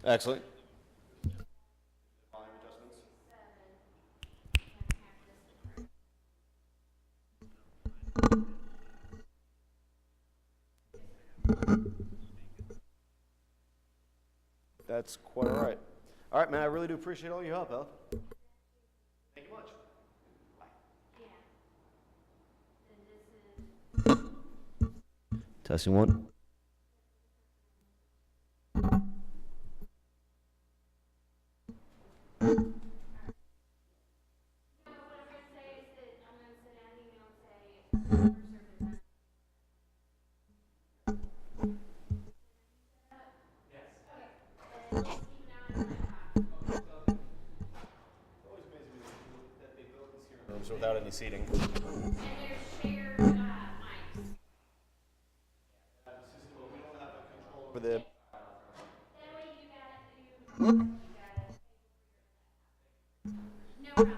Excellent. That's quite all right. All right, man, I really do appreciate all your help, Al. Thank you much. Testing one. Rooms without any seating. And there's shared mics. For the That way you got it. No problem.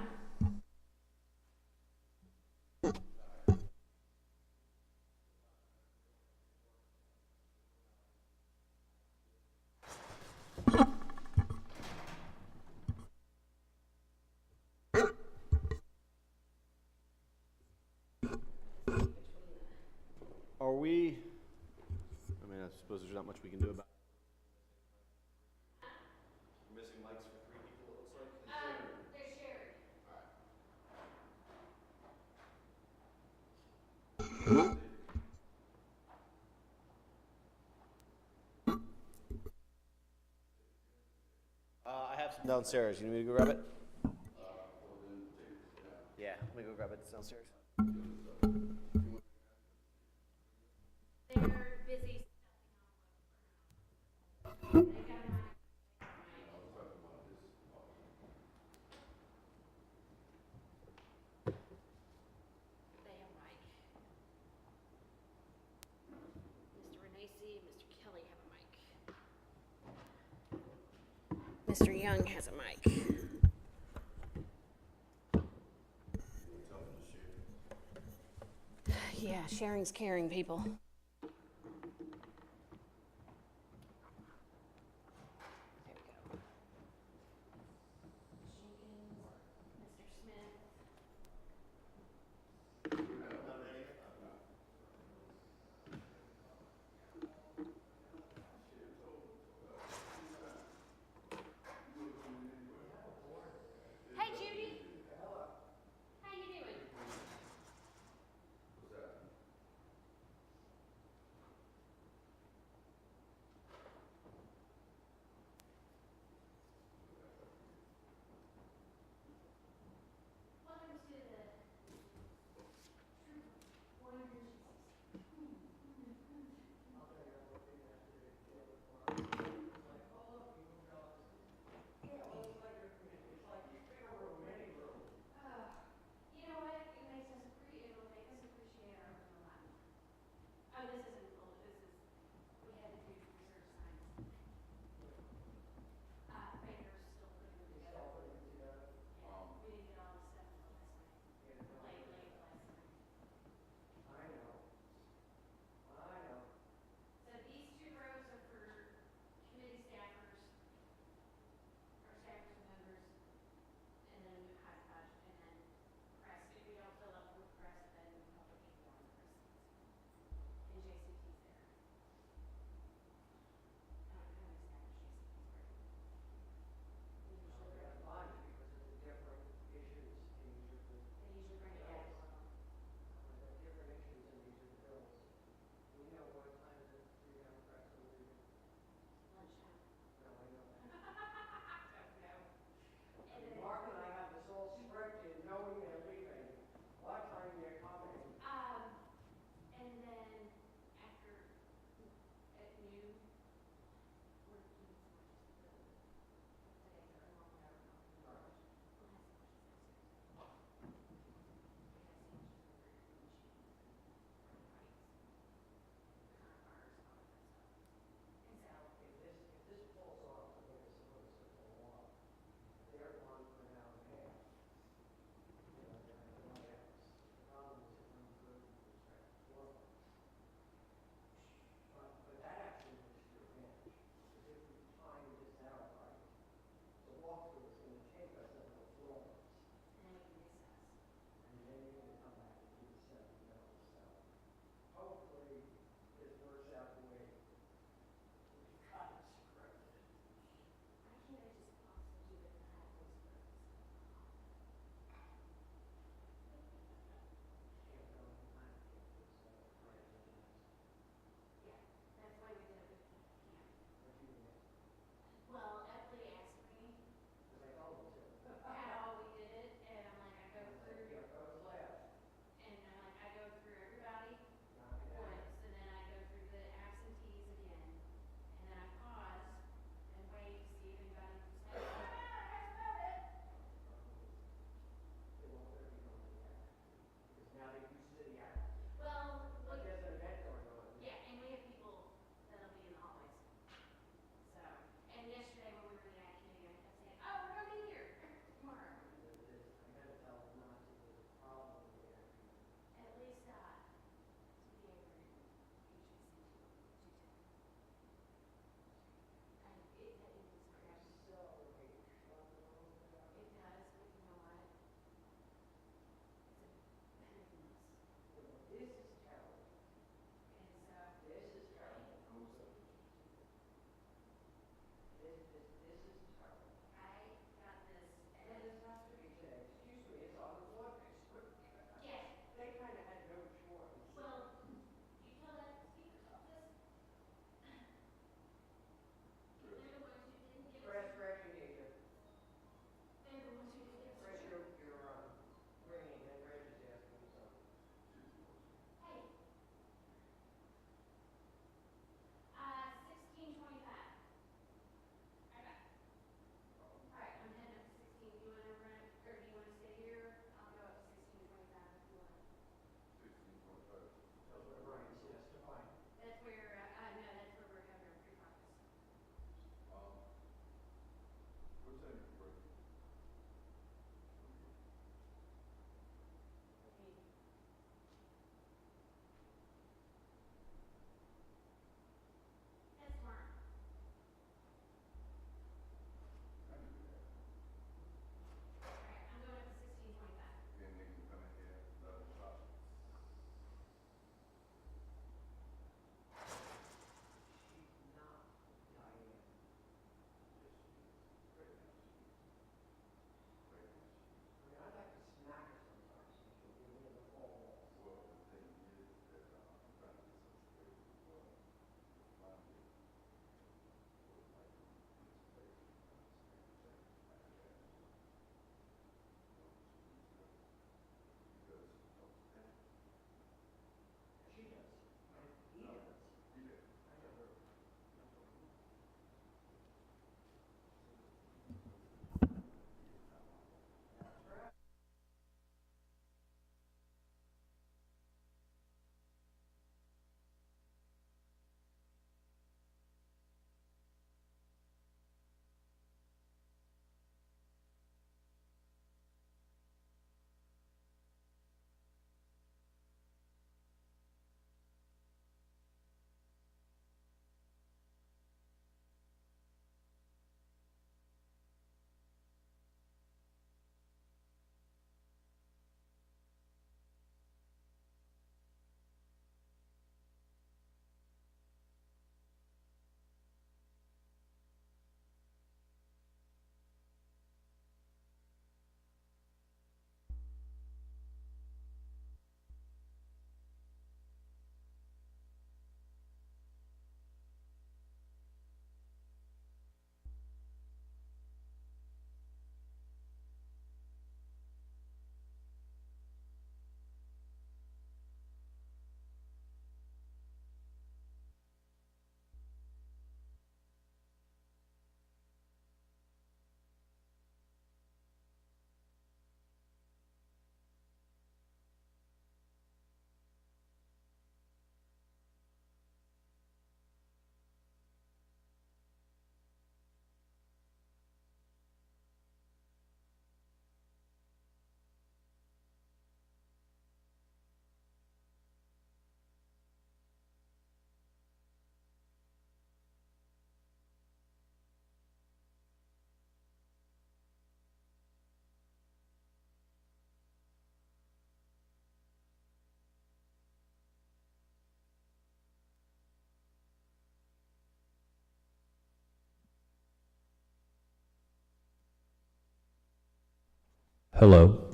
Are we? I mean, I suppose there's not much we can do about it. We're missing mics for 3 people, it looks like. They're shared. I have some downstairs. You need me to go grab it? Yeah, let me go grab it. It's downstairs. They're busy. They got a mic. They have a mic. Mr. Renacci and Mr. Kelly have a mic. Mr. Young has a mic. Yeah, sharing's caring, people. There we go. Jenkins, Mr. Smith. Hey, Judy. How you doing? Hello.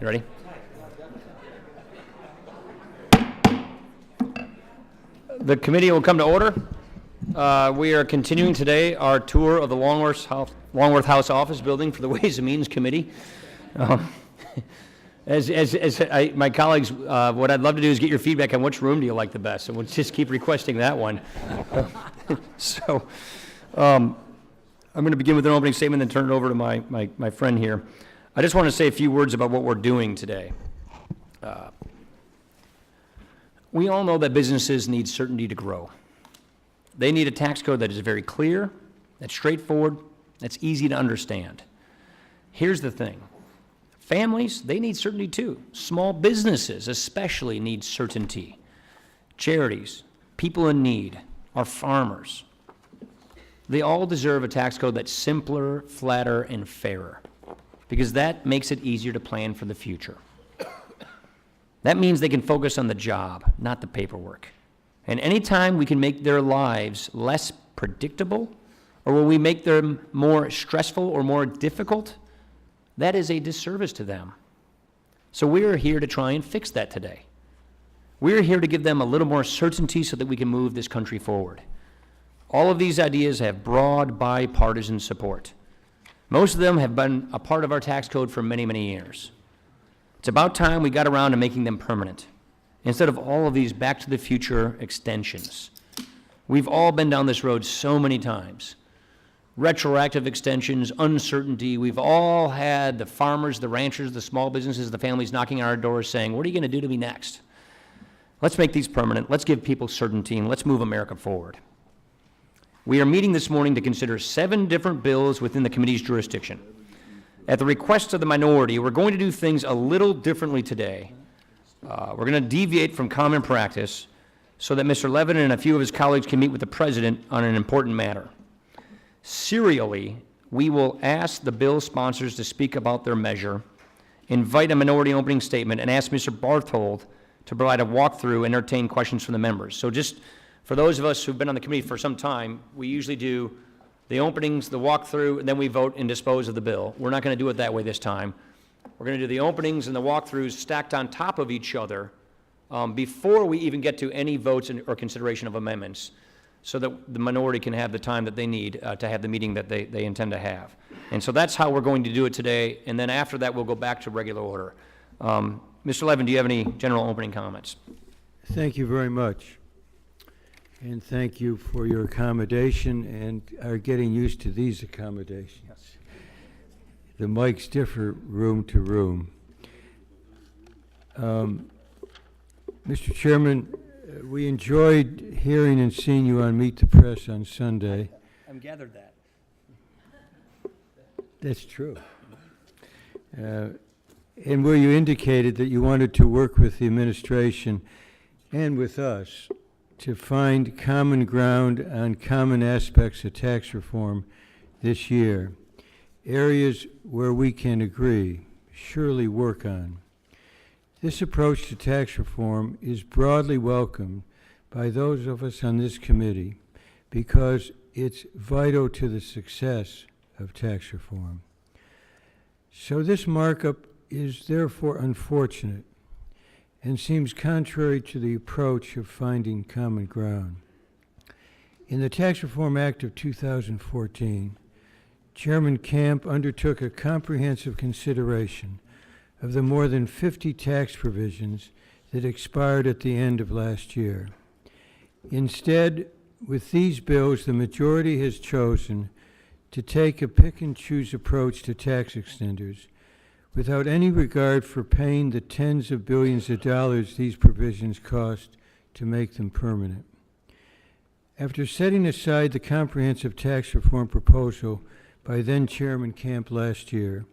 You ready? The committee will come to order. We are continuing today our tour of the Longworth House Office Building for the Ways and Means Committee. My colleagues, what I'd love to do is get your feedback on which room do you like the best, and we'll just keep requesting that one. So, I'm going to begin with an opening statement and turn it over to my friend here. I just want to say a few words about what we're doing today. We all know that businesses need certainty to grow. They need a tax code that is very clear, that's straightforward, that's easy to understand. Here's the thing. Families, they need certainty too. Small businesses especially need certainty. Charities, people in need, our farmers, they all deserve a tax code that's simpler, flatter, and fairer, because that makes it easier to plan for the future. That means they can focus on the job, not the paperwork. And anytime we can make their lives less predictable, or when we make them more stressful or more difficult, that is a disservice to them. So we are here to try and fix that today. We are here to give them a little more certainty so that we can move this country forward. All of these ideas have broad bipartisan support. Most of them have been a part of our tax code for many, many years. It's about time we got around to making them permanent, instead of all of these back to the future extensions. We've all been down this road so many times. Retroactive extensions, uncertainty. We've all had the farmers, the ranchers, the small businesses, the families knocking on our doors saying, what are you going to do to me next? Let's make these permanent. Let's give people certainty, and let's move America forward. We are meeting this morning to consider 7 different bills within the committee's jurisdiction. At the request of the minority, we're going to do things a little differently today. We're going to deviate from common practice so that Mr. Levin and a few of his colleagues can meet with the president on an important matter. Serially, we will ask the bill sponsors to speak about their measure, invite a minority opening statement, and ask Mr. Barthold to provide a walkthrough and entertain questions from the members. So just for those of us who've been on the committee for some time, we usually do the openings, the walkthrough, and then we vote and dispose of the bill. We're not going to do it that way this time. We're going to do the openings and the walkthroughs stacked on top of each other before we even get to any votes or consideration of amendments, so that the minority can have the time that they need to have the meeting that they intend to have. And so that's how we're going to do it today, and then after that we'll go back to regular order. Mr. Levin, do you have any general opening comments? Thank you very much. And thank you for your accommodation and are getting used to these accommodations. Yes. The mics differ room to room. Mr. Chairman, we enjoyed hearing and seeing you on Meet the Press on Sunday. I've gathered that. That's true. And where you indicated that you wanted to work with the administration and with us to find common ground on common aspects of tax reform this year, areas where we can agree, surely work on. This approach to tax reform is broadly welcomed by those of us on this committee because it's vital to the success of tax reform. So this markup is therefore unfortunate and seems contrary to the approach of finding common ground. In the Tax Reform Act of 2014, Chairman Camp undertook a comprehensive consideration of the more than 50 tax provisions that expired at the end of last year. Instead, with these bills, the majority has chosen to take a pick-and-choose approach to tax extenders without any regard for paying the tens of billions of dollars these provisions cost to make them permanent. After setting aside the comprehensive tax reform proposal by then Chairman Camp last year,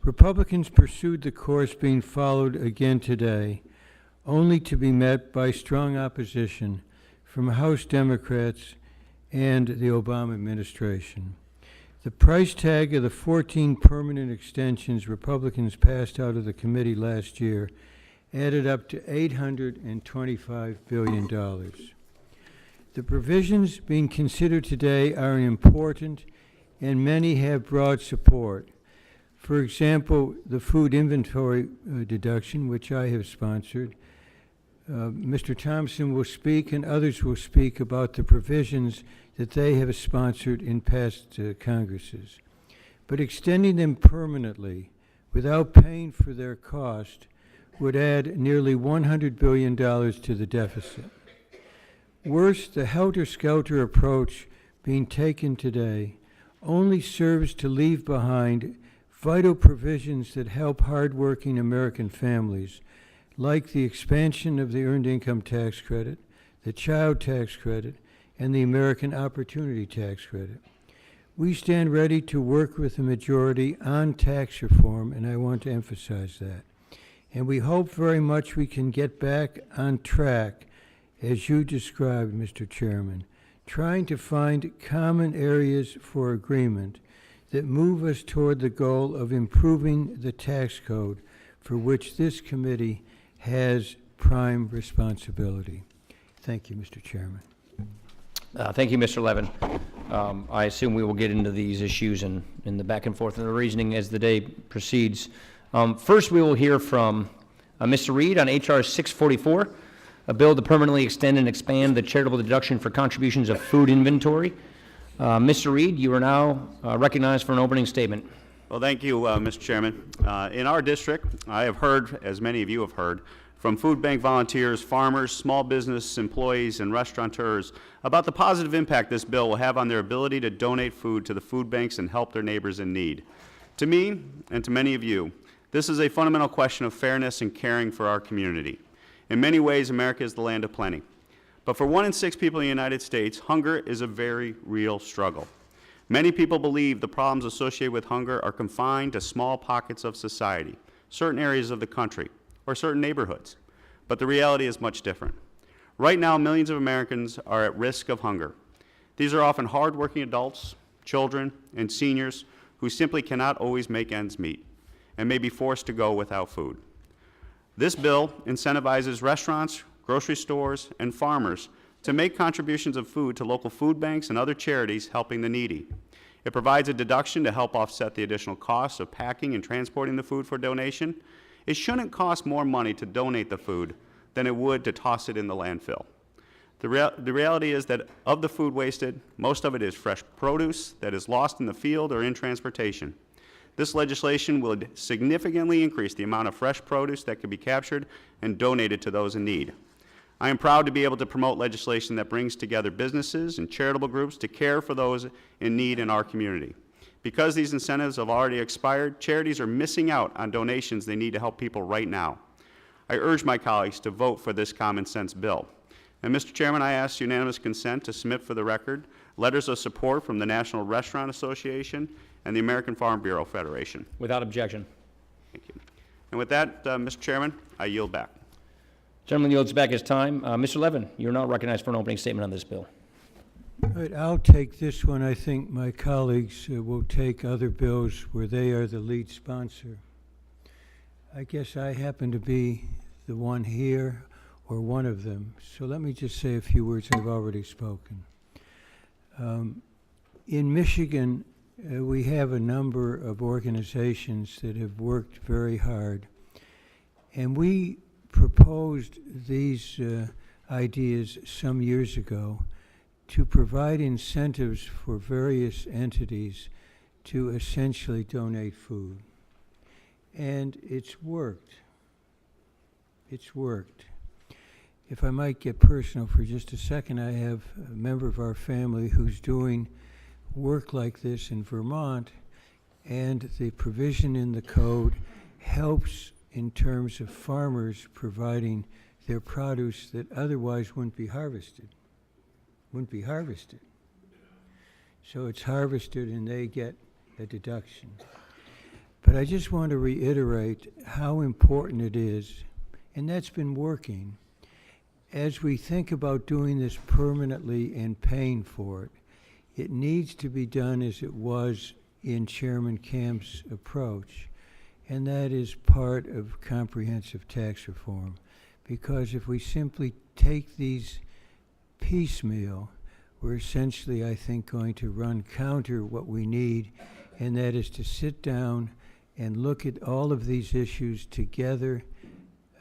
Republicans pursued the course being followed again today, only to be met by strong opposition from House Democrats and the Obama administration. The price tag of the 14 permanent extensions Republicans passed out of the committee last year added up to $825 billion. The provisions being considered today are important, and many have broad support, For example, the food inventory deduction, which I have sponsored. Mr. Thompson will speak and others will speak about the provisions that they have sponsored in past Congresses. But extending them permanently without paying for their cost would add nearly $100 billion to the deficit. Worse, the helter-skelter approach being taken today only serves to leave behind vital provisions that help hardworking American families, like the expansion of the Earned Income Tax Credit, the Child Tax Credit, and the American Opportunity Tax Credit. We stand ready to work with the majority on tax reform, and I want to emphasize that. And we hope very much we can get back on track, as you described, Mr. Chairman, trying to find common areas for agreement that move us toward the goal of improving the tax code for which this committee has prime responsibility. Thank you, Mr. Chairman. Thank you, Mr. Levin. I assume we will get into these issues and in the back and forth and the reasoning as the day proceeds. First, we will hear from Mr. Reed on H.R. 644, a bill to permanently extend and expand the charitable deduction for contributions of food inventory. Mr. Reed, you are now recognized for an opening statement. Well, thank you, Mr. Chairman. In our district, I have heard, as many of you have heard, from food bank volunteers, farmers, small business employees, and restaurateurs about the positive impact this bill will have on their ability to donate food to the food banks and help their neighbors in need. To me, and to many of you, this is a fundamental question of fairness and caring for our community. In many ways, America is the land of plenty. But for 1 in 6 people in the United States, hunger is a very real struggle. Many people believe the problems associated with hunger are confined to small pockets of society, certain areas of the country, or certain neighborhoods. But the reality is much different. Right now, millions of Americans are at risk of hunger. These are often hardworking adults, children, and seniors who simply cannot always make ends meet and may be forced to go without food. This bill incentivizes restaurants, grocery stores, and farmers to make contributions of food to local food banks and other charities helping the needy. It provides a deduction to help offset the additional costs of packing and transporting the food for donation. It shouldn't cost more money to donate the food than it would to toss it in the landfill. The reality is that of the food wasted, most of it is fresh produce that is lost in the field or in transportation. This legislation will significantly increase the amount of fresh produce that can be captured and donated to those in need. I am proud to be able to promote legislation that brings together businesses and charitable groups to care for those in need in our community. Because these incentives have already expired, charities are missing out on donations they need to help people right now. I urge my colleagues to vote for this common sense bill. And Mr. Chairman, I ask unanimous consent to submit for the record letters of support from the National Restaurant Association and the American Farm Bureau Federation. Without objection. Thank you. And with that, Mr. Chairman, I yield back. Gentleman yields back his time. Mr. Levin, you're now recognized for an opening statement on this bill. All right, I'll take this one. I think my colleagues will take other bills where they are the lead sponsor. I guess I happen to be the one here, or one of them. So let me just say a few words. I've already spoken. In Michigan, we have a number of organizations that have worked very hard. And we proposed these ideas some years ago to provide incentives for various entities to essentially donate food. And it's worked. It's worked. If I might get personal for just a second, I have a member of our family who's doing work like this in Vermont, and the provision in the code helps in terms of farmers providing their produce that otherwise wouldn't be harvested. So it's harvested and they get a deduction. But I just want to reiterate how important it is, and that's been working. As we think about doing this permanently and paying for it, it needs to be done as it was in Chairman Camp's approach, and that is part of comprehensive tax reform. Because if we simply take these piecemeal, we're essentially, I think, going to run counter what we need, and that is to sit down and look at all of these issues together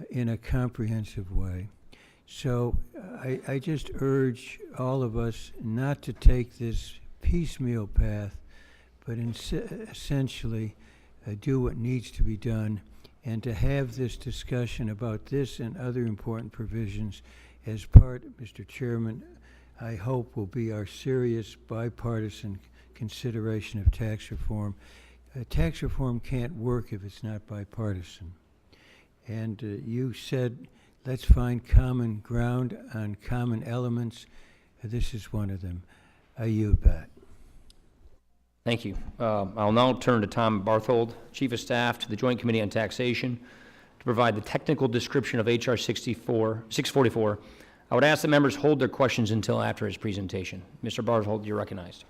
in a comprehensive way. So I just urge all of us not to take this piecemeal path, but essentially do what needs to be done, and to have this discussion about this and other important provisions as part, Mr. Chairman, I hope will be our serious bipartisan consideration of tax reform. Tax reform can't work if it's not bipartisan. And you said, let's find common ground on common elements. This is one of them. I yield back. Thank you. I'll now turn to Tom Barthold, Chief of Staff to the Joint Committee on Taxation, to provide the technical description of H.R. 644. I would ask that members hold their questions until after his presentation. Mr. Barthold, you're recognized.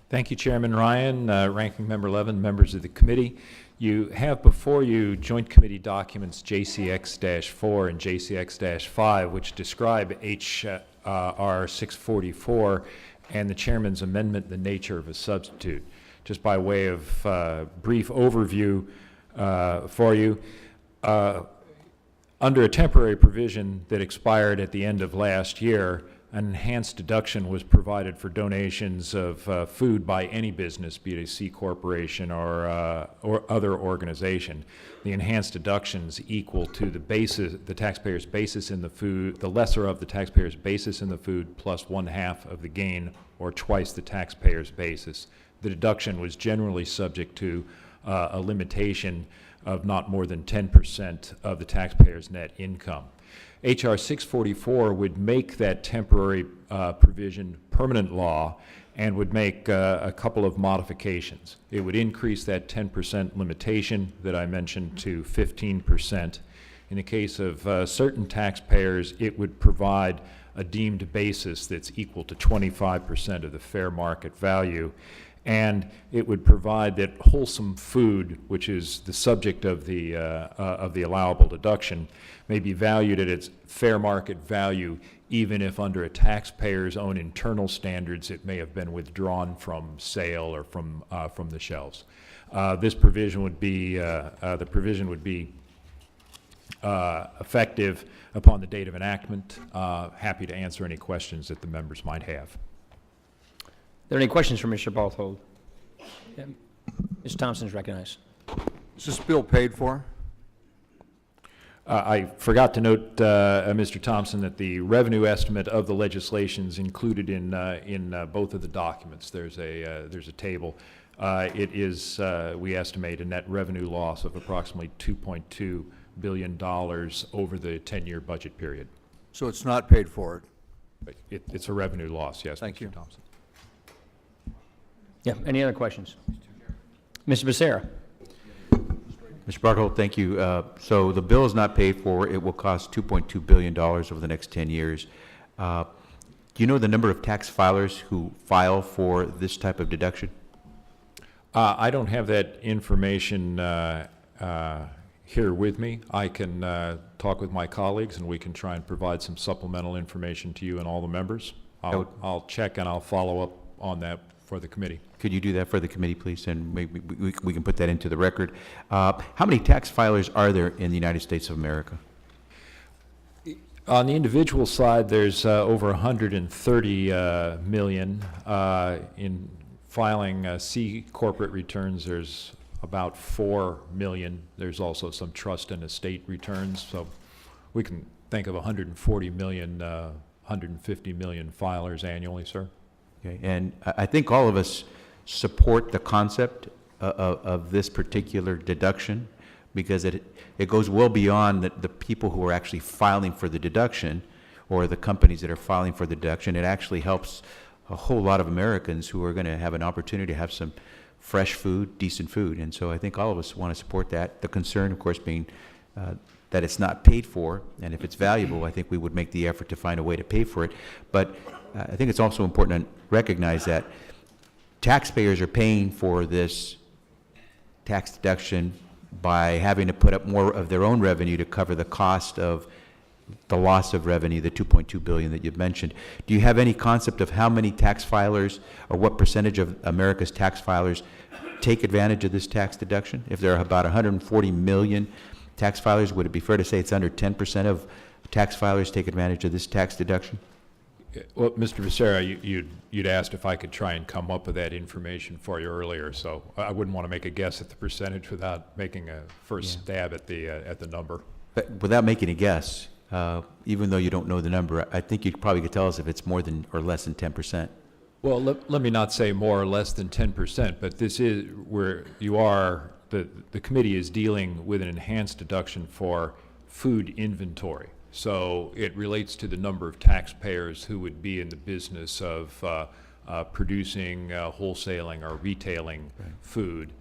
Thank you, Chairman Ryan, Ranking Member Levin, members of the committee. You have before you Joint Committee documents JCX-4 and JCX-5, which describe H.R. 644 and the Chairman's amendment in the nature of a substitute. Just by way of brief overview for you, under a temporary provision that expired at the end of last year, an enhanced deduction was provided for donations of food by any business, be it a C corporation or other organization. The enhanced deductions equal to the taxpayer's basis in the food, the lesser of the taxpayer's basis in the food plus 1/2 of the gain or twice the taxpayer's basis. The deduction was generally subject to a limitation of not more than 10% of the taxpayer's net income. H.R. 644 would make that temporary provision permanent law and would make a couple of modifications. It would increase that 10% limitation that I mentioned to 15%. In the case of certain taxpayers, it would provide a deemed basis that's equal to 25% of the fair market value. And it would provide that wholesome food, which is the subject of the allowable deduction, may be valued at its fair market value, even if under a taxpayer's own internal standards it may have been withdrawn from sale or from the shelves. This provision would be effective upon the date of enactment. Happy to answer any questions that the members might have. Are there any questions for Mr. Barthold? Yeah. Mr. Thompson is recognized. Is this bill paid for? I forgot to note, Mr. Thompson, that the revenue estimate of the legislation is included in both of the documents. There's a table. It is, we estimate, a net revenue loss of approximately $2.2 billion over the 10-year budget period. So it's not paid for? It's a revenue loss, yes, Thank Mr. you. Thompson. Yeah, any other questions? Mr. Becerra. Mr. Barthold, thank you. So the bill is not paid for. It will cost $2.2 billion over the next 10 years. Do you know the number of tax filers who file for this type of deduction? I don't have that information here with me. I can talk with my colleagues and we can try and provide some supplemental information to you and all the members. I'll check and I'll follow up on that for the committee. Could you do that for the committee, please? And maybe we can put that into the record. How many tax filers are there in the United States of America? On the individual side, there's over 130 million. In filing C corporate returns, there's about 4 million. There's also some trust and estate returns. So we can think of 140 million, 150 million filers annually, sir. Okay. And I think all of us support the concept of this particular deduction because it goes well beyond the people who are actually filing for the deduction or the companies that are filing for the deduction. It actually helps a whole lot of Americans who are going to have an opportunity to have some fresh food, decent food. And so I think all of us want to support that. The concern, of course, being that it's not paid for, and if it's valuable, I think we would make the effort to find a way to pay for it. But I think it's also important to recognize that taxpayers are paying for this tax deduction by having to put up more of their own revenue to cover the cost of the loss of revenue, the $2.2 billion that you've mentioned. Do you have any concept of how many tax filers or what percentage of America's tax filers take advantage of this tax deduction? If there are about 140 million tax filers, would it be fair to say it's under 10% of tax filers take advantage of this tax deduction? Well, Mr. Becerra, you'd asked if I could try and come up with that information for you earlier, so I wouldn't want to make a guess at the percentage without making a first stab at the number. But without making a guess, even though you don't know the number, I think you probably could tell us if it's more than or less than 10%. Well, let me not say more or less than 10%, but this is where you are, the committee is dealing with an enhanced deduction for food inventory. So it relates to the number of taxpayers who would be in the business of producing, wholesaling, or retailing food.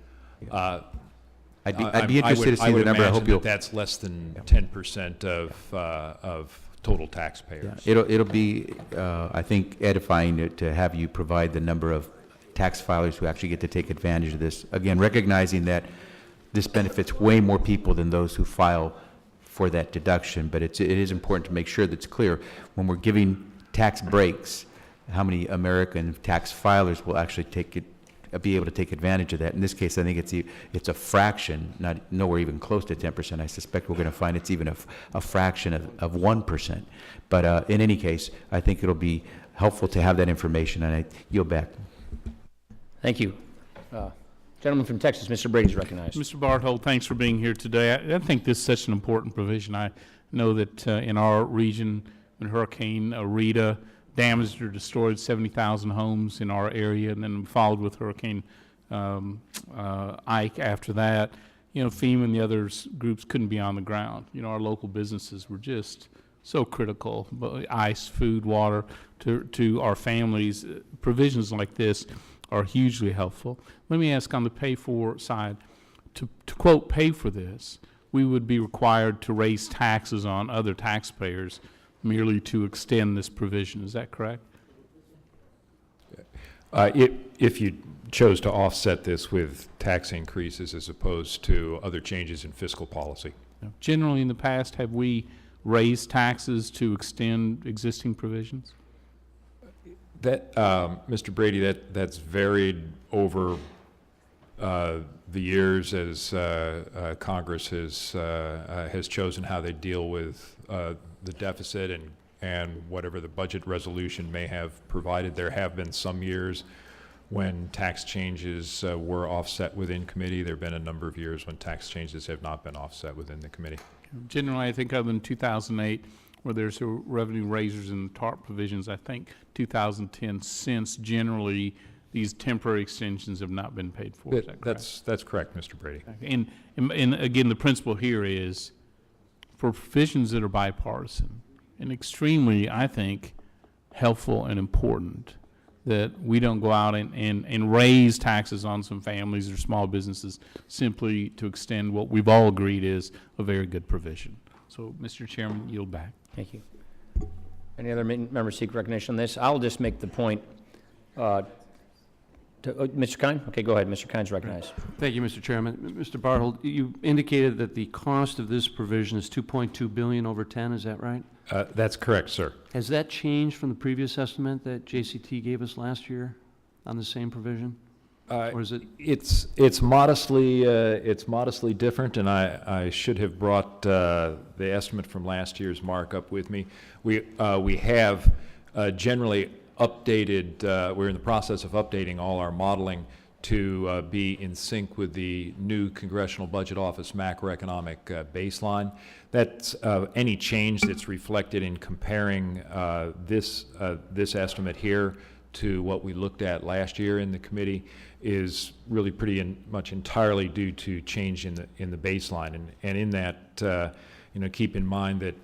I'd be interested to see the number. I hope you'll. That's less than 10% of total taxpayers. Yeah, it'll be, I think, edifying to have you provide the number of tax filers who actually get to take advantage of this. Again, recognizing that this benefits way more people than those who file for that deduction, but it is important to make sure that's clear when we're giving tax breaks, how many American tax filers will actually be able to take advantage of that. In this case, I think it's a fraction, nowhere even close to 10%. I suspect we're going to find it's even a fraction of 1%. But in any case, I think it'll be helpful to have that information, and I yield back. Thank you. Gentleman from Texas, Mr. Brady's recognized. Mr. Barthold, thanks for being here today. I think this is such an important provision. I know that in our region, when Hurricane Rita damaged or destroyed 70,000 homes in our area, and then followed with Hurricane Ike after that, FEMA and the other groups couldn't be on the ground. Our local businesses were just so critical, ice, food, water, to our families. Provisions like this are hugely helpful. Let me ask on the pay-for side, to quote, pay for this, we would be required to raise taxes on other taxpayers merely to extend this provision. Is that correct? If you chose to offset this with tax increases as opposed to other changes in fiscal policy. Generally, in the past, have we raised taxes to extend existing provisions? That, Mr. Brady, that's varied over the years as Congress has chosen how they deal with the deficit and whatever the budget resolution may have provided. There have been some years when tax changes were offset within committee. There have been a number of years when tax changes have not been offset within the committee. Generally, I think other than 2008, where there's revenue raisers in the TARP provisions, I think 2010 since generally these temporary extensions have not been paid for. Is that correct? That's correct, Mr. Brady. And again, the principle here is for provisions that are bipartisan and extremely, I think, helpful and important, that we don't go out and raise taxes on some families or small businesses simply to extend what we've all agreed is a very good provision. So, Mr. Chairman, yield back. Thank you. Any other members seek recognition on this? I'll just make the point. Mr. Kine? Okay, go ahead. Mr. Kine's recognized. Thank you, Mr. Chairman. Mr. Barthold, you indicated that the cost of this provision is $2.2 billion over 10. Is that right? That's correct, sir. Has that changed from the previous estimate that JCT gave us last year on the same provision? Or is it? It's modestly different, and I should have brought the estimate from last year's markup with me. We have generally updated. We're in the process of updating all our modeling to be in sync with the new Congressional Budget Office macroeconomic baseline. That's any change that's reflected in comparing this estimate here to what we looked at last year in the committee is really pretty much entirely due to change in the baseline. And in that, keep in mind that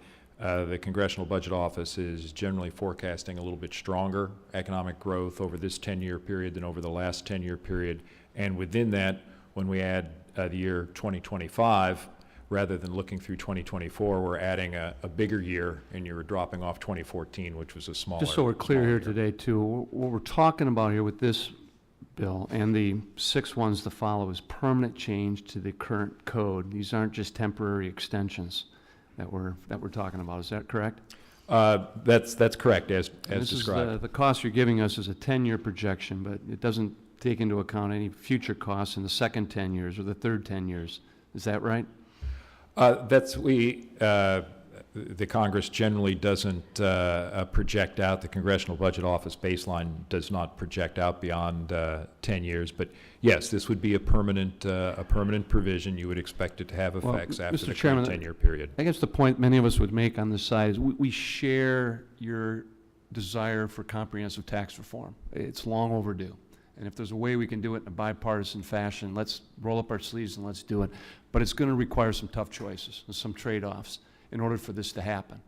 the Congressional Budget Office is generally forecasting a little bit stronger economic growth over this 10-year period than over the last 10-year period. And within that, when we add the year 2025, rather than looking through 2024, we're adding a bigger year, and you're dropping off 2014, which was a smaller. Just so we're clear here year. today, too, what we're talking about here with this bill and the 6 ones to follow is permanent change to the current code. These aren't just temporary extensions that we're talking about. Is that correct? That's correct, as This described. is the cost you're giving us is a 10-year projection, but it doesn't take into account any future costs in the second 10 years or the third 10 years. Is that right? The Congress generally doesn't project out, the Congressional Budget Office baseline does not project out beyond 10 years. But yes, this would be a permanent provision. You would expect it to have Well, effects after Mr. the Chairman, current 10-year period. I guess the point many of us would make on this side is we share your desire for comprehensive tax reform. It's long overdue. And if there's a way we can do it in a bipartisan fashion, let's roll up our sleeves and let's do it. But it's going to require some tough choices and some trade-offs in order for this to happen.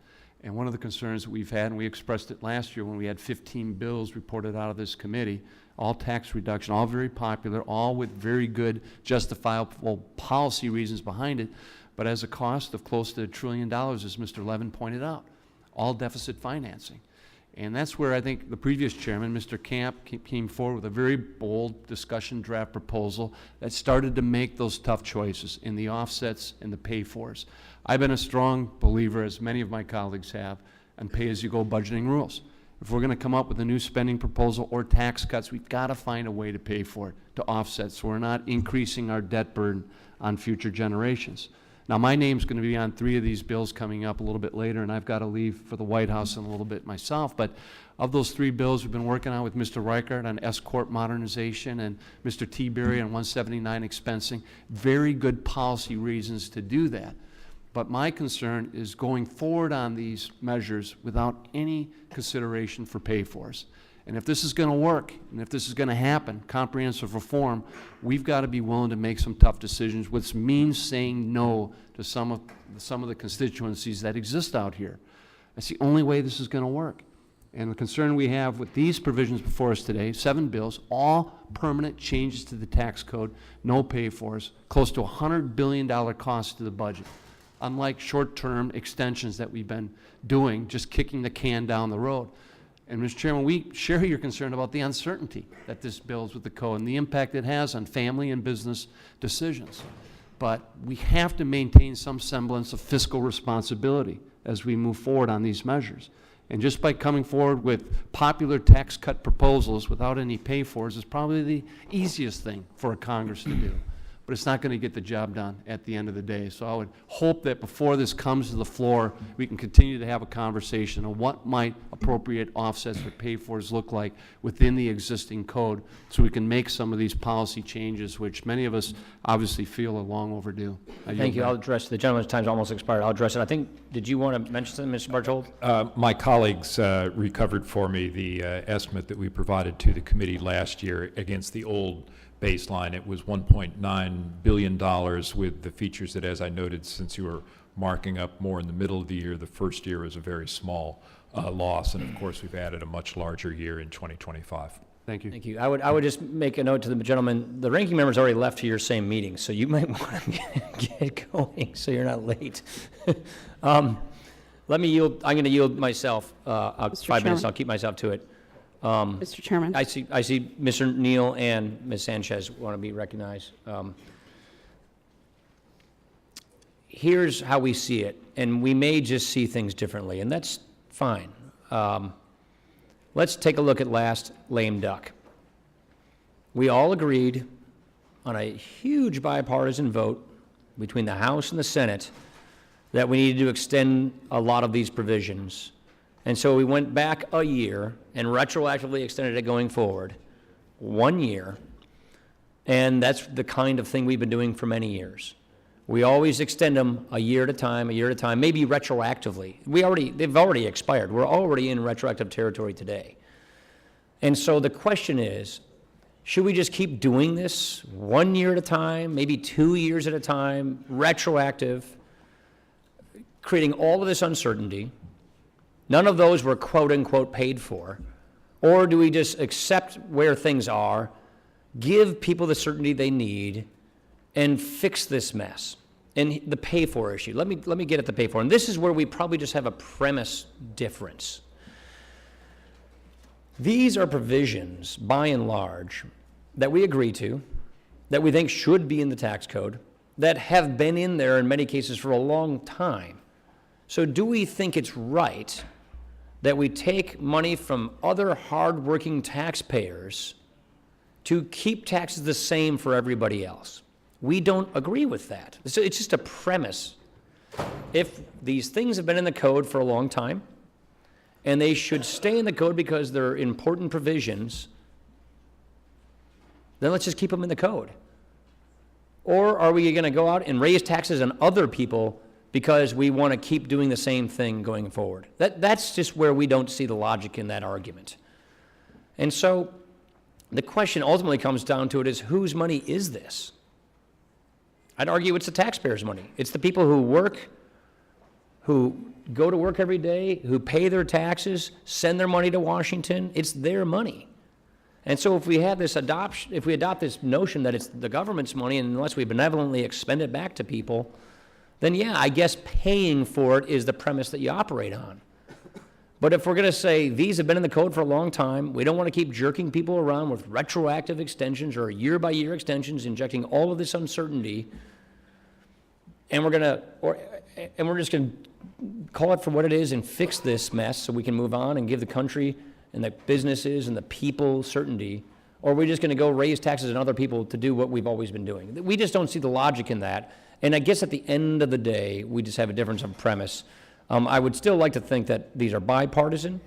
And one of the concerns that we've had, and we expressed it last year when we had 15 bills reported out of this committee, all tax reduction, all very popular, all with very good justifiable policy reasons behind it, but as a cost of close to $1 trillion, as Mr. Levin pointed out, all deficit financing. And that's where I think the previous chairman, Mr. Camp, came forward with a very bold discussion draft proposal that started to make those tough choices in the offsets and the pay-fors. I've been a strong believer, as many of my colleagues have, on pay-as-you-go budgeting rules. If we're going to come up with a new spending proposal or tax cuts, we've got to find a way to pay for it, to offset, so we're not increasing our debt burden on future generations. Now, my name's going to be on 3 of these bills coming up a little bit later, and I've got to leave for the White House in a little bit myself. But of those 3 bills we've been working on with Mr. Reichert on S-Corp modernization and Mr. T. Berry on 179 expensing, very good policy reasons to do that. But my concern is going forward on these measures without any consideration for pay-fors. And if this is going to work, and if this is going to happen, comprehensive reform, we've got to be willing to make some tough decisions, which means saying no to some of the constituencies that exist out here. That's the only way this is going to work. And the concern we have with these provisions before us today, 7 bills, all permanent changes to the tax code, no pay-fors, close to $100 billion cost to the budget. Unlike short-term extensions that we've been doing, just kicking the can down the road. And Mr. Chairman, we share your concern about the uncertainty that this builds with the code and the impact it has on family and business decisions. But we have to maintain some semblance of fiscal responsibility as we move forward on these measures. And just by coming forward with popular tax cut proposals without any pay-fors is probably the easiest thing for a Congress to do. But it's not going to get the job done at the end of the day. So I would hope that before this comes to the floor, we can continue to have a conversation on what might appropriate offsets or pay-fors look like within the existing code, so we can make some of these policy changes, which many of us obviously feel are long overdue. Thank you. I'll address, the gentleman's time's almost expired. I'll address it. I think, did you want to mention something, Mr. Bartold? My colleagues recovered for me the estimate that we provided to the committee last year against the old baseline. It was $1.9 billion with the features that, as I noted, since you were marking up more in the middle of the year, the first year was a very small loss, and of course we've added a much larger year in 2025. Thank you. Thank you. I would just make a note to the gentleman, the ranking member's already left to your same meeting, so you might want to get going so you're not late. Let me yield, I'm going to yield myself 5 minutes, I'll keep myself to it. Mr. Chairman. I see Mr. Neal and Ms. Sanchez want to be recognized. Here's how we see it, and we may just see things differently, and that's fine. Let's take a look at last lame duck. We all agreed on a huge bipartisan vote between the House and the Senate that we needed to extend a lot of these provisions. And so we went back a year and retroactively extended it going forward, 1 year. And that's the kind of thing we've been doing for many years. We always extend them a year at a time, maybe retroactively. They've already expired. We're already in retroactive territory today. And so the question is, should we just keep doing this 1 year at a time, maybe 2 years at a time, retroactive, creating all of this uncertainty? None of those were quote-unquote paid for. Or do we just accept where things are, give people the certainty they need, and fix this mess? And the pay-for issue, let me get at the pay-for. And this is where we probably just have a premise difference. These are provisions, by and large, that we agree to, that we think should be in the tax code, that have been in there in many cases for a long time. So do we think it's right that we take money from other hardworking taxpayers to keep taxes the same for everybody else. We don't agree with that. So it's just a premise. If these things have been in the code for a long time, and they should stay in the code because they're important provisions, then let's just keep them in the code. Or are we going to go out and raise taxes on other people because we want to keep doing the same thing going forward? That's just where we don't see the logic in that argument. And so the question ultimately comes down to it is, whose money is this? I'd argue it's the taxpayers' money. It's the people who work, who go to work every day, who pay their taxes, send their money to Washington. It's their money. And so if we have this adoption, if we adopt this notion that it's the government's money, and unless we benevolently expend it back to people, then yeah, I guess paying for it is the premise that you operate on. But if we're going to say these have been in the code for a long time, we don't want to keep jerking people around with retroactive extensions or year-by-year extensions, injecting all of this uncertainty, and we're just going to call it for what it is and fix this mess so we can move on and give the country and the businesses and the people certainty, or we're just going to go raise taxes on other people to do what we've always been doing. We just don't see the logic in that. And I guess at the end of the day, we just have a difference of premise. I would still like to think that these are bipartisan.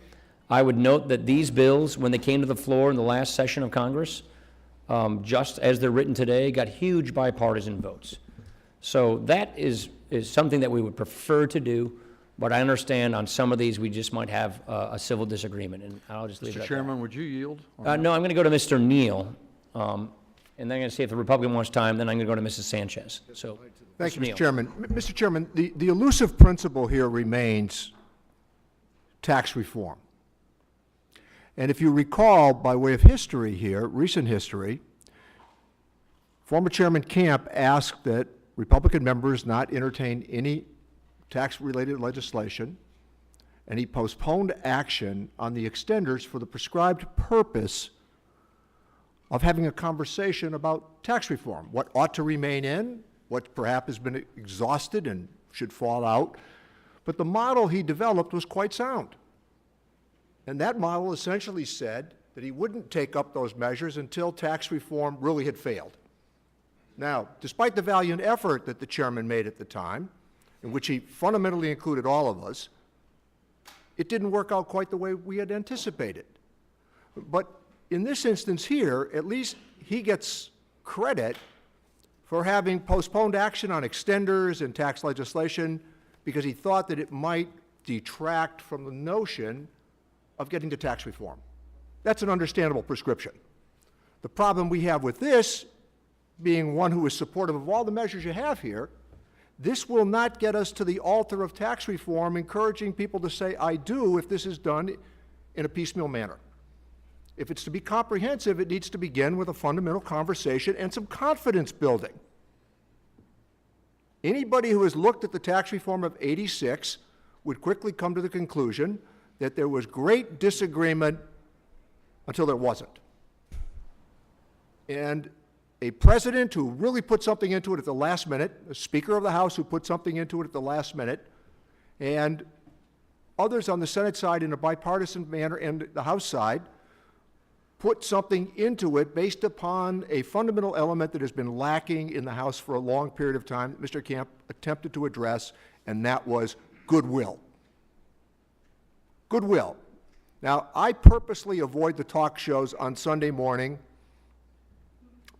I would note that these bills, when they came to the floor in the last session of Congress, just as they're written today, got huge bipartisan votes. So that is something that we would prefer to do. But I understand on some of these, we just might have a civil disagreement, and I'll just leave it Mr. at Chairman, would you yield? that. No, I'm going to go to Mr. Neal, and then I'm going to see if the Republican wants time, then I'm going to go to Mrs. Sanchez. So, Thank you, Neal. Mr. Chairman. Mr. Chairman, the elusive principle here remains tax reform. And if you recall, by way of history here, recent history, former Chairman Camp asked that Republican members not entertain any tax-related legislation, and he postponed action on the extenders for the prescribed purpose of having a conversation about tax reform, what ought to remain in, what perhaps has been exhausted and should fall out. But the model he developed was quite sound. And that model essentially said that he wouldn't take up those measures until tax reform really had failed. Now, despite the valiant effort that the chairman made at the time, in which he fundamentally included all of us, it didn't work out quite the way we had anticipated. But in this instance here, at least he gets credit for having postponed action on extenders and tax legislation because he thought that it might detract from the notion of getting to tax reform. That's an understandable prescription. The problem we have with this, being one who is supportive of all the measures you have here, this will not get us to the altar of tax reform, encouraging people to say, I do, if this is done in a piecemeal manner. If it's to be comprehensive, it needs to begin with a fundamental conversation and some confidence building. Anybody who has looked at the tax reform of '86 would quickly come to the conclusion that there was great disagreement until there wasn't. And a president who really put something into it at the last minute, a Speaker of the House who put something into it at the last minute, and others on the Senate side in a bipartisan manner and the House side put something into it based upon a fundamental element that has been lacking in the House for a long period of time that Mr. Camp attempted to address, and that was goodwill. Goodwill. Now, I purposely avoid the talk shows on Sunday morning,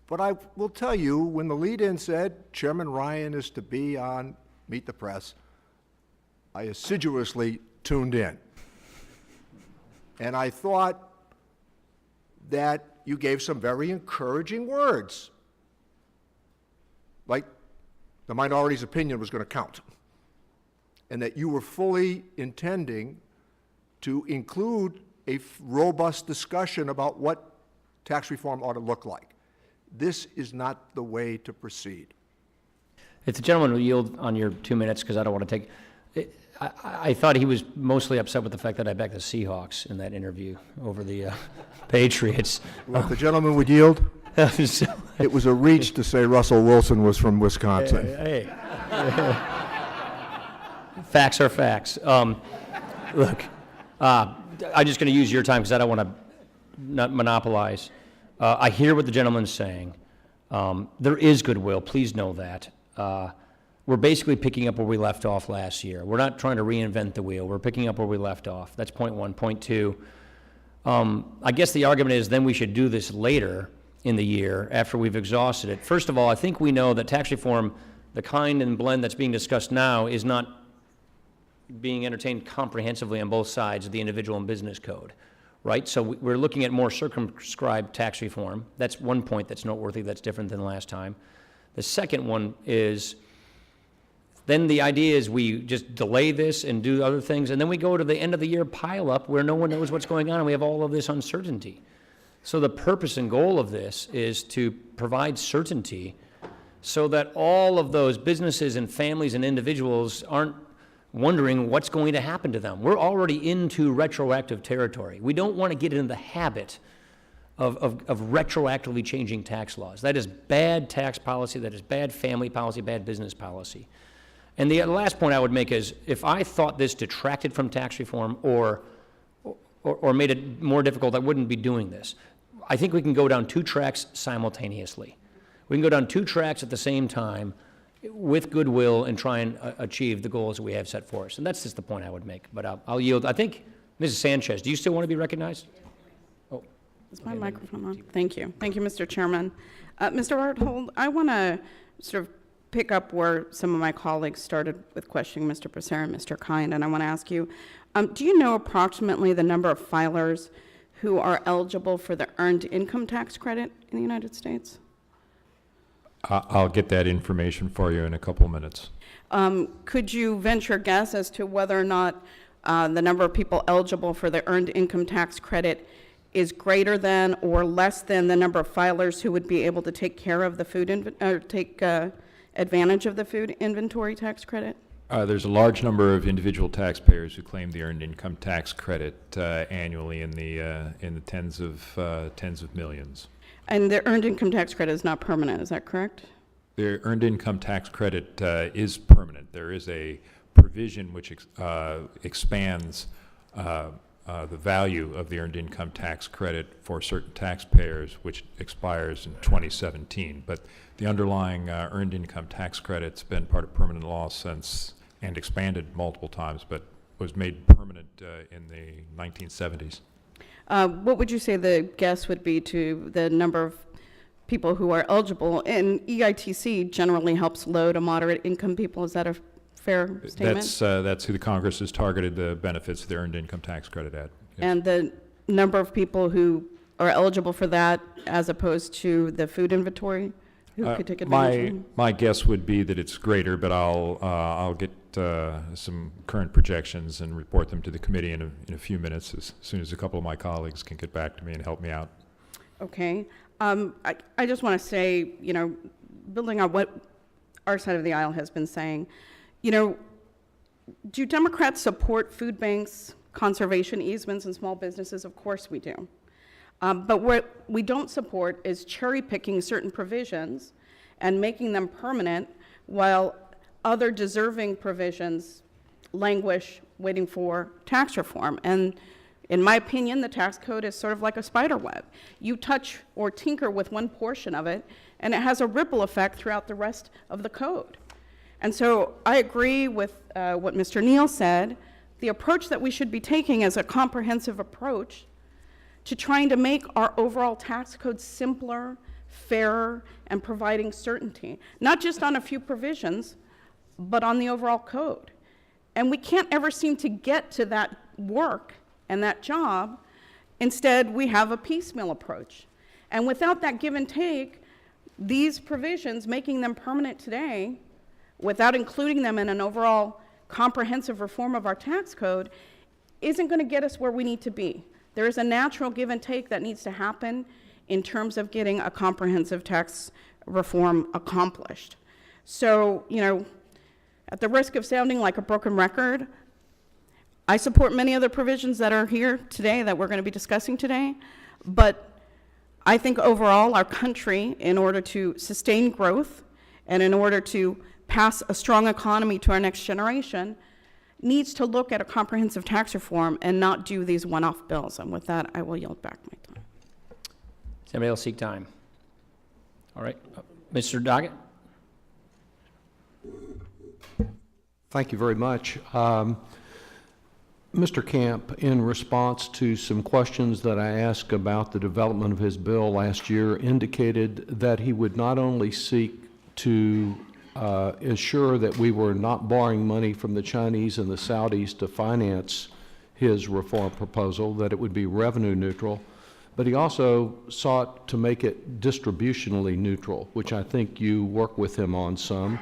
but I will tell you, when the lead-in said Chairman Ryan is to be on Meet the Press, I assiduously tuned in. And I thought that you gave some very encouraging words, like the minority's opinion was going to count, and that you were fully intending to include a robust discussion about what tax reform ought to look like. This is not the way to proceed. If the gentleman will yield on your 2 minutes, because I don't want to take, I thought he was mostly upset with the fact that I backed the Seahawks in that interview over the Patriots. Well, if the gentleman would yield, it was a reach to say Russell Wilson was from Wisconsin. Hey. Facts are facts. Look, I'm just going to use your time because I don't want to monopolize. I hear what the gentleman's saying. There is goodwill, please know that. We're basically picking up where we left off last year. We're not trying to reinvent the wheel. We're picking up where we left off. That's point one. Point two, I guess the argument is then we should do this later in the year after we've exhausted it. First of all, I think we know that tax reform, the kind and blend that's being discussed now, is not being entertained comprehensively on both sides of the individual and business code, right? So we're looking at more circumscribed tax reform. That's one point that's noteworthy, that's different than last time. The second one is, then the idea is we just delay this and do other things, and then we go to the end of the year pile up where no one knows what's going on, and we have all of this uncertainty. So the purpose and goal of this is to provide certainty so that all of those businesses and families and individuals aren't wondering what's going to happen to them. We're already into retroactive territory. We don't want to get into the habit of retroactively changing tax laws. That is bad tax policy, that is bad family policy, bad business policy. And the last point I would make is, if I thought this detracted from tax reform or made it more difficult, I wouldn't be doing this. I think we can go down two tracks simultaneously. We can go down two tracks at the same time with goodwill and try and achieve the goals that we have set for us. And that's just the point I would make. But I'll yield. I think, Mrs. Sanchez, do you still want to be recognized? Oh. Is my microphone on? Thank you. Thank you, Mr. Chairman. Mr. Harthold, I want to sort of pick up where some of my colleagues started with questioning Mr. Becerra and Mr. Kind, and I want to ask you, do you know approximately the number of filers who are eligible for the earned income tax credit in the United States? I'll get that information for you in a couple of minutes. Could you venture a guess as to whether or not the number of people eligible for the earned income tax credit is greater than or less than the number of filers who would be able to take care of the food take advantage of the food inventory tax credit? There's a large number of individual taxpayers who claim the earned income tax credit annually in the tens of millions. And the earned income tax credit is not permanent, is that correct? The earned income tax credit is permanent. There is a provision which expands the value of the earned income tax credit for certain taxpayers, which expires in 2017. But the underlying earned income tax credit's been part of permanent law since, and expanded multiple times, but was made permanent in the 1970s. What would you say the guess would be to the number of people who are eligible? And EITC generally helps low to moderate income people. Is that a fair statement? That's who the Congress has targeted the benefits of the earned income tax credit at. Yes. And the number of people who are eligible for that as opposed to the food inventory who could take advantage of it? My guess would be that it's greater, but I'll get some current projections and report them to the committee in a few minutes as soon as a couple of my colleagues can get back to me and help me out. Okay. I just want to say, building on what our side of the aisle has been saying, do Democrats support food banks, conservation easements, and small businesses? Of course we do. But what we don't support is cherry picking certain provisions and making them permanent while other deserving provisions languish waiting for tax reform. And in my opinion, the tax code is sort of like a spider web. You touch or tinker with one portion of it, and it has a ripple effect throughout the rest of the code. And so I agree with what Mr. Neal said. The approach that we should be taking is a comprehensive approach to trying to make our overall tax code simpler, fairer, and providing certainty, not just on a few provisions, but on the overall code. And we can't ever seem to get to that work and that job. Instead, we have a piecemeal approach. And without that give and take, these provisions, making them permanent today, without including them in an overall comprehensive reform of our tax code, isn't going to get us where we need to be. There is a natural give and take that needs to happen in terms of getting a comprehensive tax reform accomplished. So, at the risk of sounding like a broken record, I support many of the provisions that are here today that we're going to be discussing today, but I think overall our country, in order to sustain growth and in order to pass a strong economy to our next generation, needs to look at a comprehensive tax reform and not do these one-off bills. And with that, I will yield back my time. Does anybody else seek time? All right, Mr. Doggett? Thank you very much. Mr. Camp, in response to some questions that I asked about the development of his bill last year, indicated that he would not only seek to ensure that we were not borrowing money from the Chinese and the Saudis to finance his reform proposal, that it would be revenue neutral, but he also sought to make it distributionally neutral, which I think you work with him on some,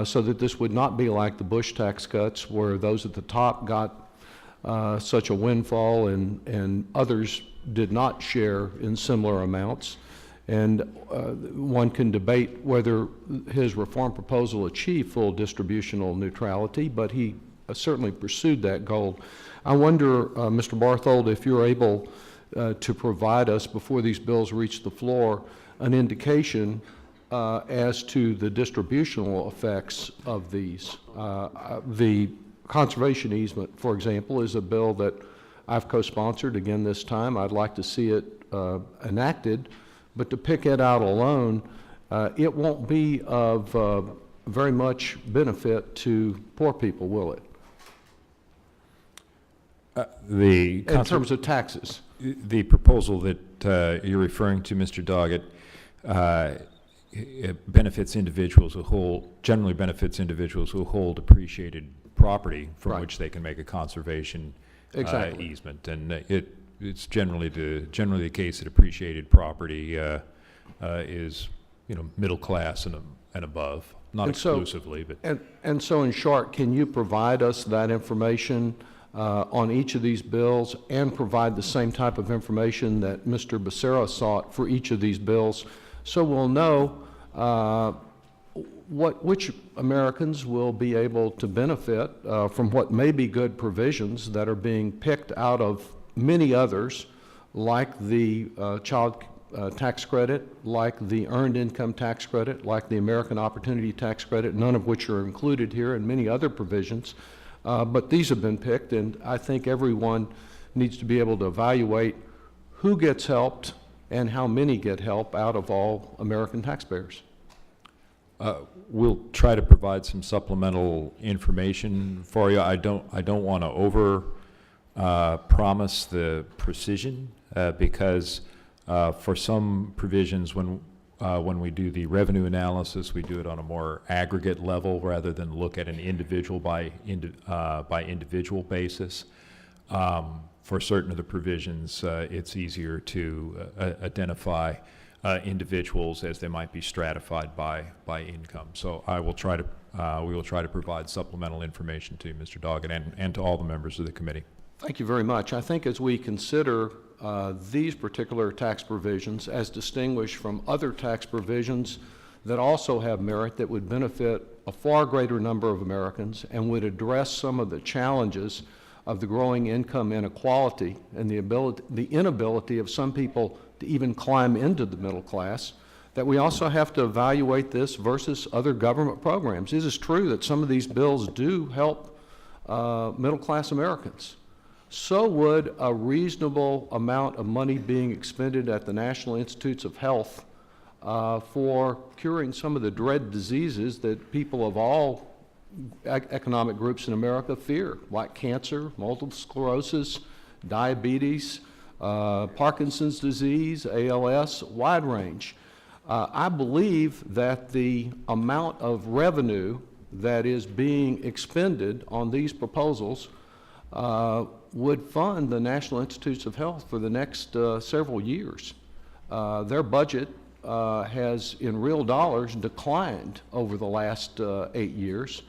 so that this would not be like the Bush tax cuts where those at the top got such a windfall and others did not share in similar amounts. And one can debate whether his reform proposal achieved full distributional neutrality, but he certainly pursued that goal. I wonder, Mr. Barthold, if you're able to provide us, before these bills reach the floor, an indication as to the distributional effects of these. The conservation easement, for example, is a bill that I've co-sponsored again this time. I'd like to see it enacted, but to pick it out alone, it won't be of very much benefit to poor people, will it? In terms of taxes. The proposal that you're referring to, Mr. Doggett, it benefits individuals who hold, generally benefits individuals who hold appreciated property from Right. which they can make a conservation Exactly. easement. And it's generally the case that appreciated property is, middle class and above, not And so- exclusively, but. And so in short, can you provide us that information on each of these bills and provide the same type of information that Mr. Becerra sought for each of these bills, so we'll know which Americans will be able to benefit from what may be good provisions that are being picked out of many others, like the child tax credit, like the earned income tax credit, like the American Opportunity Tax Credit, none of which are included here, and many other provisions. But these have been picked, and I think everyone needs to be able to evaluate who gets helped and how many get help out of all American taxpayers. We'll try to provide some supplemental information for you. I don't want to over promise the precision because for some provisions, when we do the revenue analysis, we do it on a more aggregate level rather than look at an individual by individual basis. For certain of the provisions, it's easier to identify individuals as they might be stratified by income. So we will try to provide supplemental information to you, Mr. Doggett, and to all the members of the committee. Thank you very much. I think as we consider these particular tax provisions as distinguished from other tax provisions that also have merit that would benefit a far greater number of Americans and would address some of the challenges of the growing income inequality and the inability of some people to even climb into the middle class, that we also have to evaluate this versus other government programs. It is true that some of these bills do help middle-class Americans. So would a reasonable amount of money being expended at the National Institutes of Health for curing some of the dread diseases that people of all economic groups in America fear, like cancer, multiple sclerosis, diabetes, Parkinson's disease, ALS, wide range. I believe that the amount of revenue that is being expended on these proposals would fund the National Institutes of Health for the next several years. Their budget has, in real dollars, declined over the last 8 years,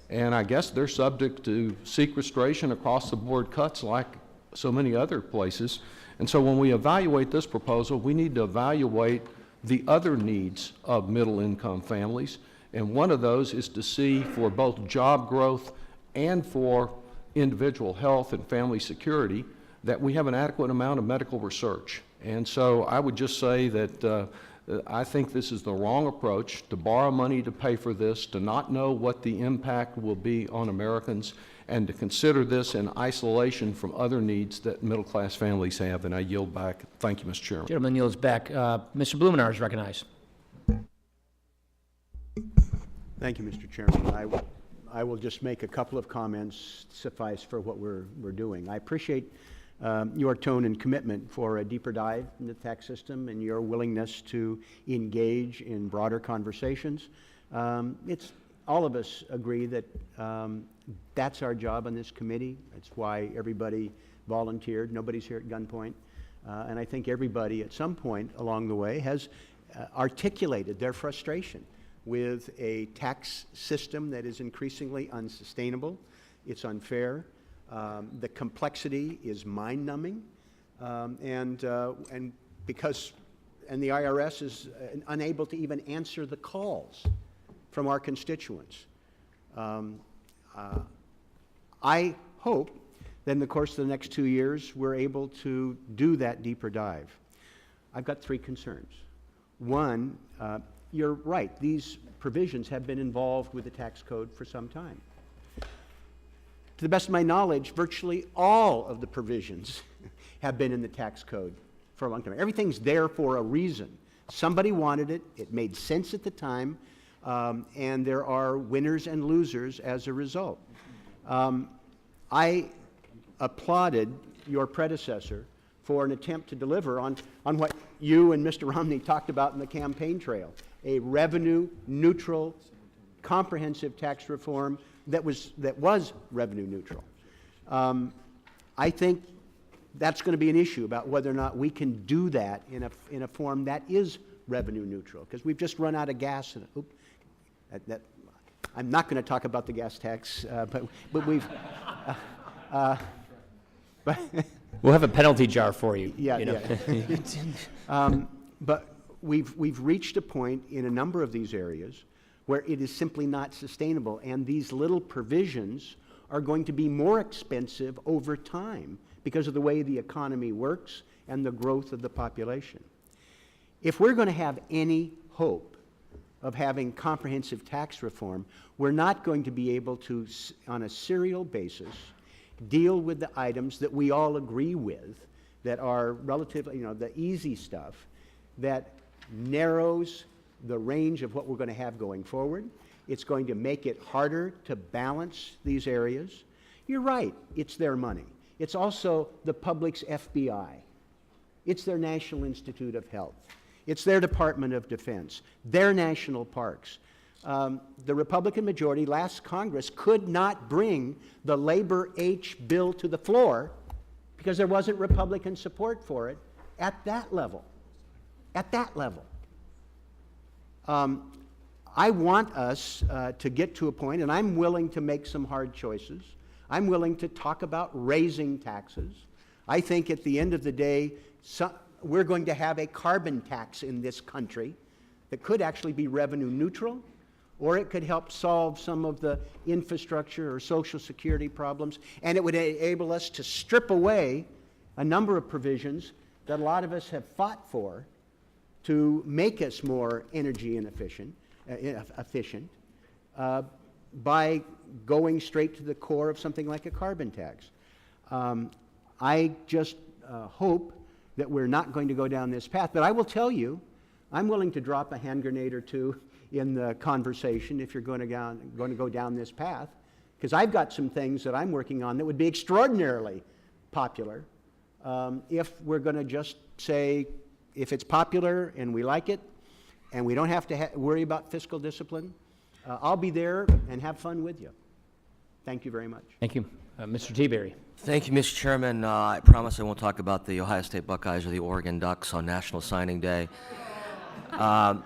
and I guess they're subject to sequestration across the board cuts like so many other places. And so when we evaluate this proposal, we need to evaluate the other needs of middle-income families, and one of those is to see for both job growth and for individual health and family security that we have an adequate amount of medical research. And so I would just say that I think this is the wrong approach, to borrow money to pay for this, to not know what the impact will be on Americans, and to consider this in isolation from other needs that middle-class families have. And I yield back. Thank you, Mr. Chairman. Gentleman yields back. Mr. Blumenauer is recognized. Thank you, Mr. Chairman. I will just make a couple of comments suffice for what we're doing. I appreciate your tone and commitment for a deeper dive in the tax system and your willingness to engage in broader conversations. All of us agree that that's our job on this committee. That's why everybody volunteered. Nobody's here at gunpoint. And I think everybody at some point along the way has articulated their frustration with a tax system that is increasingly unsustainable. It's unfair. The complexity is mind-numbing, and the IRS is unable to even answer the calls from our constituents. I hope that in the course of the next 2 years, we're able to do that deeper dive. I've got 3 concerns. One, you're right, these provisions have been involved with the tax code for some time. To the best of my knowledge, virtually all of the provisions have been in the tax code for a long time. Everything's there for a reason. Somebody wanted it, it made sense at the time, and there are winners and losers as a result. I applauded your predecessor for an attempt to deliver on what you and Mr. Romney talked about in the campaign trail, a revenue-neutral, comprehensive tax reform that was revenue neutral. I think that's going to be an issue about whether or not we can do that in a form that is revenue neutral, because we've just run out of gas. I'm not going to talk about the gas tax, but we've. We'll have a penalty jar for you. Yeah, you know. yeah. But we've reached a point in a number of these areas where it is simply not sustainable, and these little provisions are going to be more expensive over time because of the way the economy works and the growth of the population. If we're going to have any hope of having comprehensive tax reform, we're not going to be able to, on a serial basis, deal with the items that we all agree with that are relatively, the easy stuff that narrows the range of what we're going to have going forward. It's going to make it harder to balance these areas. You're right, it's their money. It's also the public's FBI. It's their National Institute of Health. It's their Department of Defense, their national parks. The Republican majority last Congress could not bring the Labor H bill to the floor because there wasn't Republican support for it at that level. At that level. I want us to get to a point, and I'm willing to make some hard choices. I'm willing to talk about raising taxes. I think at the end of the day, we're going to have a carbon tax in this country that could actually be revenue neutral, or it could help solve some of the infrastructure or Social Security problems, and it would enable us to strip away a number of provisions that a lot of us have fought for to make us more energy efficient by going straight to the core of something like a carbon tax. I just hope that we're not going to go down this path, but I will tell you, I'm willing to drop a hand grenade or two in the conversation if you're going to go down this path, because I've got some things that I'm working on that would be extraordinarily popular if we're going to just say, if it's popular and we like it, and we don't have to worry about fiscal discipline, I'll be there and have fun with you. Thank you very much. Thank you. Mr. T-Berry. Thank you, Mr. Chairman. I promise I won't talk about the Ohio State Buckeyes or the Oregon Ducks on National Signing Day. I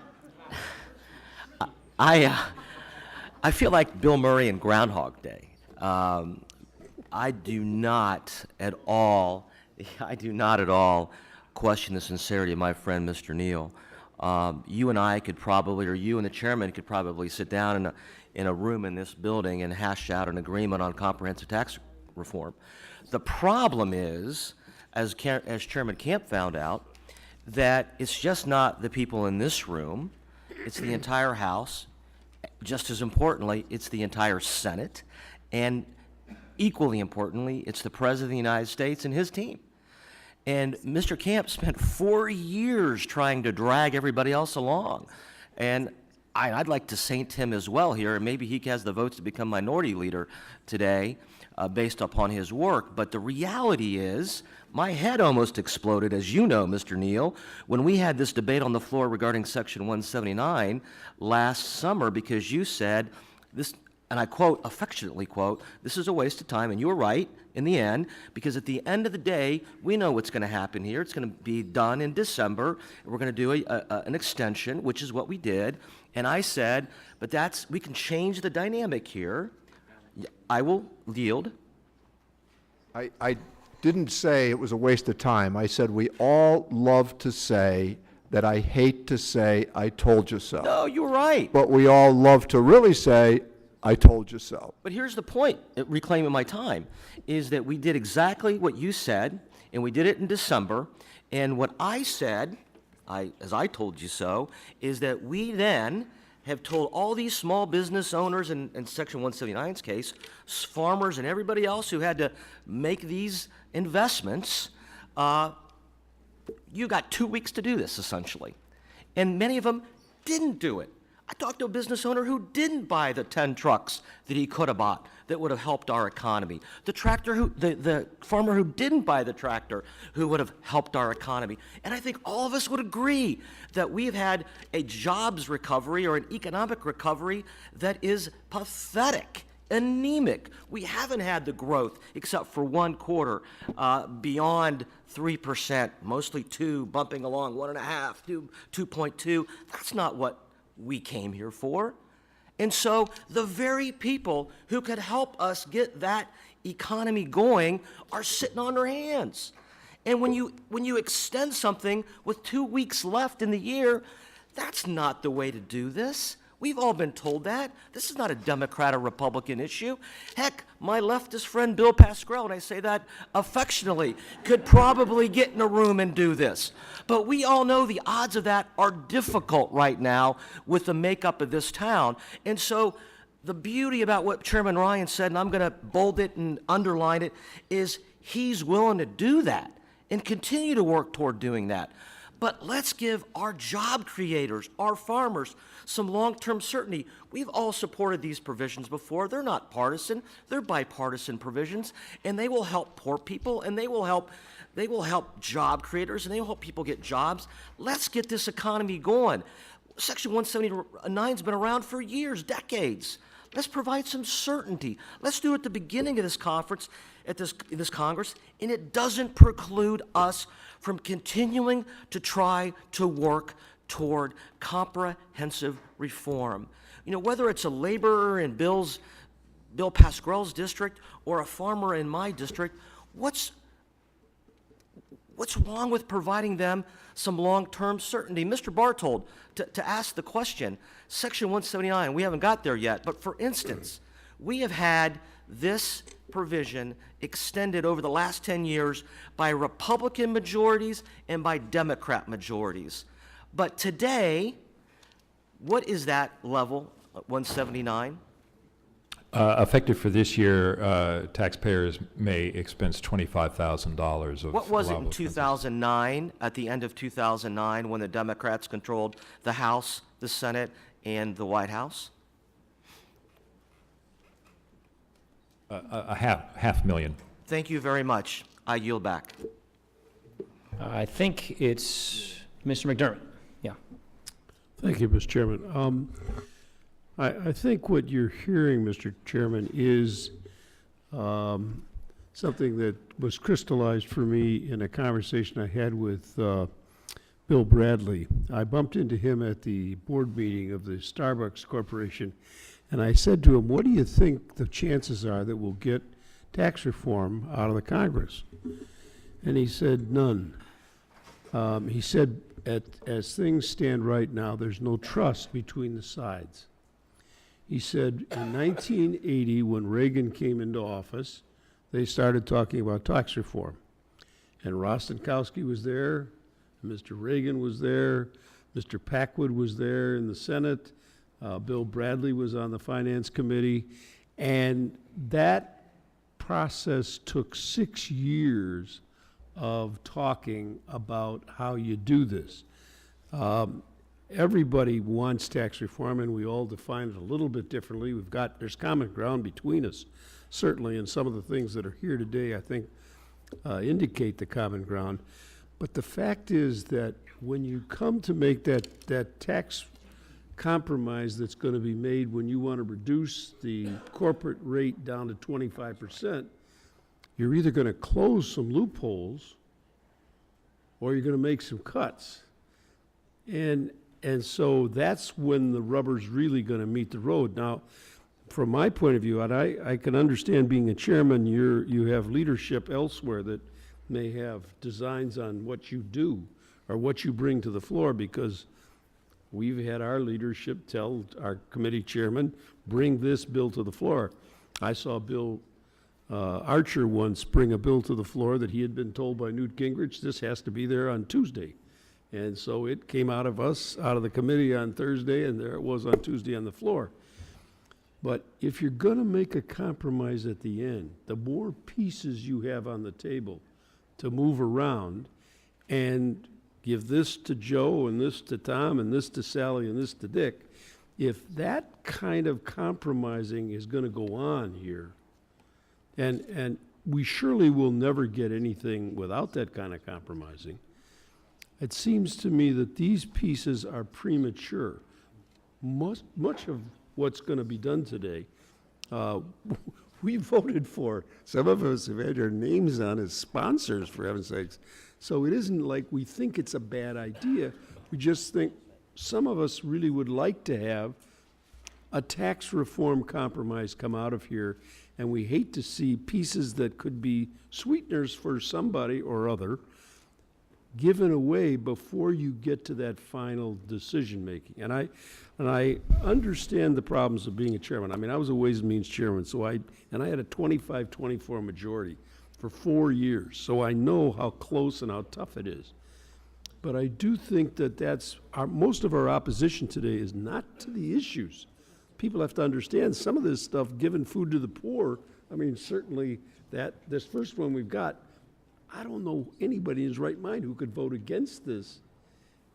feel like Bill Murray in Groundhog Day. I do not at all question the sincerity of my friend, Mr. Neal. You and I could probably, or you and the chairman could probably sit down in a room in this building and hash out an agreement on comprehensive tax reform. The problem is, as Chairman Camp found out, that it's just not the people in this room, it's the entire House. Just as importantly, it's the entire Senate. And equally importantly, it's the President of the United States and his team. And Mr. Camp spent 4 years trying to drag everybody else along. And I'd like to saint him as well here, and maybe he has the votes to become minority leader today based upon his work. But the reality is, my head almost exploded, as you know, Mr. Neal, when we had this debate on the floor regarding Section 179 last summer, because you said this, and I quote, affectionately quote, "This is a waste of time," and you were right in the end, because at the end of the day, we know what's going to happen here. It's going to be done in December, and we're going to do an extension, which is what we did. And I said, but we can change the dynamic here. I will yield. I didn't say it was a waste of time. I said we all love to say that I hate to say I told you so. No, you're right. But we all love to really say I told you so. But here's the point, reclaiming my time, is that we did exactly what you said, and we did it in December. And what I said, as I told you so, is that we then have told all these small business owners, in Section 179's case, farmers and everybody else who had to make these investments, you got 2 weeks to do this, essentially. And many of them didn't do it. I talked to a business owner who didn't buy the 10 trucks that he could have bought that would have helped our economy. The farmer who didn't buy the tractor who would have helped our economy. And I think all of us would agree that we've had a jobs recovery or an economic recovery that is pathetic, anemic. We haven't had the growth except for one quarter beyond 3%, mostly 2, bumping along 1.5, 2.2. That's not what we came here for. And so the very people who could help us get that economy going are sitting on their hands. And when you extend something with 2 weeks left in the year, that's not the way to do this. We've all been told that. This is not a Democrat or Republican issue. Heck, my leftist friend Bill Pascrell, and I say that affectionately, could probably get in a room and do this. But we all know the odds of that are difficult right now with the makeup of this town. And so the beauty about what Chairman Ryan said, and I'm going to bold it and underline it, is he's willing to do that and continue to work toward doing that. But let's give our job creators, our farmers, some long-term certainty. We've all supported these provisions before. They're not partisan. They're bipartisan provisions, and they will help poor people, and they will help job creators, and they will help people get jobs. Let's get this economy going. Section 179's been around for years, decades. Let's provide some certainty. Let's do it at the beginning of this conference, at this Congress, and it doesn't preclude us from continuing to try to work toward comprehensive reform. You know, whether it's a laborer in Bill Pascrell's district or a farmer in my district, what's wrong with providing them some long-term certainty? Mr. Bartold, to ask the question, Section 179, we haven't got there yet, but for instance, we have had this provision extended over the last 10 years by Republican majorities and by Democrat majorities. But today, what is that level, 179? Effective for this year, taxpayers may expense $25,000 of What was it in allowable expenses. 2009, at the end of 2009, when the Democrats controlled the House, the Senate, and the White House? A half million. Thank you very much. I yield back. I think it's Mr. McDermott. Yeah. Thank you, Mr. Chairman. I think what you're hearing, Mr. Chairman, is something that was crystallized for me in a conversation I had with Bill Bradley. I bumped into him at the board meeting of the Starbucks Corporation, and I said to him, what do you think the chances are that we'll get tax reform out of the Congress? And he said, none. He said, as things stand right now, there's no trust between the sides. He said in 1980, when Reagan came into office, they started talking about tax reform. And Rostenkowski was there, Mr. Reagan was there, Mr. Packwood was there in the Senate, Bill Bradley was on the Finance Committee, and that process took 6 years of talking about how you do this. Everybody wants tax reform, and we all define it a little bit differently. There's common ground between us, certainly, and some of the things that are here today, I think, indicate the common ground. But the fact is that when you come to make that tax compromise that's going to be made when you want to reduce the corporate rate down to 25%, you're either going to close some loopholes or you're going to make some cuts. And so that's when the rubber's really going to meet the road. Now, from my point of view, and I can understand being a chairman, you have leadership elsewhere that may have designs on what you do or what you bring to the floor, because we've had our leadership tell our committee chairman, bring this bill to the floor. I saw Bill Archer once bring a bill to the floor that he had been told by Newt Gingrich, this has to be there on Tuesday. And so it came out of the committee on Thursday, and there it was on Tuesday on the floor. But if you're going to make a compromise at the end, the more pieces you have on the table to move around and give this to Joe and this to Tom and this to Sally and this to Dick, if that kind of compromising is going to go on here, and we surely will never get anything without that kind of compromising, it seems to me that these pieces are premature. Much of what's going to be done today, we voted for. Some of us have had our names on as sponsors, for heaven's sakes. So it isn't like we think it's a bad idea. We just think some of us really would like to have a tax reform compromise come out of here, and we hate to see pieces that could be sweeteners for somebody or other given away before you get to that final decision making. And I understand the problems of being a chairman. I mean, I was a Ways and Means chairman, and I had a 25-24 majority for 4 years, so I know how close and how tough it is. But I do think that most of our opposition today is not to the issues. People have to understand some of this stuff, giving food to the poor. I mean, certainly this first one we've got, I don't know anybody in his right mind who could vote against this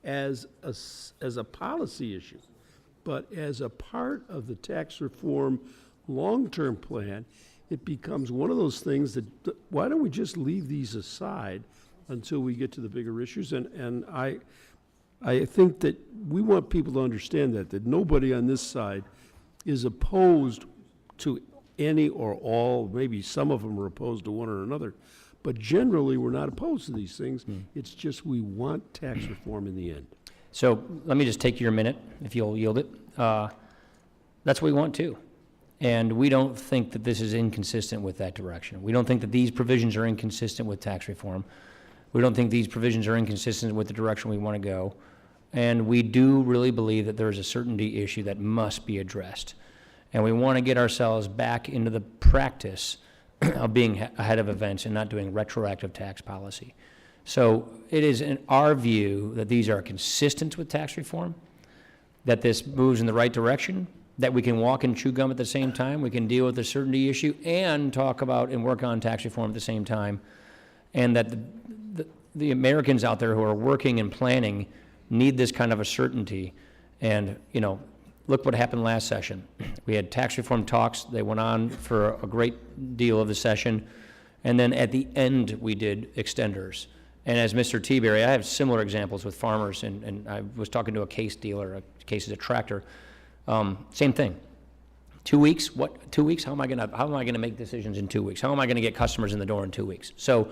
as a policy issue. But as a part of the tax reform long-term plan, it becomes one of those things that, why don't we just leave these aside until we get to the bigger issues? And I think that we want people to understand that nobody on this side is opposed to any or all, maybe some of them are opposed to one or another, but generally we're not opposed to these things. It's just we want tax reform in the end. So let me just take your minute, if you'll yield it. That's what we want too. And we don't think that this is inconsistent with that direction. We don't think that these provisions are inconsistent with tax reform. We don't think these provisions are inconsistent with the direction we want to go. And we do really believe that there is a certainty issue that must be addressed. And we want to get ourselves back into the practice of being ahead of events and not doing retroactive tax policy. So it is in our view that these are consistent with tax reform, that this moves in the right direction, that we can walk and chew gum at the same time, we can deal with the certainty issue and talk about and work on tax reform at the same time, and that the Americans out there who are working and planning need this kind of a certainty. And, look what happened last session. We had tax reform talks. They went on for a great deal of the session. And then at the end, we did extenders. And as Mr. Teaberry, I have similar examples with farmers, and I was talking to a case dealer, a case is a tractor. Same thing. 2 weeks? What? 2 weeks? How am I gonna make decisions in 2 weeks? How am I gonna get customers in the door in 2 weeks? So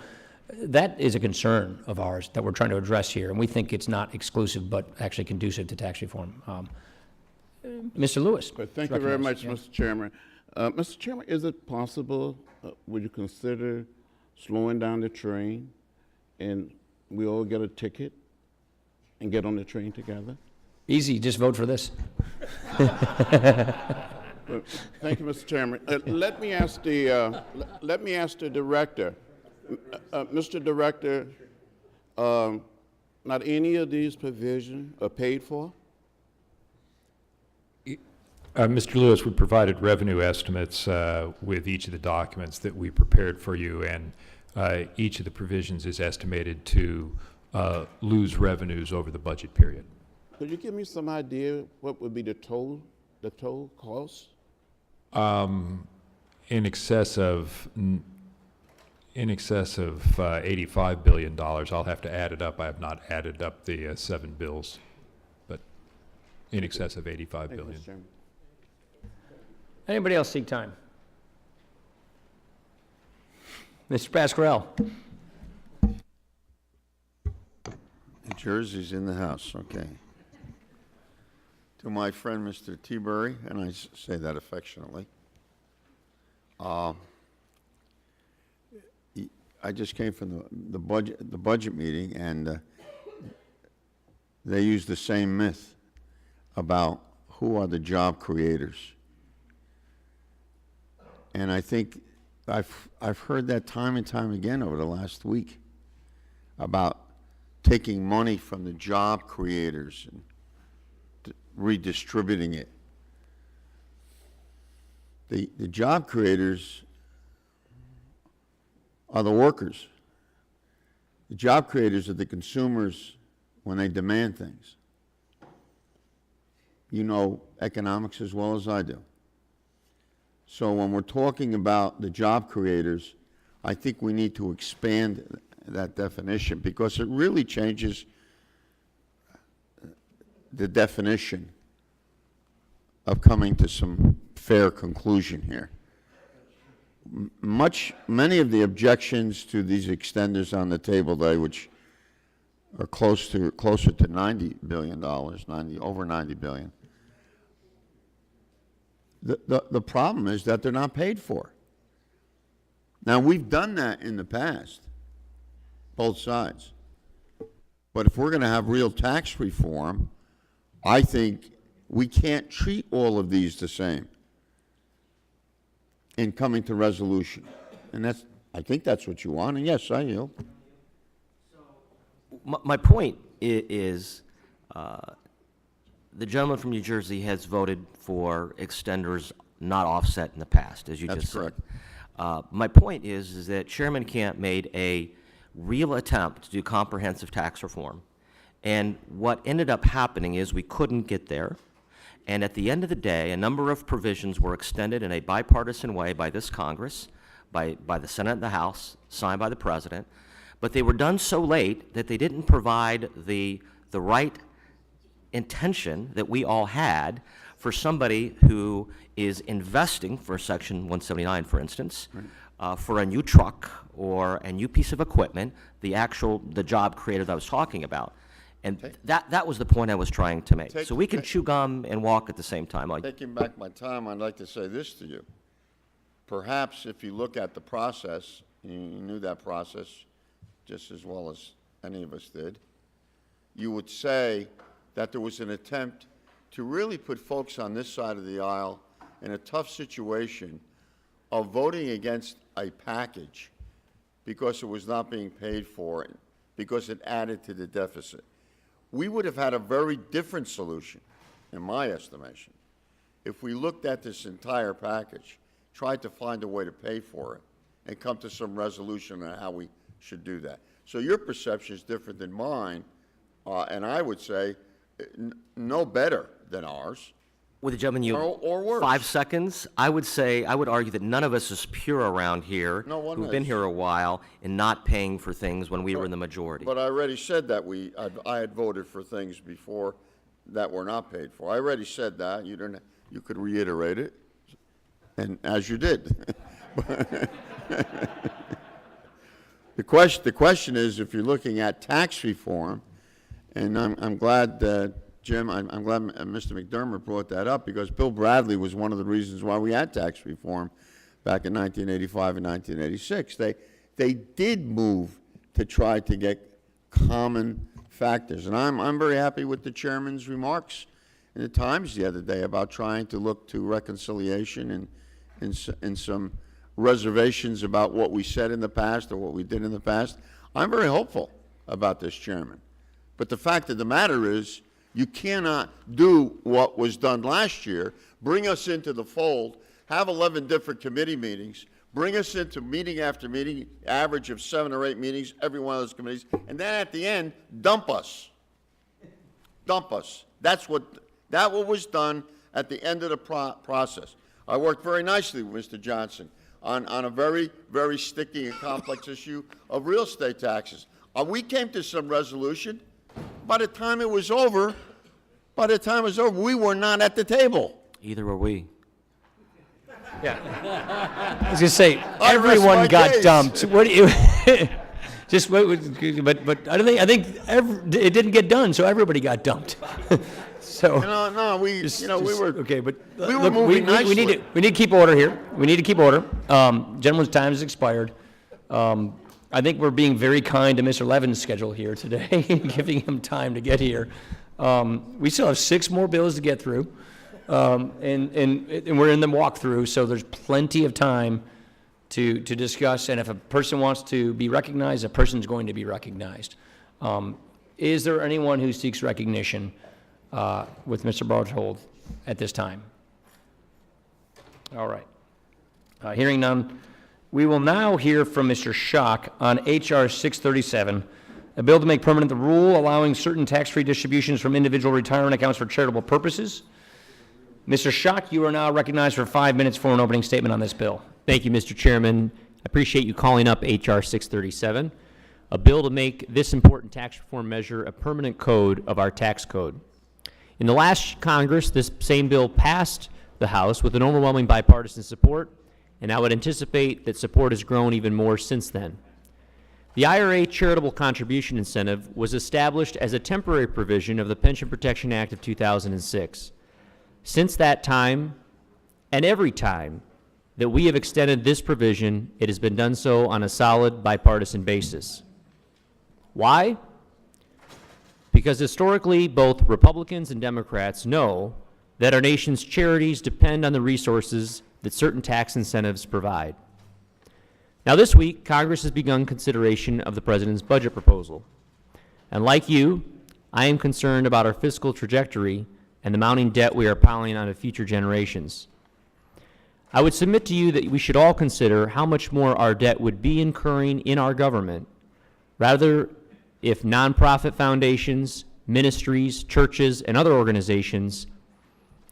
that is a concern of ours that we're trying to address here, and we think it's not exclusive, but actually conducive to tax reform. Mr. Lewis. Thank you very much, Mr. Chairman. Mr. Chairman, is it possible, would you consider slowing down the train and we all get a ticket and get on the train together? Easy, just vote for this. Thank you, Mr. Chairman. Let me ask the director. Mr. Director, not any of these provisions are paid for? Mr. Lewis, we provided revenue estimates with each of the documents that we prepared for you, and each of the provisions is estimated to lose revenues over the budget period. Could you give me some idea what would be the total cost? In excess of $85 billion. I'll have to add it up. I have not added up the 7 bills, but in excess of $85 billion. Mr. Chairman. Anybody else seek time? Mr. Pasquarello. New Jersey's in the house, okay. To my friend, Mr. T-Bury, and I say that affectionately, I just came from the budget meeting, and they used the same myth about who are the job creators. And I think I've heard that time and time again over the last week about taking money from the job creators and redistributing it. The job creators are the workers. The job creators are the consumers when they demand things. You know economics as well as I do. So when we're talking about the job creators, I think we need to expand that definition because it really changes the definition of coming to some fair conclusion here. Many of the objections to these extenders on the table today, which are closer to $90 billion, over $90 billion. The problem is that they're not paid for. Now, we've done that in the past, both sides. But if we're going to have real tax reform, I think we can't treat all of these the same in coming to resolution. And I think that's what you want, and yes, I yield. My point is, the gentleman from New Jersey has voted for extenders not offset in the past, as you just said. That's correct. My point is that Chairman Camp made a real attempt to do comprehensive tax reform, and what ended up happening is we couldn't get there, and at the end of the day, a number of provisions were extended in a bipartisan way by this Congress, by the Senate and the House, signed by the President, but they were done so late that they didn't provide the right intention that we all had for somebody who is investing for Section 179, for instance, for a new truck or a new piece of equipment, the job creator that I was talking about. And that was the point I was trying to make. So we can chew gum and walk at the same time. Taking back my time, I'd like to say this to you. Perhaps if you look at the process, you knew that process just as well as any of us did, you would say that there was an attempt to really put folks on this side of the aisle in a tough situation of voting against a package because it was not being paid for, because it added to the deficit. We would have had a very different solution, in my estimation, if we looked at this entire package, tried to find a way to pay for it, and come to some resolution on how we should do that. So your perception is different than mine, and I would say no better than ours. With the gentleman, or worse. 5 seconds, I would argue that none of us is pure around here who've been here a while in not paying for things when we were in the majority. But I already said that I had voted for things before that were not paid for. I already said that. You could reiterate it, and as you did. The question is, if you're looking at tax reform, and I'm glad that Jim, I'm glad Mr. McDermott brought that up, because Bill Bradley was one of the reasons why we had tax reform back in 1985 and 1986. They did move to try to get common factors. And I'm very happy with the chairman's remarks in the Times the other day about trying to look to reconciliation and some reservations about what we said in the past or what we did in the past. I'm very hopeful about this, Chairman. But the fact of the matter is, You cannot do what was done last year, bring us into the fold, have 11 different committee meetings, bring us into meeting after meeting, average of 7 or 8 meetings, every one of those committees, and then at the end, dump us. Dump us. That what was done at the end of the process. I worked very nicely with Mr. Johnson on a very, very sticky and complex issue of real estate taxes. We came to some resolution. By the time it was over, we were not at the table. Either were we. Yeah. I was going to say, everyone got dumped. What do you, just, but I think it didn't get done, so everybody got dumped. So. No, we were. Okay, but we were look, moving nicely. we need to keep order here. We need to keep order. Gentleman's time has expired. I think we're being very kind to Mr. Levin's schedule here today, giving him time to get here. We still have 6 more bills to get through. And we're in the walkthrough, so there's plenty of time to discuss, and if a person wants to be recognized, a person's going to be recognized. Is there anyone who seeks recognition with Mr. Barthold at this time? All right. Hearing none, we will now hear from Mr. Schock on H.R. 637, a bill to make permanent the rule allowing certain tax-free distributions from individual retirement accounts for charitable purposes. Mr. Schock, you are now recognized for 5 minutes for an opening statement on this bill. Thank you, Mr. Chairman. I appreciate you calling up H.R. 637, a bill to make this important tax reform measure a permanent code of our tax code. In the last Congress, this same bill passed the House with an overwhelming bipartisan support, and I would anticipate that support has grown even more since then. The IRA charitable contribution incentive was established as a temporary provision of the Pension Protection Act of 2006. Since that time, and every time that we have extended this provision, it has been done so on a solid bipartisan basis. Why? Because historically, both Republicans and Democrats know that our nation's charities depend on the resources that certain tax incentives provide. Now this week, Congress has begun consideration of the President's budget proposal. And like you, I am concerned about our fiscal trajectory and the mounting debt we are piling onto future generations. I would submit to you that we should all consider how much more our debt would be incurring in our government, rather if nonprofit foundations, ministries, churches, and other organizations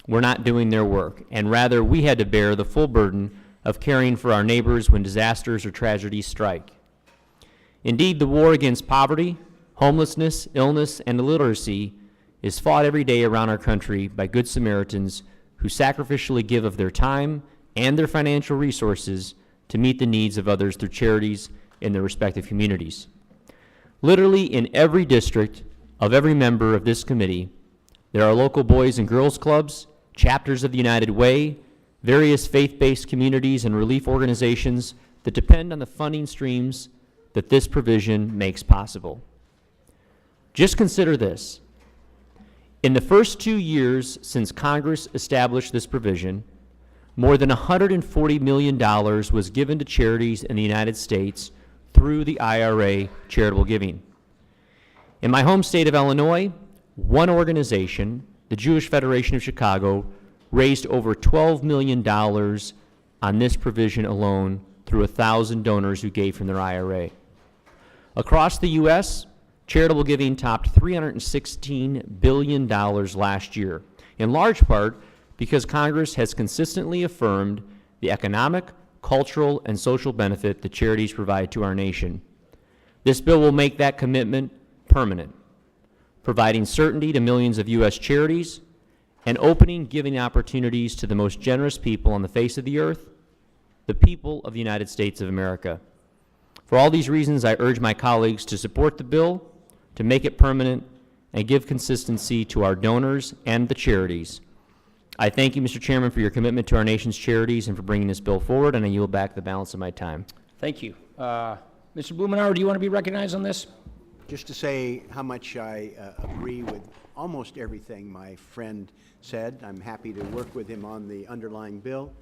were not doing their work, and rather we had to bear the full burden of caring for our neighbors when disasters or tragedies strike. Indeed, the war against poverty, homelessness, illness, and illiteracy is fought every day around our country by good Samaritans who sacrificially give of their time and their financial resources to meet the needs of others through charities in their respective communities. Literally in every district of every member of this committee, there are local boys and girls clubs, chapters of the United Way, various faith-based communities and relief organizations that depend on the funding streams that this provision makes possible. Just consider this. In the first 2 years since Congress established this provision, more than $140 million was given to charities in the United States through the IRA charitable giving. In my home state of Illinois, one organization, the Jewish Federation of Chicago, raised over $12 million on this provision alone through 1,000 donors who gave from their IRA. Across the U.S., charitable giving topped $316 billion last year, in large part because Congress has consistently affirmed the economic, cultural, and social benefit that charities provide to our nation. This bill will make that commitment permanent, providing certainty to millions of U.S. charities and opening giving opportunities to the most generous people on the face of the earth, the people of the United States of America. For all these reasons, I urge my colleagues to support the bill, to make it permanent, and give consistency to our donors and the charities. I thank you, Mr. Chairman, for your commitment to our nation's charities and for bringing this bill forward, and I yield back the balance of my time. Thank you. Mr. Blumenauer, do you want to be recognized on this? Just to say how much I agree with almost everything my friend said. I'm happy to work with him on the underlying bill,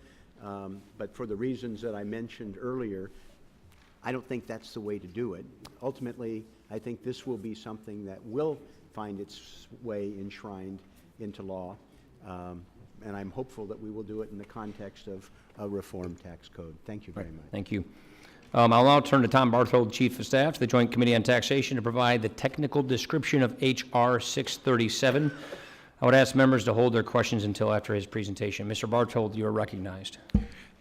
but for the reasons that I mentioned earlier, I don't think that's the way to do it. Ultimately, I think this will be something that will find its way enshrined into law. And I'm hopeful that we will do it in the context of a reformed tax code. Thank you very much. Thank you. I'll now turn to Tom Barthold, Chief of Staff to the Joint Committee on Taxation, to provide the technical description of H.R. 637. I would ask members to hold their questions until after his presentation. Mr. Barthold, you are recognized.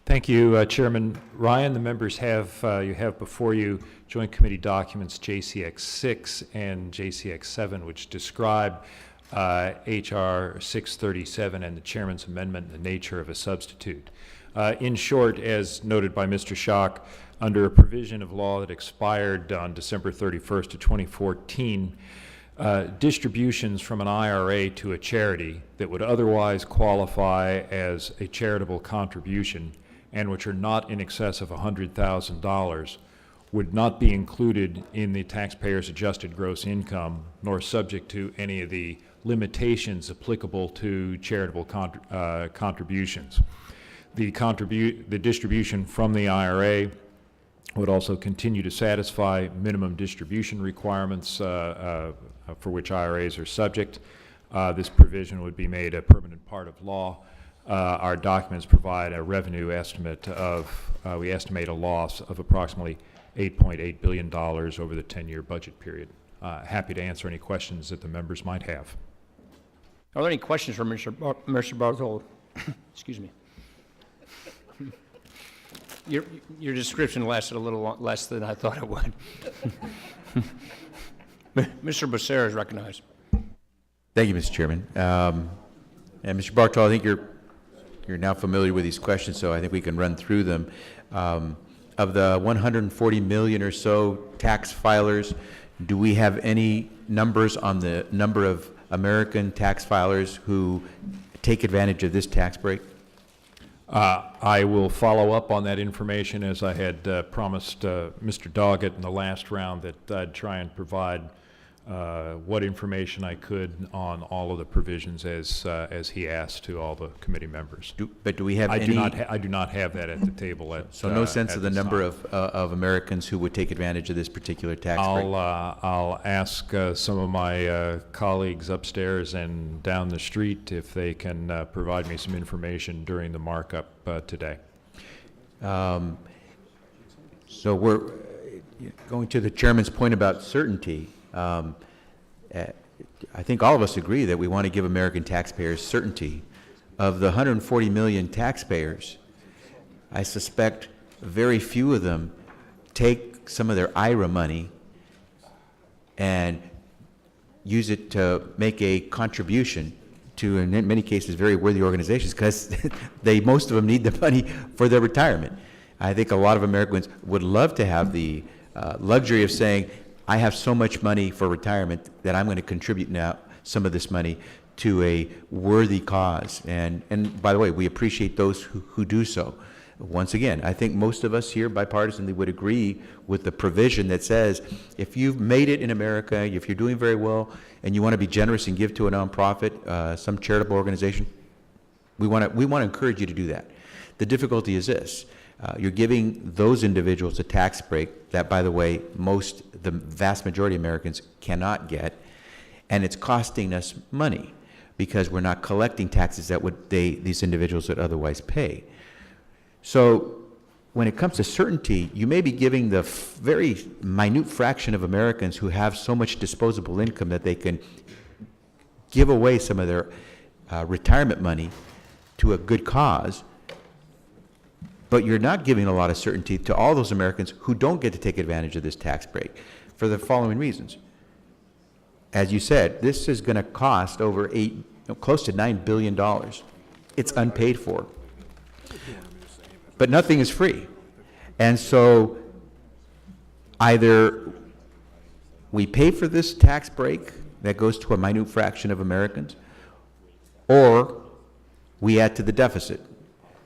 Thank you, Chairman Ryan. The members have, you have before you Joint Committee documents JCX 6 and JCX 7, which describe H.R. 637 and the Chairman's amendment and the nature of a substitute. In short, as noted by Mr. Schock, under a provision of law that expired on December 31st of 2014, distributions from an IRA to a charity that would otherwise qualify as a charitable contribution and which are not in excess of $100,000 would not be included in the taxpayer's adjusted gross income, nor subject to any of the limitations applicable to charitable contributions. The distribution from the IRA would also continue to satisfy minimum distribution requirements for which IRAs are subject. This provision would be made a permanent part of law. Our documents provide a revenue estimate of, we estimate a loss of approximately $8.8 billion over the 10-year budget period. Happy to answer any questions that the members might have. Are there any questions for Mr. Barthold? Excuse me. Your description lasted a little less than I thought it would. Mr. Becerra is recognized. Thank you, Mr. Chairman. And Mr. Bartol, I think you're now familiar with these questions, so I think we can run through them. Of the 140 million or so tax filers, do we have any numbers on the number of American tax filers who take advantage of this tax break? I will follow up on that information, as I had promised Mr. Doggett in the last round, that I'd try and provide what information I could on all of the provisions as he asked to all the committee members. But do we have I any? I do not have that at the table. So no sense of the number of Americans who would take advantage of this particular tax break? I'll ask some of my colleagues upstairs and down the street if they can provide me some information during the markup today. So we're going to the chairman's point about certainty. I think all of us agree that we want to give American taxpayers certainty. Of the 140 million taxpayers, I suspect very few of them take some of their IRA money and use it to make a contribution to, in many cases, very worthy organizations, because most of them need the money for their retirement. I think a lot of Americans would love to have the luxury of saying, I have so much money for retirement that I'm going to contribute now some of this money to a worthy cause. And by the way, we appreciate those who do so. Once again, I think most of us here bipartisanly would agree with the provision that says if you've made it in America, if you're doing very well, and you want to be generous and give to a nonprofit, some charitable organization, we want to encourage you to do that. The difficulty is this. You're giving those individuals a tax break that, by the way, the vast majority of Americans cannot get, and it's costing us money because we're not collecting taxes that these individuals would otherwise pay. So when it comes to certainty, you may be giving the very minute fraction of Americans who have so much disposable income that they can give away some of their retirement money to a good cause, but you're not giving a lot of certainty to all those Americans who don't get to take advantage of this tax break for the following reasons. As you said, this is going to cost over close to $9 billion. It's unpaid for. But nothing is free. And so either we pay for this tax break that goes to a minute fraction of Americans, or we add to the deficit.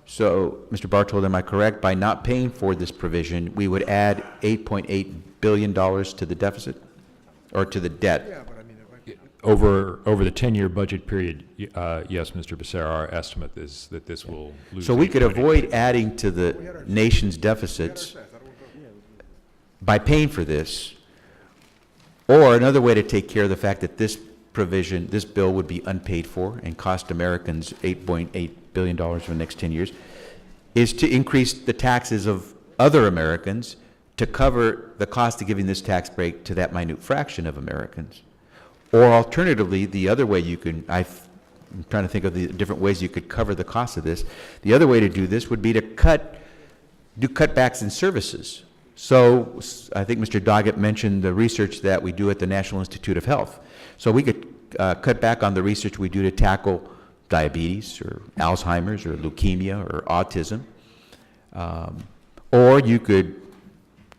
So, Mr. Barthold, am I correct? By not paying for this provision, we would add $8.8 billion to the deficit, or to the debt? Over the 10-year budget period, yes, Mr. Becerra, our estimate is that this will lose. So we could avoid adding to the nation's deficits by paying for this, or another way to take care of the fact that this provision, this bill would be unpaid for and cost Americans $8.8 billion for the next 10 years, is to increase the taxes of other Americans to cover the cost of giving this tax break to that minute fraction of Americans. Or alternatively, the other way you can, I'm trying to think of the different ways you could cover the cost of this. The other way to do this would be to do cutbacks in services. So I think Mr. Doggett mentioned the research that we do at the National Institute of Health. So we could cut back on the research we do to tackle diabetes or Alzheimer's or leukemia or autism. Or you could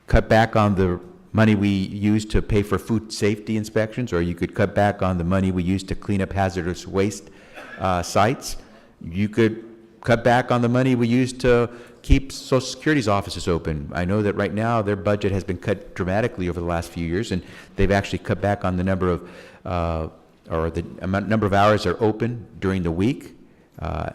cut back on the money we use to pay for food safety inspections, or you could cut back on the money we use to clean up hazardous waste sites. You could cut back on the money we use to keep Social Security's offices open. I know that right now their budget has been cut dramatically over the last few years, and they've actually cut back on the number of number of hours they're open during the week.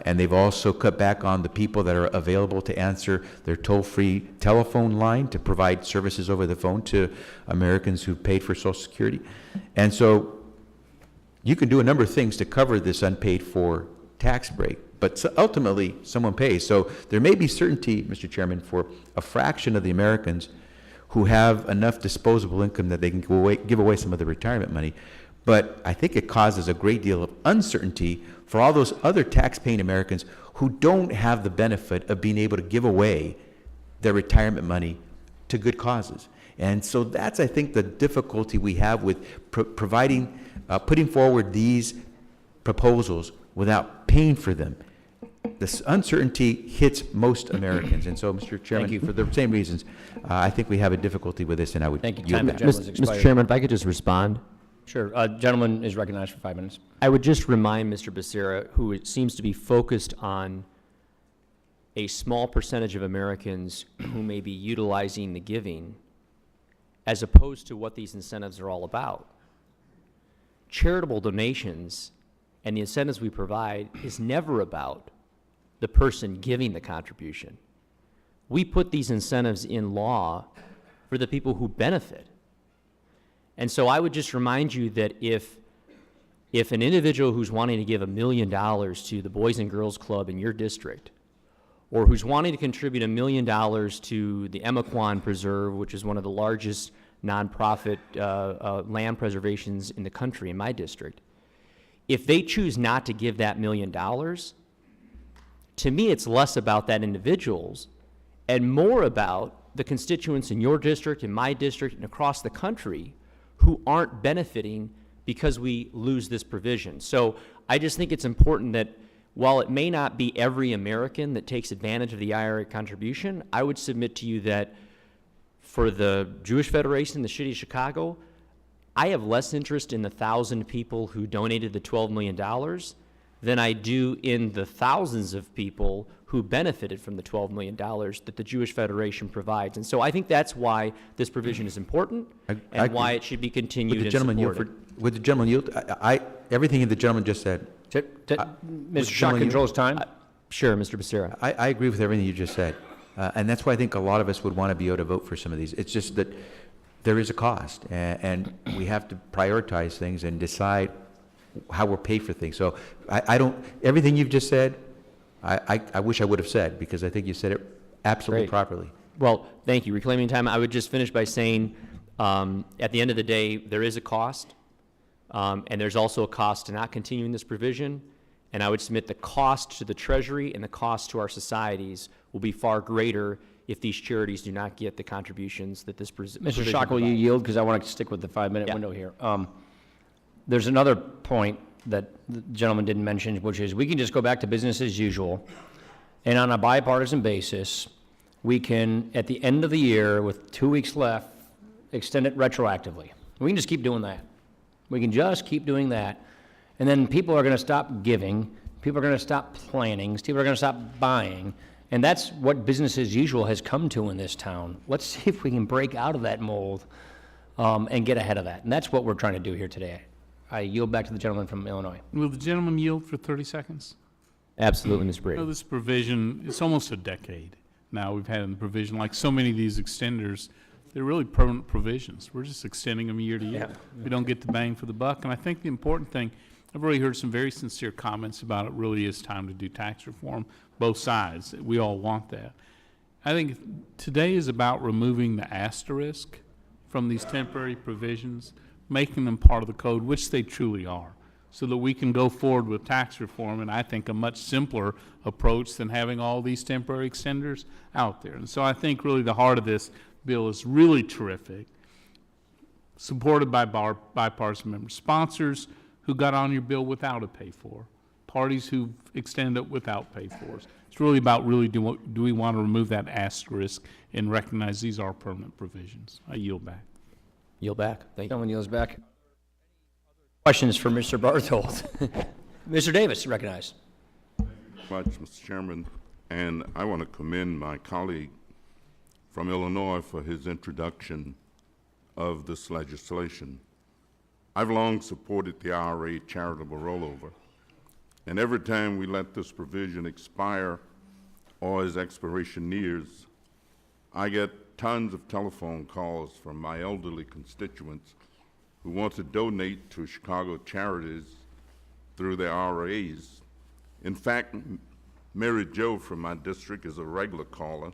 And they've also cut back on the people that are available to answer their toll-free telephone line to provide services over the phone to Americans who paid for Social Security. And so you can do a number of things to cover this unpaid for tax break, but ultimately someone pays. So there may be certainty, Mr. Chairman, for a fraction of the Americans who have enough disposable income that they can give away some of the retirement money. But I think it causes a great deal of uncertainty for all those other tax-paying Americans who don't have the benefit of being able to give away their retirement money to good causes. And so that's, I think, the difficulty we have with putting forward these proposals without paying for them. This uncertainty hits most Americans. And so, Mr. Chairman, for the same reasons, I think we have a difficulty with this, and I would Thank you. yield Time back. gentleman's expired. Mr. Chairman, if I could just respond. Sure. Gentleman is recognized for 5 minutes. I would just remind Mr. Becerra, who it seems to be focused on a small percentage of Americans who may be utilizing the giving, as opposed to what these incentives are all about. Charitable donations and the incentives we provide is never about the person giving the contribution. We put these incentives in law for the people who benefit. And so I would just remind you that if an individual who's wanting to give $1 million to the Boys and Girls Club in your district, or who's wanting to contribute $1 million to the Emaquan Preserve, which is one of the largest nonprofit land preservations in the country, in my district, if they choose not to give that $1 million, to me it's less about that individual's and more about the constituents in your district, in my district, and across the country who aren't benefiting because we lose this provision. So I just think it's important that while it may not be every American that takes advantage of the IRA contribution, I would submit to you that for the Jewish Federation, the City of Chicago, I have less interest in the 1,000 people who donated the $12 million than I do in the thousands of people who benefited from the $12 million that the Jewish Federation provides. And so I think that's why this provision is important and why it should be continued and supported. Would the gentleman yield? Everything the gentleman just said. Mr. Shot controls time. Sure, Mr. Becerra. I agree with everything you just said. And that's why I think a lot of us would want to be able to vote for some of these. It's just that there is a cost, and we have to prioritize things and decide how we're paid for things. So I don't, everything you've just said, I wish I would have said, because I think you said it absolutely properly. Well, thank you. Reclaiming time, I would just finish by saying, at the end of the day, there is a cost, and there's also a cost to not continuing this provision, and I would submit the cost to the Treasury and the cost to our societies will be far greater if these charities do not get the contributions that this provision Mr. Schock, will you yield? Because I want to stick with the 5-minute window here. There's another point that the gentleman didn't mention, which is we can just go back to business as usual, and on a bipartisan basis, we can, at the end of the year, with 2 weeks left, extend it retroactively. We can just keep doing that. We can just keep doing that. And then people are going to stop giving, people are going to stop planning, people are going to stop buying, and that's what business as usual has come to in this town. Let's see if we can break out of that mold and get ahead of that. And that's what we're trying to do here today. I yield back to the gentleman from Illinois. Will the gentleman yield for 30 seconds? Absolutely, Mr. Brady. This provision, it's almost a decade now we've had in the provision. Like so many of these extenders, they're really permanent provisions. We're just extending them year to year. Yeah. We don't get the bang for the buck. And I think the important thing, I've already heard some very sincere comments about it really is time to do tax reform, both sides. We all want that. I think today is about removing the asterisk from these temporary provisions, making them part of the code, which they truly are, so that we can go forward with tax reform, and I think a much simpler approach than having all these temporary extenders out there. And so I think really the heart of this bill is really terrific, supported by bipartisan member sponsors who got on your bill without a pay-for, parties who extended it without pay-fors. It's really about do we want to remove that asterisk and recognize these are permanent provisions. I yield back. Yield back. Thank you. Someone yields back. Questions for Mr. Barthold? Mr. Davis, recognized. Much, Mr. Chairman, and I want to commend my colleague from Illinois for his introduction of this legislation. I've long supported the IRA charitable rollover, and every time we let this provision expire or as expiration nears, I get tons of telephone calls from my elderly constituents who want to donate to Chicago charities through their IRAs. In fact, Mary Jo from my district is a regular caller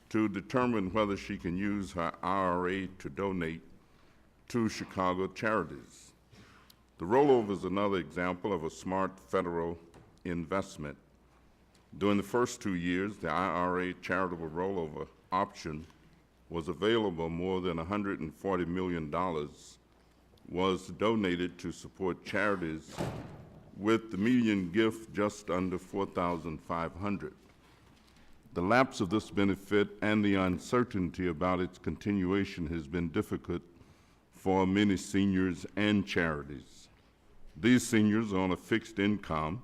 to determine whether she can use her IRA to donate to Chicago charities. The rollover is another example of a smart federal investment. During the first 2 years, the IRA charitable rollover option was available. More than $140 million was donated to support charities, with the median gift just under $4,500. The lapse of this benefit and the uncertainty about its continuation has been difficult for many seniors and charities. These seniors are on a fixed income,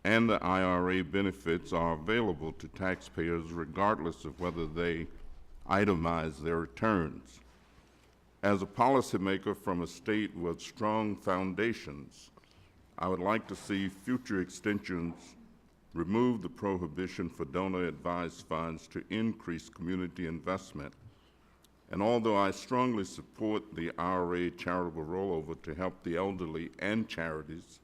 and the IRA benefits are available to taxpayers regardless of whether they itemize their returns. As a policymaker from a state with strong foundations, I would like to see future extensions remove the prohibition for donor-advised funds to increase community investment. And although I strongly support the IRA charitable rollover to help the elderly and charities,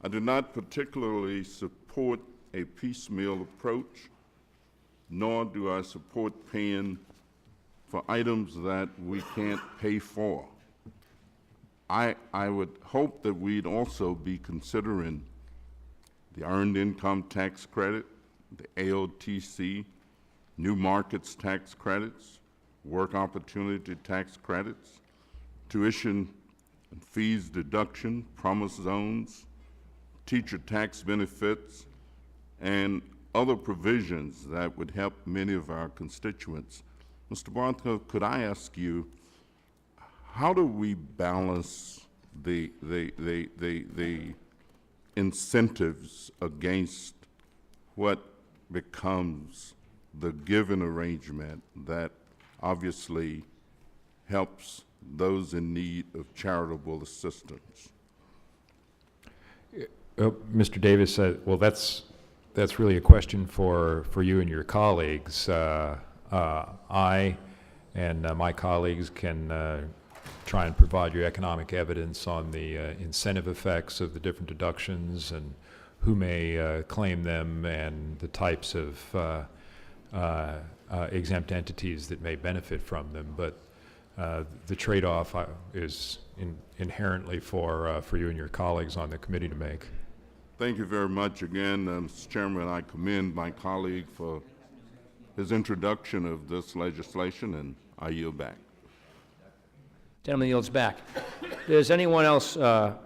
I do not particularly support a piecemeal approach, nor do I support paying for items that we can't pay for. I would hope that we'd also be considering the Earned Income Tax Credit, the AOTC, New Markets Tax Credits, Work Opportunity Tax Credits, tuition and fees deduction, promise zones, teacher tax benefits, and other provisions that would help many of our constituents. Mr. Barthold, could I ask you, how do we balance the incentives against what becomes the given arrangement that obviously helps those in need of charitable assistance? Mr. Davis, well, that's really a question for you and your colleagues. I and my colleagues can try and provide you economic evidence on the incentive effects of the different deductions and who may claim them and the types of exempt entities that may benefit from them. But the trade-off is inherently for you and your colleagues on the committee to make. Thank you very much again, Mr. Chairman. I commend my colleague for his introduction of this legislation, and I yield back. Gentleman yields back. Does anyone else have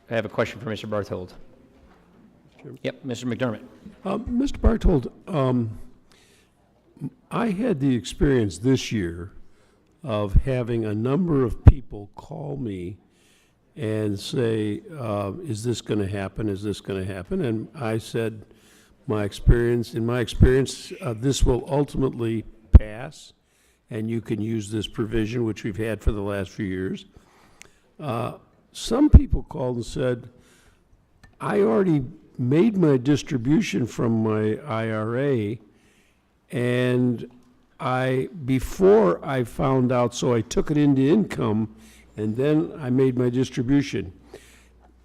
a question for Mr. Barthold? Yep, Mr. McDermott. Mr. Barthold, I had the experience this year of having a number of people call me and say, is this going to happen? Is this going to happen? And I said, in my experience, this will ultimately pass, and you can use this provision, which we've had for the last few years. Some people called and said, I already made my distribution from my IRA, and before I found out, so I took it into income, and then I made my distribution.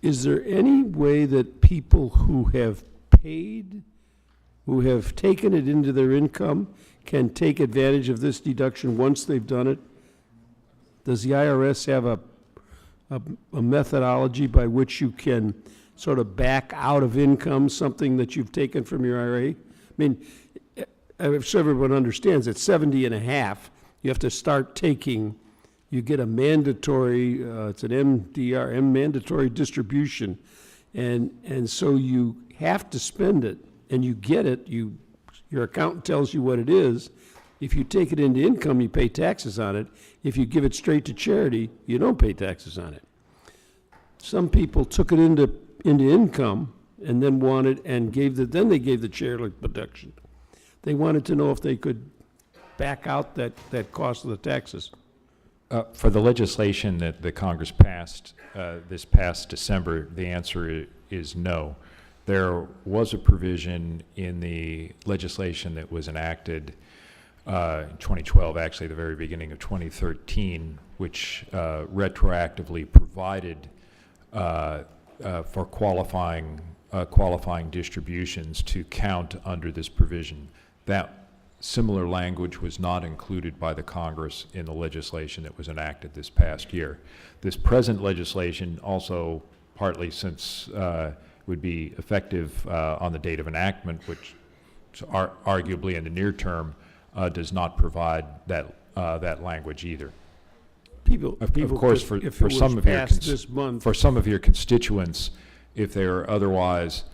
Is there any way that people who have paid, who have taken it into their income, can take advantage of this deduction once they've done it? Does the IRS have a methodology by which you can sort of back out of income something that you've taken from your IRA? I mean, if everyone understands, at 70 and a half, you have to start taking, you get a mandatory, it's an MDR, mandatory distribution, and so you have to spend it, and you get it, your accountant tells you what it is. If you take it into income, you pay taxes on it. If you give it straight to charity, you don't pay taxes on it. Some people took it into income and then then they gave the charitable deduction. They wanted to know if they could back out that cost of the taxes. For the legislation that the Congress passed this past December, the answer is no. There was a provision in the legislation that was enacted in 2012, actually the very beginning of 2013, which retroactively provided for qualifying distributions to count under this provision. That similar language was not included by the Congress in the legislation that was enacted this past year. This present legislation also, partly since would be effective on the date of enactment, which arguably in the near term does not provide that language either. Of course, for some of your constituents, if they are otherwise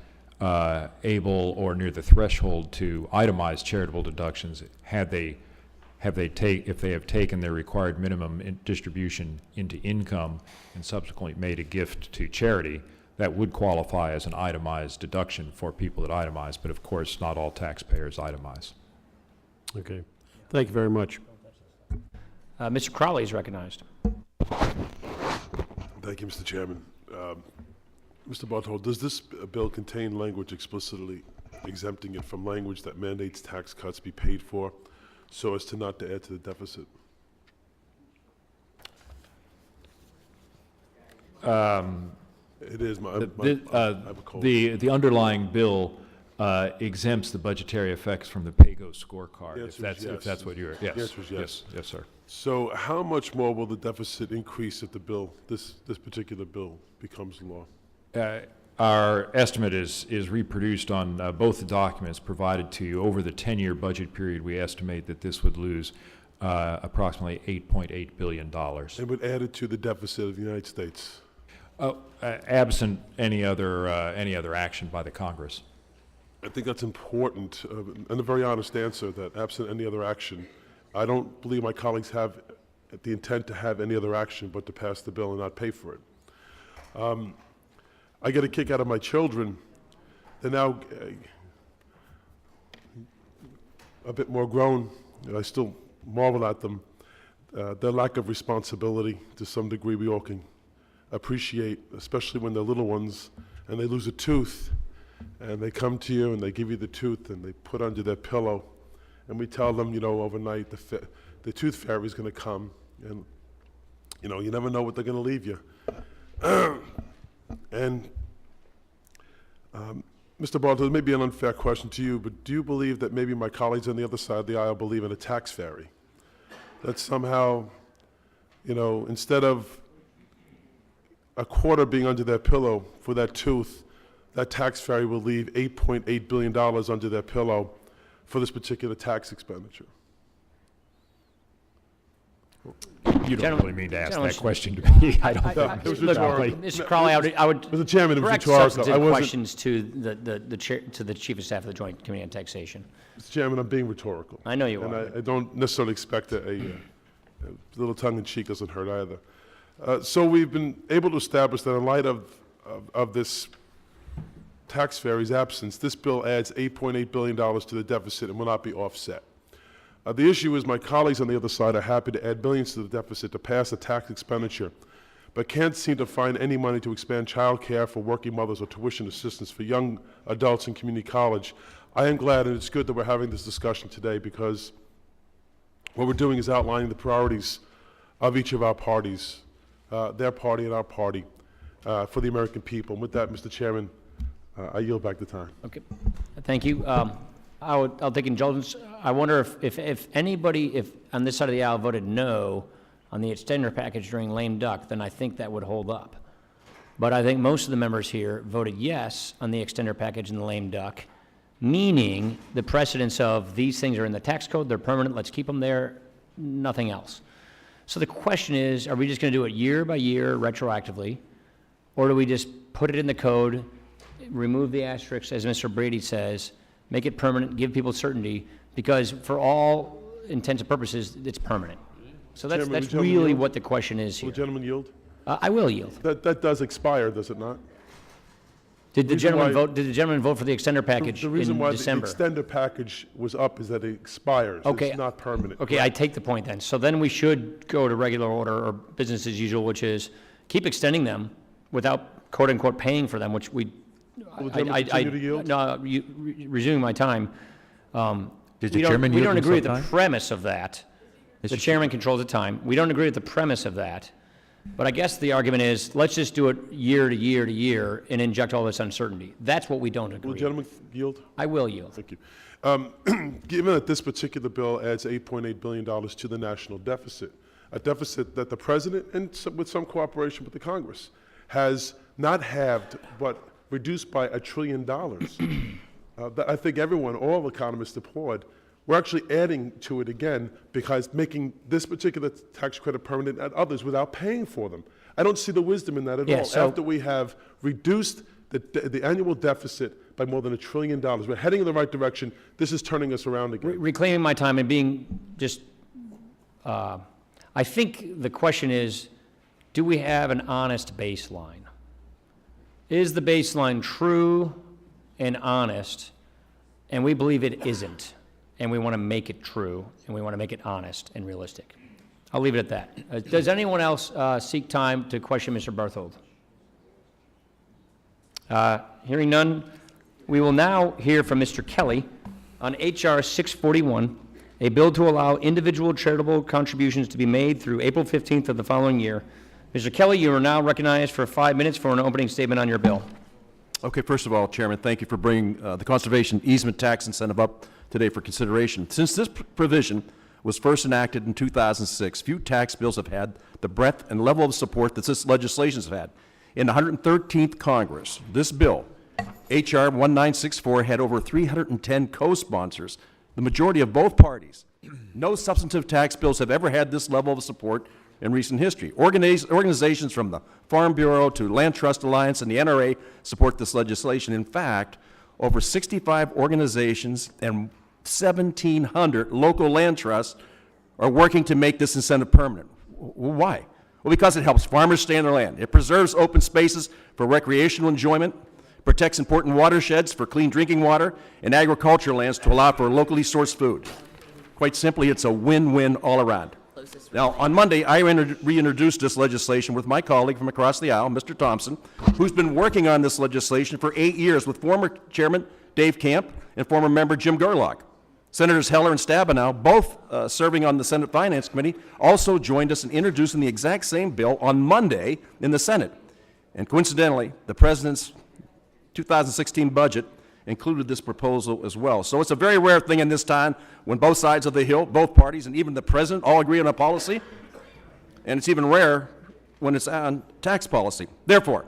able or near the threshold to itemize charitable deductions, if they have taken their required minimum distribution into income and subsequently made a gift to charity, that would qualify as an itemized deduction for people that itemize, but of course, not all taxpayers itemize. Okay. Thank you very much. Mr. Crowley is recognized. Thank you, Mr. Chairman. Mr. Bartol, does this bill contain language explicitly exempting it from language that mandates tax cuts be paid for so as to not to add to the deficit? It is the underlying bill exempts the budgetary effects from the PAYGO scorecard. If that's what you're, yes. The answer is yes. Yes, sir. So how much more will the deficit increase if the bill, this particular bill, becomes law? Our estimate is reproduced on both the documents provided to you. Over the 10-year budget period, we estimate that this would lose approximately $8.8 billion. And would add it to the deficit of the United States? Absent any other action by the Congress. I think that's important, and a very honest answer, that absent any other action, I don't believe my colleagues have the intent to have any other action but to pass the bill and not pay for it. I get a kick out of my children. They're now a bit more grown, and I still marvel at them. Their lack of responsibility, to some degree, we all can appreciate, especially when they're little ones and they lose a tooth and they come to you and they give you the tooth and they put under their pillow, and we tell them, overnight the tooth fairy is going to come, and you never know what they're going to leave you. And Mr. Bartlett, it may be an unfair question to you, but do you believe that maybe my colleagues on the other side of the aisle believe in a tax fairy? That somehow, instead of a quarter being under their pillow for that tooth, that tax fairy will leave $8.8 billion under their pillow for this particular tax expenditure? You don't really mean to ask that question to me. I don't think. Mr. Crowley, I would Mr. Chairman, it was direct rhetorical. substantive questions to the Chief of Staff of the Joint Committee on Taxation. Mr. Chairman, I'm being rhetorical. I know you and are. I don't necessarily expect a little tongue-in-cheek doesn't hurt either. So we've been able to establish that in light of this tax fairy's absence, this bill adds $8.8 billion to the deficit and will not be offset. The issue is my colleagues on the other side are happy to add billions to the deficit to pass a tax expenditure, but can't seem to find any money to expand child care for working mothers or tuition assistance for young adults in community college. I am glad, and it's good that we're having this discussion today, because what we're doing is outlining the priorities of each of our parties, their party and our party, for the American people. And with that, Mr. Chairman, I yield back the time. Okay, thank you. I'll take indulgence. I wonder if anybody, if on this side of the aisle voted no on the extender package during lame duck, then I think that would hold up. But I think most of the members here voted yes on the extender package and the lame duck, meaning the precedence of these things are in the tax code, they're permanent, let's keep them there, nothing else. So the question is, are we just going to do it year by year retroactively, or do we just put it in the code, remove the asterisks, as Mr. Brady says, make it permanent, give people certainty, because for all intents and purposes, it's permanent. So that's really what the question is here. Will the gentleman yield? I will yield. That does expire, does it not? Did the gentleman vote? Did the gentleman vote for the extender package The reason in why December? the extender package was up is that it expires. Okay. It's not permanent. Okay, I take the point then. So then we should go to regular order or business as usual, which is keep extending them without quote unquote paying for them, which we. Will the gentleman continue to yield? No, resuming my time. Did the chairman We yield don't agree with himself the time? premise of that. The chairman controls the time. We don't agree with the premise of that. But I guess the argument is, let's just do it year to year to year and inject all this uncertainty. That's what we don't agree. Will the gentleman yield? I will yield. Thank you. Given that this particular bill adds $8.8 billion to the national deficit, a deficit that the president, and with some cooperation with the Congress, has not halved but reduced by $1 trillion, that I think everyone, all economists applaud. We're actually adding to it again because making this particular tax credit permanent and others without paying for them. I don't see the wisdom in that at all. So after we have reduced the annual deficit by more than $1 trillion, we're heading in the right direction. This is turning us around again. Reclaiming my time and being just, I think the question is, do we have an honest baseline? Is the baseline true and honest? And we believe it isn't. And we want to make it true, and we want to make it honest and realistic. I'll leave it at that. Does anyone else seek time to question Mr. Berthold? Hearing none, we will now hear from Mr. Kelly on H.R. 641, a bill to allow individual charitable contributions to be made through April 15th of the following year. Mr. Kelly, you are now recognized for 5 minutes for an opening statement on your bill. Okay, first of all, Chairman, thank you for bringing the conservation easement tax incentive up today for consideration. Since this provision was first enacted in 2006, few tax bills have had the breadth and level of support that this legislation has had. In the 113th Congress, this bill, H.R. 1964, had over 310 co-sponsors, the majority of both parties. No substantive tax bills have ever had this level of support in recent history. Organizations from the Farm Bureau to Land Trust Alliance and the NRA support this legislation. In fact, over 65 organizations and 1,700 local land trusts are working to make this incentive permanent. Why? Well, because it helps farmers stay on their land. It preserves open spaces for recreational enjoyment, protects important watersheds for clean drinking water, and agricultural lands to allow for locally sourced food. Quite simply, it's a win-win all around. Now, on Monday, I reintroduced this legislation with my colleague from across the aisle, Mr. Thompson, who's been working on this legislation for 8 years with former Chairman Dave Camp and former member Jim Gerlach. Senators Heller and Stabenow, both serving on the Senate Finance Committee, also joined us in introducing the exact same bill on Monday in the Senate. And coincidentally, the President's 2016 budget included this proposal as well. So it's a very rare thing in this time when both sides of the hill, both parties, and even the President all agree on a policy. And it's even rare when it's on tax policy. Therefore,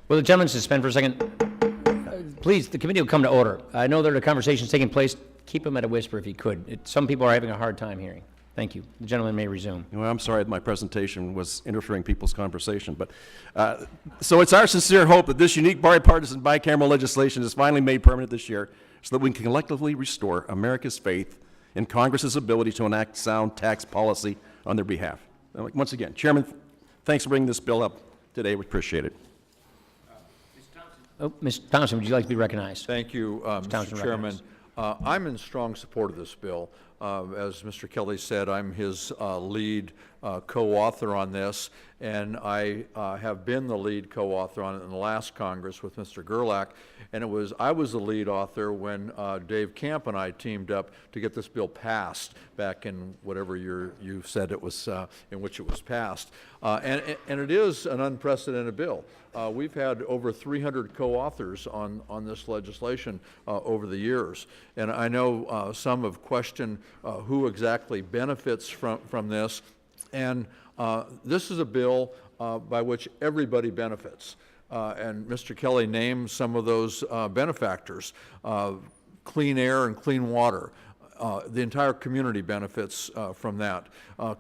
will the gentleman suspend for a second? Please, the committee will come to order. I know there are conversations taking place. Keep them at a whisper if you could. Some people are having a hard time hearing. Thank you. The gentleman may resume. Well, I'm sorry that my presentation was interfering people's conversation, but so it's our sincere hope that this unique bipartisan bicameral legislation is finally made permanent this year so that we can collectively restore America's faith in Congress's ability to enact sound tax policy on their behalf. Once again, Chairman, thanks for bringing this bill up today. We appreciate it. Oh, Ms. Thompson, would you like to be recognized? Thank you, Mr. Chairman. I'm in strong support of this bill. As Mr. Kelly said, I'm his lead co-author on this, and I have been the lead co-author on it in the last Congress with Mr. Gerlach, and I was the lead author when Dave Camp and I teamed up to get this bill passed back in whatever year you said it was, in which it was passed. And it is an unprecedented bill. We've had over 300 co-authors on this legislation over the years. And I know some have questioned who exactly benefits from this. And this is a bill by which everybody benefits. And Mr. Kelly named some of those benefactors: clean air and clean water. The entire community benefits from that.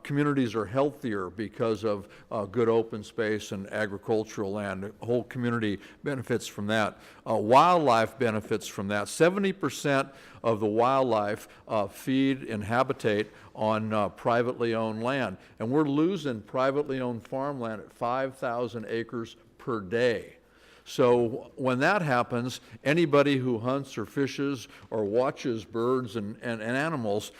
Communities are healthier because of good open space and agricultural land. The whole community benefits from that. Wildlife benefits from that. 70% of the wildlife feed and habitate on privately owned land. And we're losing privately owned farmland at 5,000 acres per day. So when that happens, anybody who hunts or fishes or watches birds and animals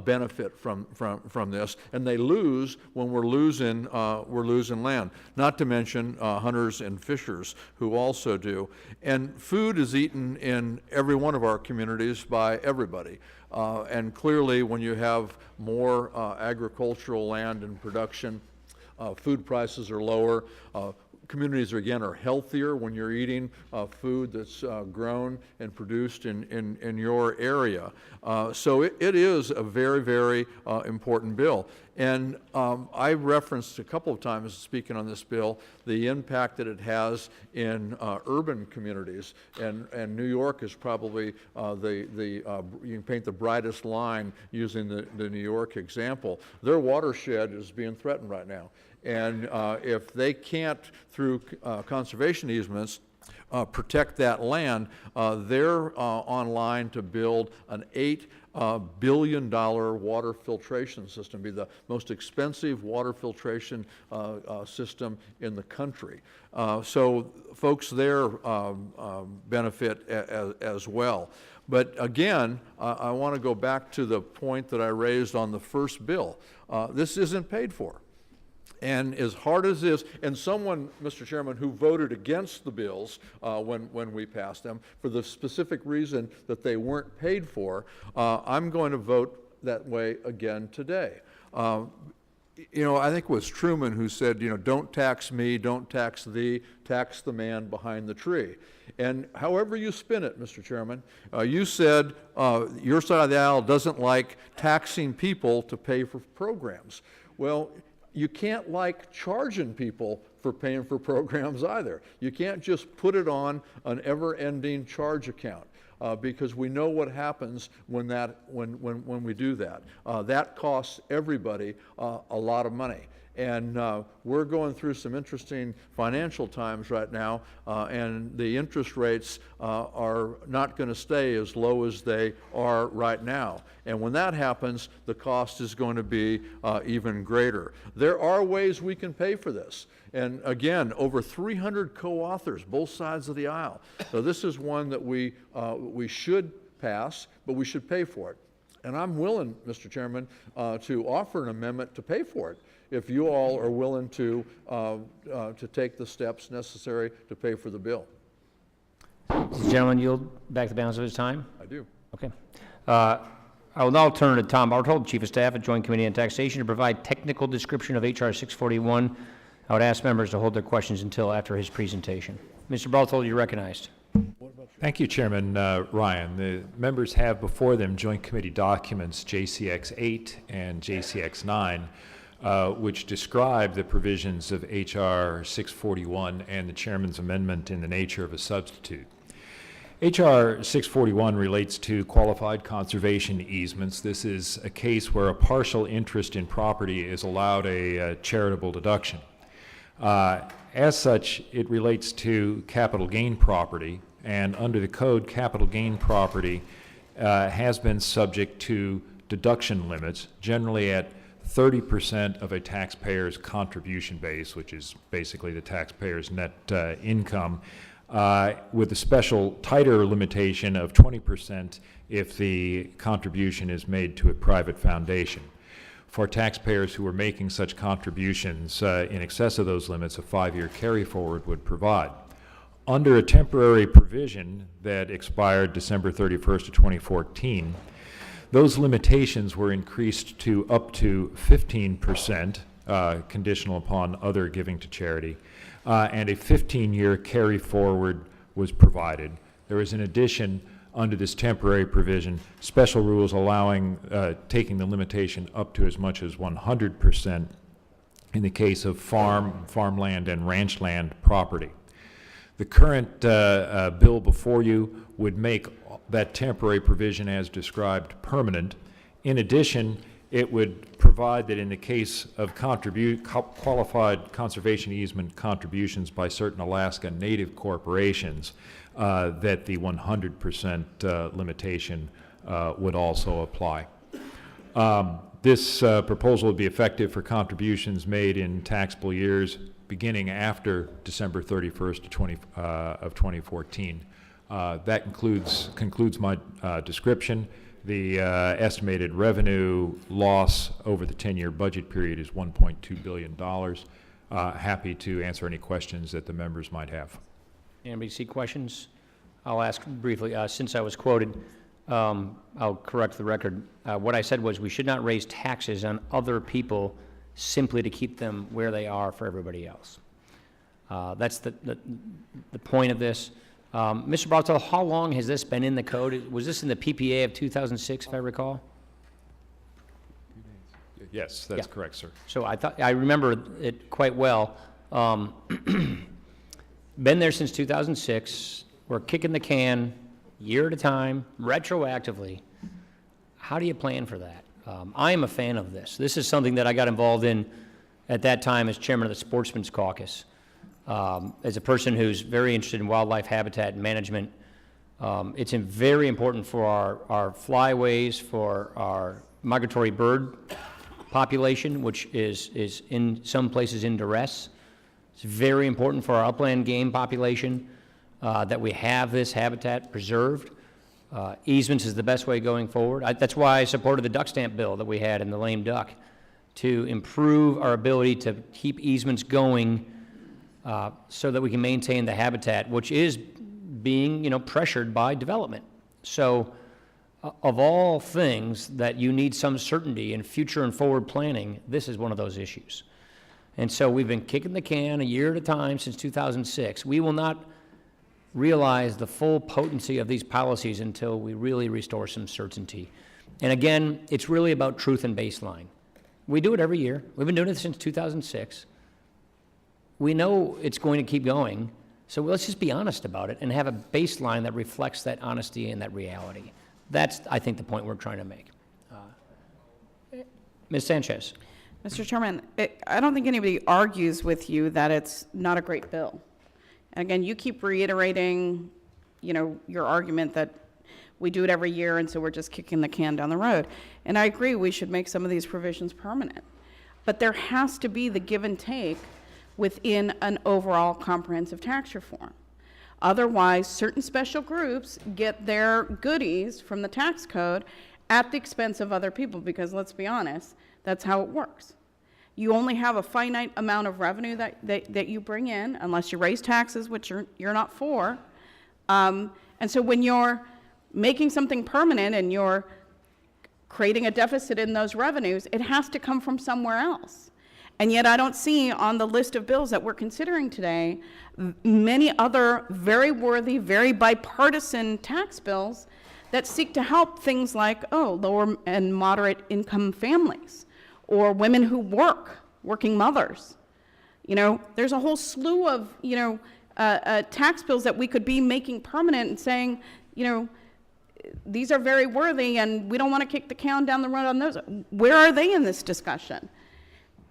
benefit from this, and they lose when we're losing land. Not to mention hunters and fishers who also do. And food is eaten in every one of our communities by everybody. And clearly, when you have more agricultural land and production, food prices are lower. Communities, again, are healthier when you're eating food that's grown and produced in your area. So it is a very, very important bill. And I referenced a couple of times, speaking on this bill, the impact that it has in urban communities. And New York is probably you can paint the brightest line using the New York example. Their watershed is being threatened right now. And if they can't, through conservation easements, protect that land, they're on line to build an $8 billion water filtration system, be the most expensive water filtration system in the country. So folks there benefit as well. But again, I want to go back to the point that I raised on the first bill. This isn't paid for. And as hard as this, and someone, Mr. Chairman, who voted against the bills when we passed them for the specific reason that they weren't paid for, I'm going to vote that way again today. You know, I think it was Truman who said, you know, don't tax me, don't tax thee, tax the man behind the tree. And however you spin it, Mr. Chairman, you said your side of the aisle doesn't like taxing people to pay for programs. Well, you can't like charging people for paying for programs either. You can't just put it on an ever-ending charge account because we know what happens when we do that. That costs everybody a lot of money. And we're going through some interesting financial times right now, and the interest rates are not going to stay as low as they are right now. And when that happens, the cost is going to be even greater. There are ways we can pay for this. And again, over 300 co-authors, both sides of the aisle. So this is one that we should pass, but we should pay for it. And I'm willing, Mr. Chairman, to offer an amendment to pay for it, if you all are willing to take the steps necessary to pay for the bill. Does the gentleman yield back the balance of his time? I do. Okay. I will now turn to Tom Barthold, Chief of Staff at Joint Committee on Taxation, to provide technical description of H.R. 641. I would ask members to hold their questions until after his presentation. Mr. Barthold, you're recognized. Thank you, Chairman Ryan. The members have before them Joint Committee documents JCX 8 and JCX 9, which describe the provisions of H.R. 641 and the Chairman's amendment in the nature of a substitute. H.R. 641 relates to qualified conservation easements. This is a case where a partial interest in property is allowed a charitable deduction. As such, it relates to capital gain property, and under the code, capital gain property has been subject to deduction limits, generally at 30% of a taxpayer's contribution base, which is basically the taxpayer's net income, with a special tighter limitation of 20% if the contribution is made to a private foundation. for taxpayers who were making such contributions in excess of those limits, a 5-year carry forward would provide. Under a temporary provision that expired December 31st of 2014, those limitations were increased to up to 15%, conditional upon other giving to charity, and a 15-year carry forward was provided. There was, in addition, under this temporary provision, special rules allowing taking the limitation up to as much as 100% in the case of farmland, and ranch land property. The current bill before you would make that temporary provision as described permanent. In addition, it would provide that in the case of qualified conservation easement contributions by certain Alaska Native corporations, that the 100% limitation would also apply. This proposal would be effective for contributions made in taxable years beginning after December 31st of 2014. That concludes my description. The estimated revenue loss over the 10-year budget period is $1.2 billion. Happy to answer any questions that the members might have. Anybody see questions? I'll ask briefly. Since I was quoted, I'll correct the record. What I said was we should not raise taxes on other people simply to keep them where they are for everybody else. That's the point of this. Mr. Bartel, how long has this been in the code? Was this in the PPA of 2006, if I recall? Yes, that's correct, sir. So I remember it quite well. Been there since 2006. We're kicking the can year at a time, retroactively. How do you plan for that? I am a fan of this. This is something that I got involved in at that time as chairman of the Sportsman's Caucus. As a person who's very interested in wildlife habitat management, it's very important for our flyways, for our migratory bird population, which is in some places in duress. It's very important for our upland game population that we have this habitat preserved. Easements is the best way going forward. That's why I supported the duck stamp bill that we had in the lame duck, to improve our ability to keep easements going so that we can maintain the habitat, which is being, pressured by development. So of all things that you need some certainty in future and forward planning, this is one of those issues. And so we've been kicking the can a year at a time since 2006. We will not realize the full potency of these policies until we really restore some certainty. And again, it's really about truth and baseline. We do it every year. We've been doing it since 2006. We know it's going to keep going, so let's just be honest about it and have a baseline that reflects that honesty and that reality. That's, I think, the point we're trying to make. Ms. Sanchez. Mr. Chairman, I don't think anybody argues with you that it's not a great bill. And again, you keep reiterating, your argument that we do it every year and so we're just kicking the can down the road. And I agree we should make some of these provisions permanent. But there has to be the give and take within an overall comprehensive tax reform. Otherwise, certain special groups get their goodies from the tax code at the expense of other people, because let's be honest, that's how it works. You only have a finite amount of revenue that you bring in, unless you raise taxes, which you're not for. And so when you're making something permanent and you're creating a deficit in those revenues, it has to come from somewhere else. And yet I don't see on the list of bills that we're considering today many other very worthy, very bipartisan tax bills that seek to help things like, lower and moderate income families, or women who working mothers. There's a whole slew of, tax bills that we could be making permanent and saying, these are very worthy and we don't want to kick the can down the road on those. Where are they in this discussion?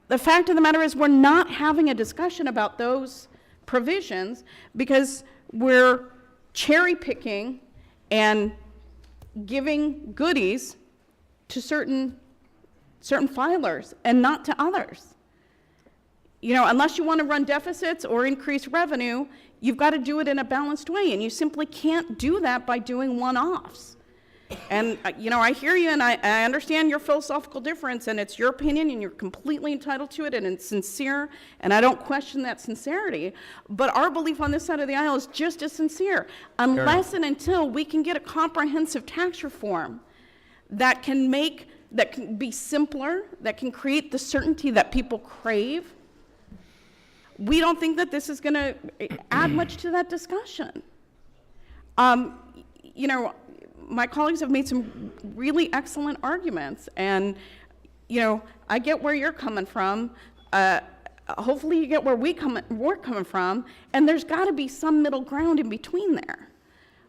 The fact of the matter is we're not having a discussion about those provisions because we're cherry picking and giving goodies to certain filers and not to others. Unless you want to run deficits or increase revenue, you've got to do it in a balanced way, and you simply can't do that by doing one-offs. And, I hear you, and I understand your philosophical difference, and it's your opinion, and you're completely entitled to it, and it's sincere, and I don't question that sincerity. But our belief on this side of the aisle is just as sincere. Unless and until we can get a comprehensive tax reform that can be simpler, that can create the certainty that people crave, we don't think that this is going to add much to that discussion. My colleagues have made some really excellent arguments, and, I get where you're coming from. Hopefully you get where we're coming from, and there's got to be some middle ground in between there.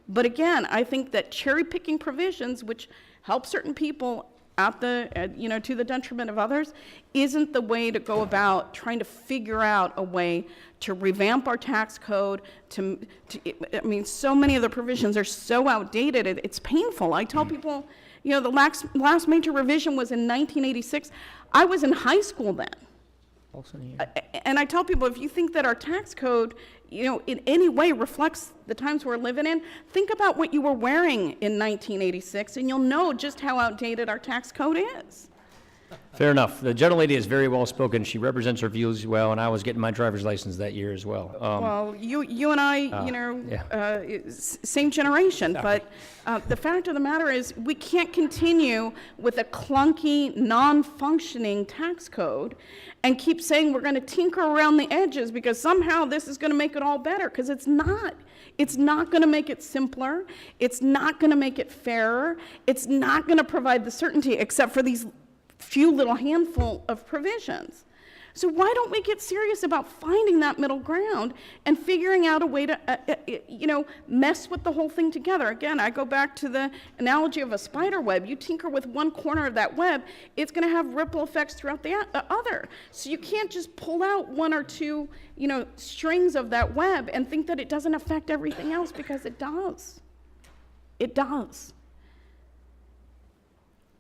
But again, I think that cherry-picking provisions, which help certain people to the detriment of others, isn't the way to go about trying to figure out a way to revamp our tax code. So many of the provisions are so outdated, it's painful. I tell people, the last major revision was in 1986. I was in high school then. And I tell people, if you think that our tax code, in any way reflects the times we're living in, think about what you were wearing in 1986, and you'll know just how outdated our tax code is. Fair enough. The gentlelady is very well spoken. She represents her views well, and I was getting my driver's license that year as well. Well, you and I, same generation, but the fact of the matter is we can't continue with a clunky, non-functioning tax code and keep saying we're going to tinker around the edges because somehow this is going to make it all better, because it's not. It's not going to make it simpler. It's not going to make it fairer. It's not going to provide the certainty except for these few little handful of provisions. So why don't we get serious about finding that middle ground and figuring out a way to, mess with the whole thing together? Again, I go back to the analogy of a spider web. You tinker with one corner of that web, it's going to have ripple effects throughout the other. So you can't just pull out one or two, strings of that web and think that it doesn't affect everything else, because it does. It does.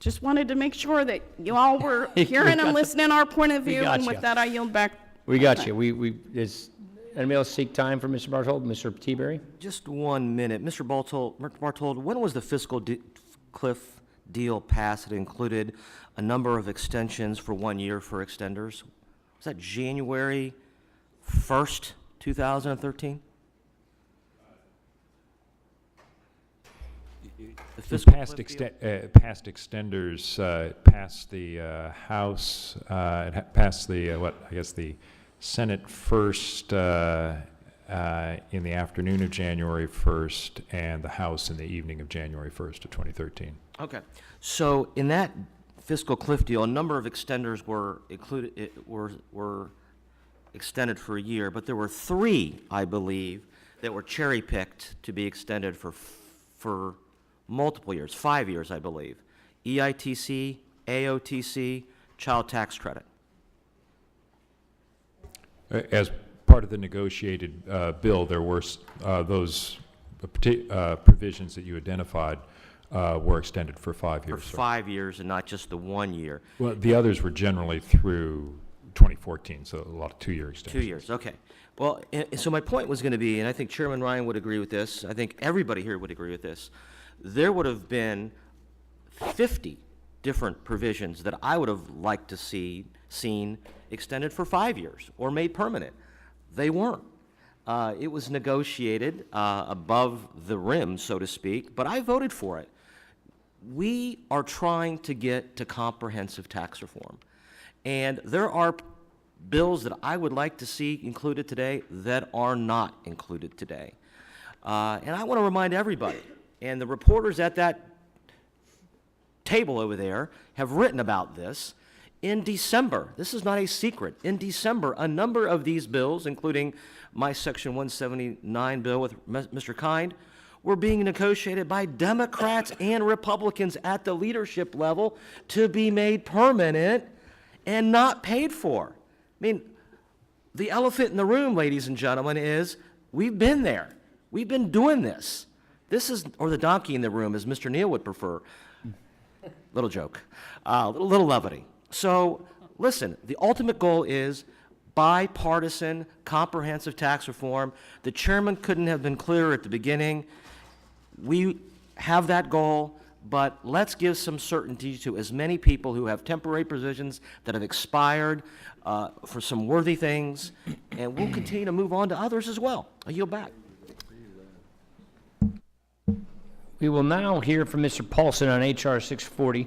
Just wanted to make sure that you all were hearing and listening our point of view, and with that, I yield back. We got you. Does anybody else seek time for Mr. Bartold? Mr. Teaberry? Just 1 minute. Mr. Bartold, when was the fiscal cliff deal passed? It included a number of extensions for 1 year for extenders. Was that January 1st, 2013? Past extenders passed the House, passed the Senate first in the afternoon of January 1st, and the House in the evening of January 1st of 2013. Okay. So in that fiscal cliff deal, a number of extenders were included, were extended for a year, but there were 3, I believe, that were cherry-picked to be extended for multiple years, 5 years, I believe. EITC, AOTC, child tax credit. As part of the negotiated bill, there were those provisions that you identified were extended for 5 years. For 5 years and not just the 1 year. Well, the others were generally through 2014, so a lot of 2-year extensions. 2 years, okay. Well, so my point was going to be, and I think Chairman Ryan would agree with this, I think everybody here would agree with this, there would have been 50 different provisions that I would have liked to seen extended for 5 years or made permanent. They weren't. It was negotiated above the rim, so to speak, but I voted for it. We are trying to get to comprehensive tax reform, and there are bills that I would like to see included today that are not included today. And I want to remind everybody, and the reporters at that table over there have written about this. In December, this is not a secret, in December, a number of these bills, including my Section 179 bill with Mr. Kind, were being negotiated by Democrats and Republicans at the leadership level to be made permanent and not paid for. I mean, the elephant in the room, ladies and gentlemen, is we've been there. We've been doing this. This is, or the donkey in the room, as Mr. Neal would prefer. Little joke, little levity. So, listen, the ultimate goal is bipartisan, comprehensive tax reform. The chairman couldn't have been clearer at the beginning. We have that goal, but let's give some certainty to as many people who have temporary positions that have expired for some worthy things, and we'll continue to move on to others as well. I yield back. We will now hear from Mr. Paulson on H.R. 640,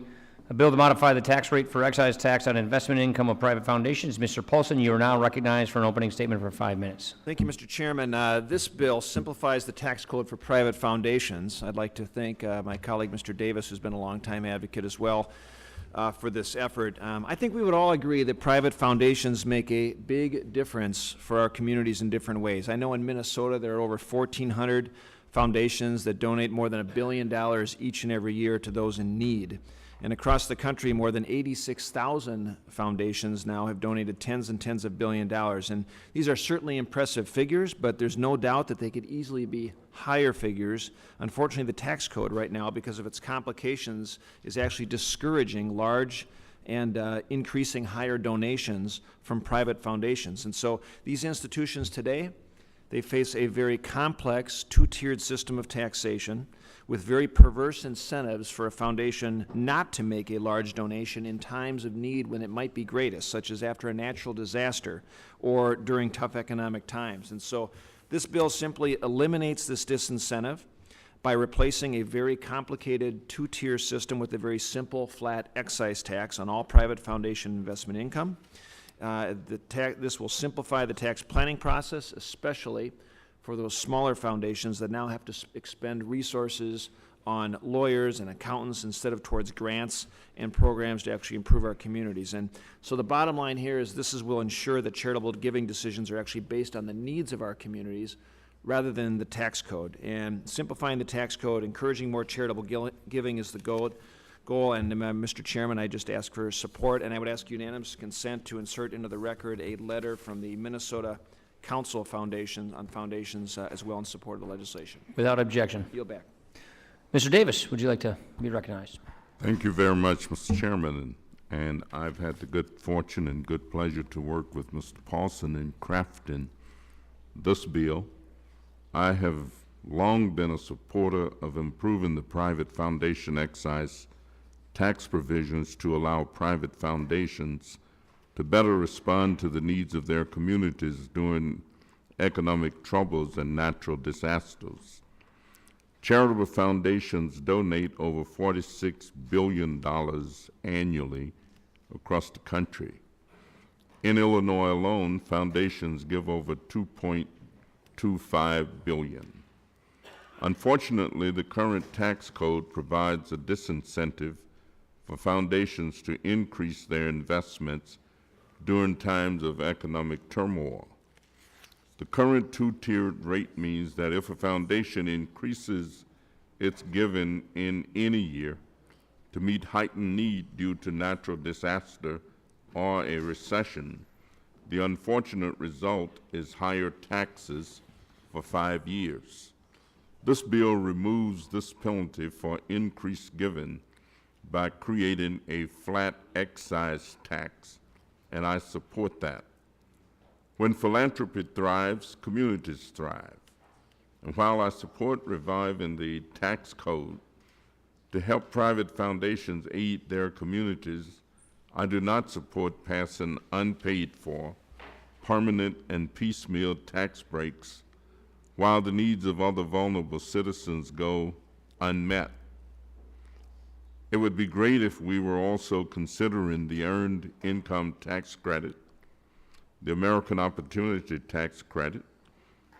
a bill to modify the tax rate for excise tax on investment income of private foundations. Mr. Paulson, you are now recognized for an opening statement for 5 minutes. Thank you, Mr. Chairman. This bill simplifies the tax code for private foundations. I'd like to thank my colleague, Mr. Davis, who's been a longtime advocate as well for this effort. I think we would all agree that private foundations make a big difference for our communities in different ways. I know in Minnesota there are over 1,400 foundations that donate more than $1 billion each and every year to those in need. And across the country, more than 86,000 foundations now have donated tens and tens of billion dollars. And these are certainly impressive figures, but there's no doubt that they could easily be higher figures. Unfortunately, the tax code right now, because of its complications, is actually discouraging large and increasing higher donations from private foundations. And so these institutions today, they face a very complex two-tiered system of taxation with very perverse incentives for a foundation not to make a large donation in times of need when it might be greatest, such as after a natural disaster or during tough economic times. And so this bill simply eliminates this disincentive by replacing a very complicated two-tier system with a very simple, flat excise tax on all private foundation investment income. This will simplify the tax planning process, especially for those smaller foundations that now have to expend resources on lawyers and accountants instead of towards grants and programs to actually improve our communities. And so the bottom line here is this will ensure that charitable giving decisions are actually based on the needs of our communities rather than the tax code. And simplifying the tax code, encouraging more charitable giving is the goal. And Mr. Chairman, I just ask for support, and I would ask unanimous consent to insert into the record a letter from the Minnesota Council Foundation on Foundations as well in support of the legislation. Without objection. Yield back. Mr. Davis, would you like to be recognized? Thank you very much, Mr. Chairman. And I've had the good fortune and good pleasure to work with Mr. Paulson in crafting this bill. I have long been a supporter of improving the private foundation excise tax provisions to allow private foundations to better respond to the needs of their communities during economic troubles and natural disasters. Charitable foundations donate over $46 billion annually across the country. In Illinois alone, foundations give over $2.25 billion. Unfortunately, the current tax code provides a disincentive for foundations to increase their investments during times of economic turmoil. The current two-tiered rate means that if a foundation increases its giving in any year to meet heightened need due to natural disaster or a recession, the unfortunate result is higher taxes for 5 years. This bill removes this penalty for increased giving by creating a flat excise tax, and I support that. When philanthropy thrives, communities thrive. And while I support reviving the tax code to help private foundations aid their communities, I do not support passing unpaid-for, permanent and piecemeal tax breaks while the needs of other vulnerable citizens go unmet. It would be great if we were also considering the Earned Income Tax Credit, the American Opportunity Tax Credit,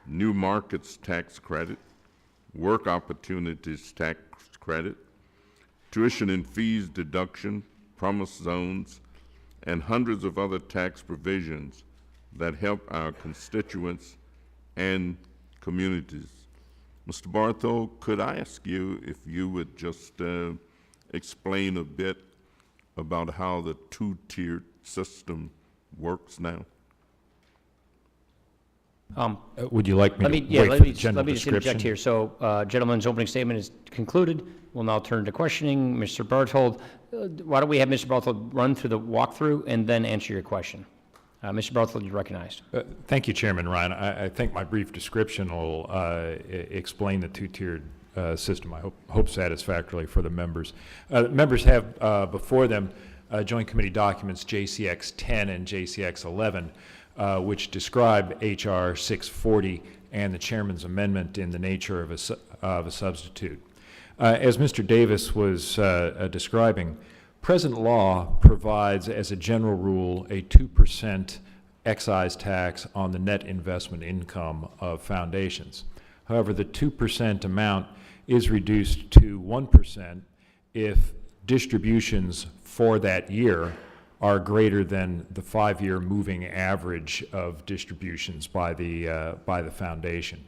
New Markets Tax Credit, Work Opportunities Tax Credit, Tuition and Fees Deduction, Promise Zones, and hundreds of other tax provisions that help our constituents and communities. Mr. Barthold, could I ask you if you would just explain a bit about how the two-tiered system works now? Would you like me to wait let for me the general just interject description? here. So, gentleman's opening statement is concluded. We'll now turn to questioning. Mr. Barthold, why don't we have Mr. Barthold run through the walkthrough and then answer your question? Mr. Barthold, you're recognized. Thank you, Chairman Ryan. I think my brief description will explain the two-tiered system. I hope satisfactorily for the members. Members have before them Joint Committee documents JCX 10 and JCX 11, which describe HR 640 and the chairman's amendment in the nature of a substitute. As Mr. Davis was describing, present law provides as a general rule a 2% excise tax on the net investment income of foundations. However, the 2% amount is reduced to 1% if distributions for that year are greater than the 5-year moving average of distributions by the foundation.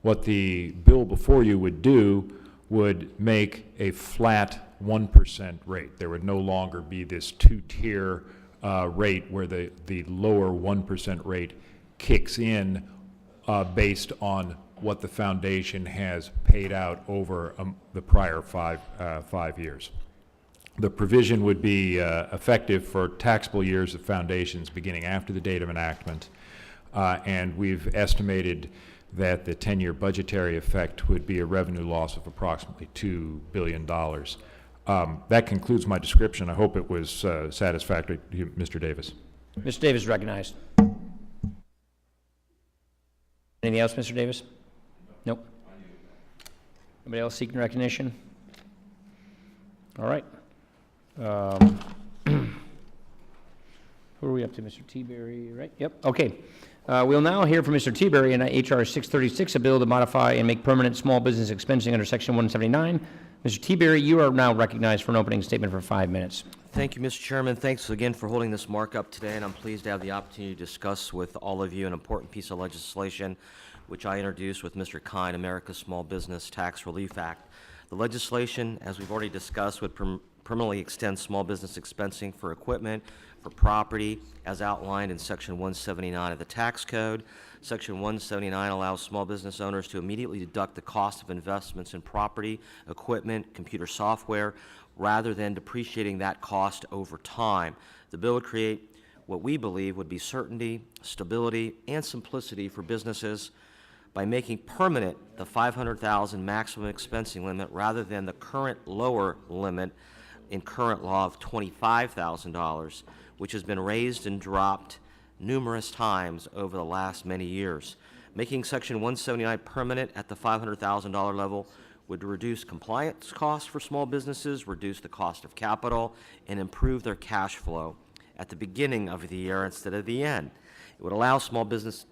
What the bill before you would do would make a flat 1% rate. There would no longer be this two-tier rate where the lower 1% rate kicks in based on what the foundation has paid out over the prior five years. The provision would be effective for taxable years of foundations beginning after the date of enactment, and we've estimated that the 10-year budgetary effect would be a revenue loss of approximately $2 billion. That concludes my description. I hope it was satisfactory to you, Mr. Davis. Mr. Davis is recognized. Anything else, Mr. Davis? Nope. Anybody else seeking recognition? All right. Who are we up to, Mr. T-Berry, right? Yep, okay. We'll now hear from Mr. T-Berry in H.R. 636, a bill to modify and make permanent small business expensing under Section 179. Mr. T-Berry, you are now recognized for an opening statement for 5 minutes. Thank you, Mr. Chairman. Thanks again for holding this markup today, and I'm pleased to have the opportunity to discuss with all of you an important piece of legislation which I introduced with Mr. Kine, America's Small Business Tax Relief Act. The legislation, as we've already discussed, would permanently extend small business expensing for equipment, for property, as outlined in Section 179 of the Tax Code. Section 179 allows small business owners to immediately deduct the cost of investments in property, equipment, computer software, rather than depreciating that cost over time. The bill would create what we believe would be certainty, stability, and simplicity for businesses by making permanent the $500,000 maximum expensing limit rather than the current lower limit in current law of $25,000, which has been raised and dropped numerous times over the last many years. Making Section 179 permanent at the $500,000 level would reduce compliance costs for small businesses, reduce the cost of capital, and improve their cash flow at the beginning of the year instead of the end. It would allow small businesses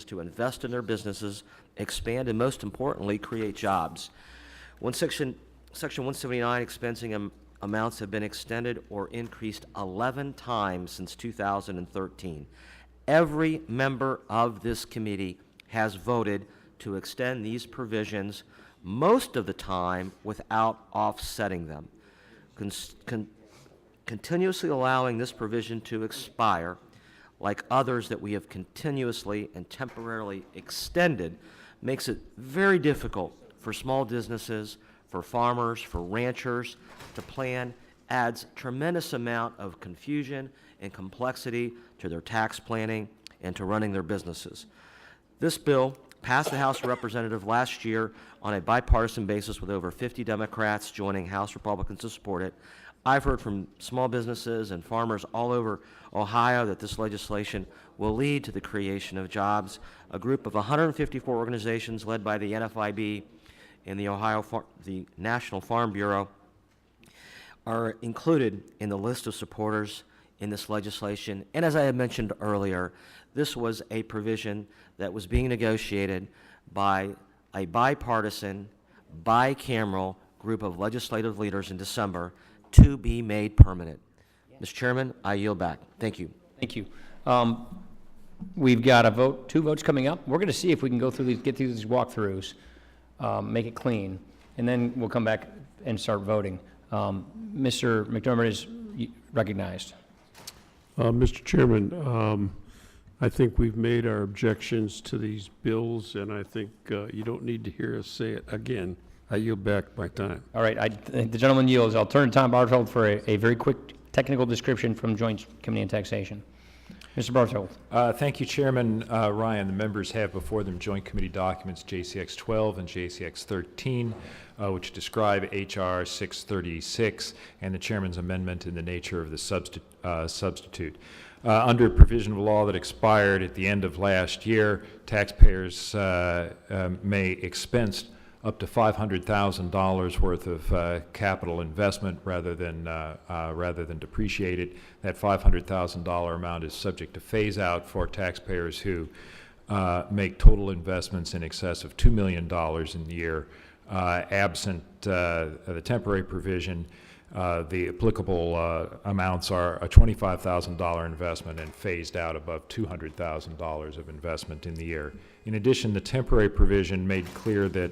to invest in their businesses, expand, and most importantly, create jobs. When Section 179 expensing amounts have been extended or increased 11 times since 2013. Every member of this committee has voted to extend these provisions, most of the time without offsetting them. Continuously allowing this provision to expire, like others that we have continuously and temporarily extended, makes it very difficult for small businesses, for farmers, for ranchers to plan, adds tremendous amount of confusion and complexity to their tax planning and to running their businesses. This bill passed the House of Representatives last year on a bipartisan basis with over 50 Democrats joining House Republicans to support it. I've heard from small businesses and farmers all over Ohio that this legislation will lead to the creation of jobs. A group of 154 organizations led by the NFIB and the National Farm Bureau are included in the list of supporters in this legislation. And as I had mentioned earlier, this was a provision that was being negotiated by a bipartisan, bicameral group of legislative leaders in December to be made permanent. Mr. Chairman, I yield back. Thank you. Thank you. We've got a vote, 2 votes coming up. We're going to see if we can go through these, get through these walkthroughs, make it clean, and then we'll come back and start voting. Mr. McDermott is recognized. Mr. Chairman, I think we've made our objections to these bills, and I think you don't need to hear us say it again. I yield back my time. All right, the gentleman yields. I'll turn to Tom Barthold for a very quick technical description from Joint Committee on Taxation. Mr. Barthold. Thank you, Chairman Ryan. The members have before them joint committee documents JCX 12 and JCX 13, which describe HR 636 and the chairman's amendment in the nature of the substitute. Under a provision of law that expired at the end of last year, taxpayers may expense up to $500,000 worth of capital investment rather than depreciate it. That $500,000 amount is subject to phase out for taxpayers who make total investments in excess of $2 million in the year. Absent the temporary provision, the applicable amounts are a $25,000 investment and phased out above $200,000 of investment in the year. In addition, the temporary provision made clear that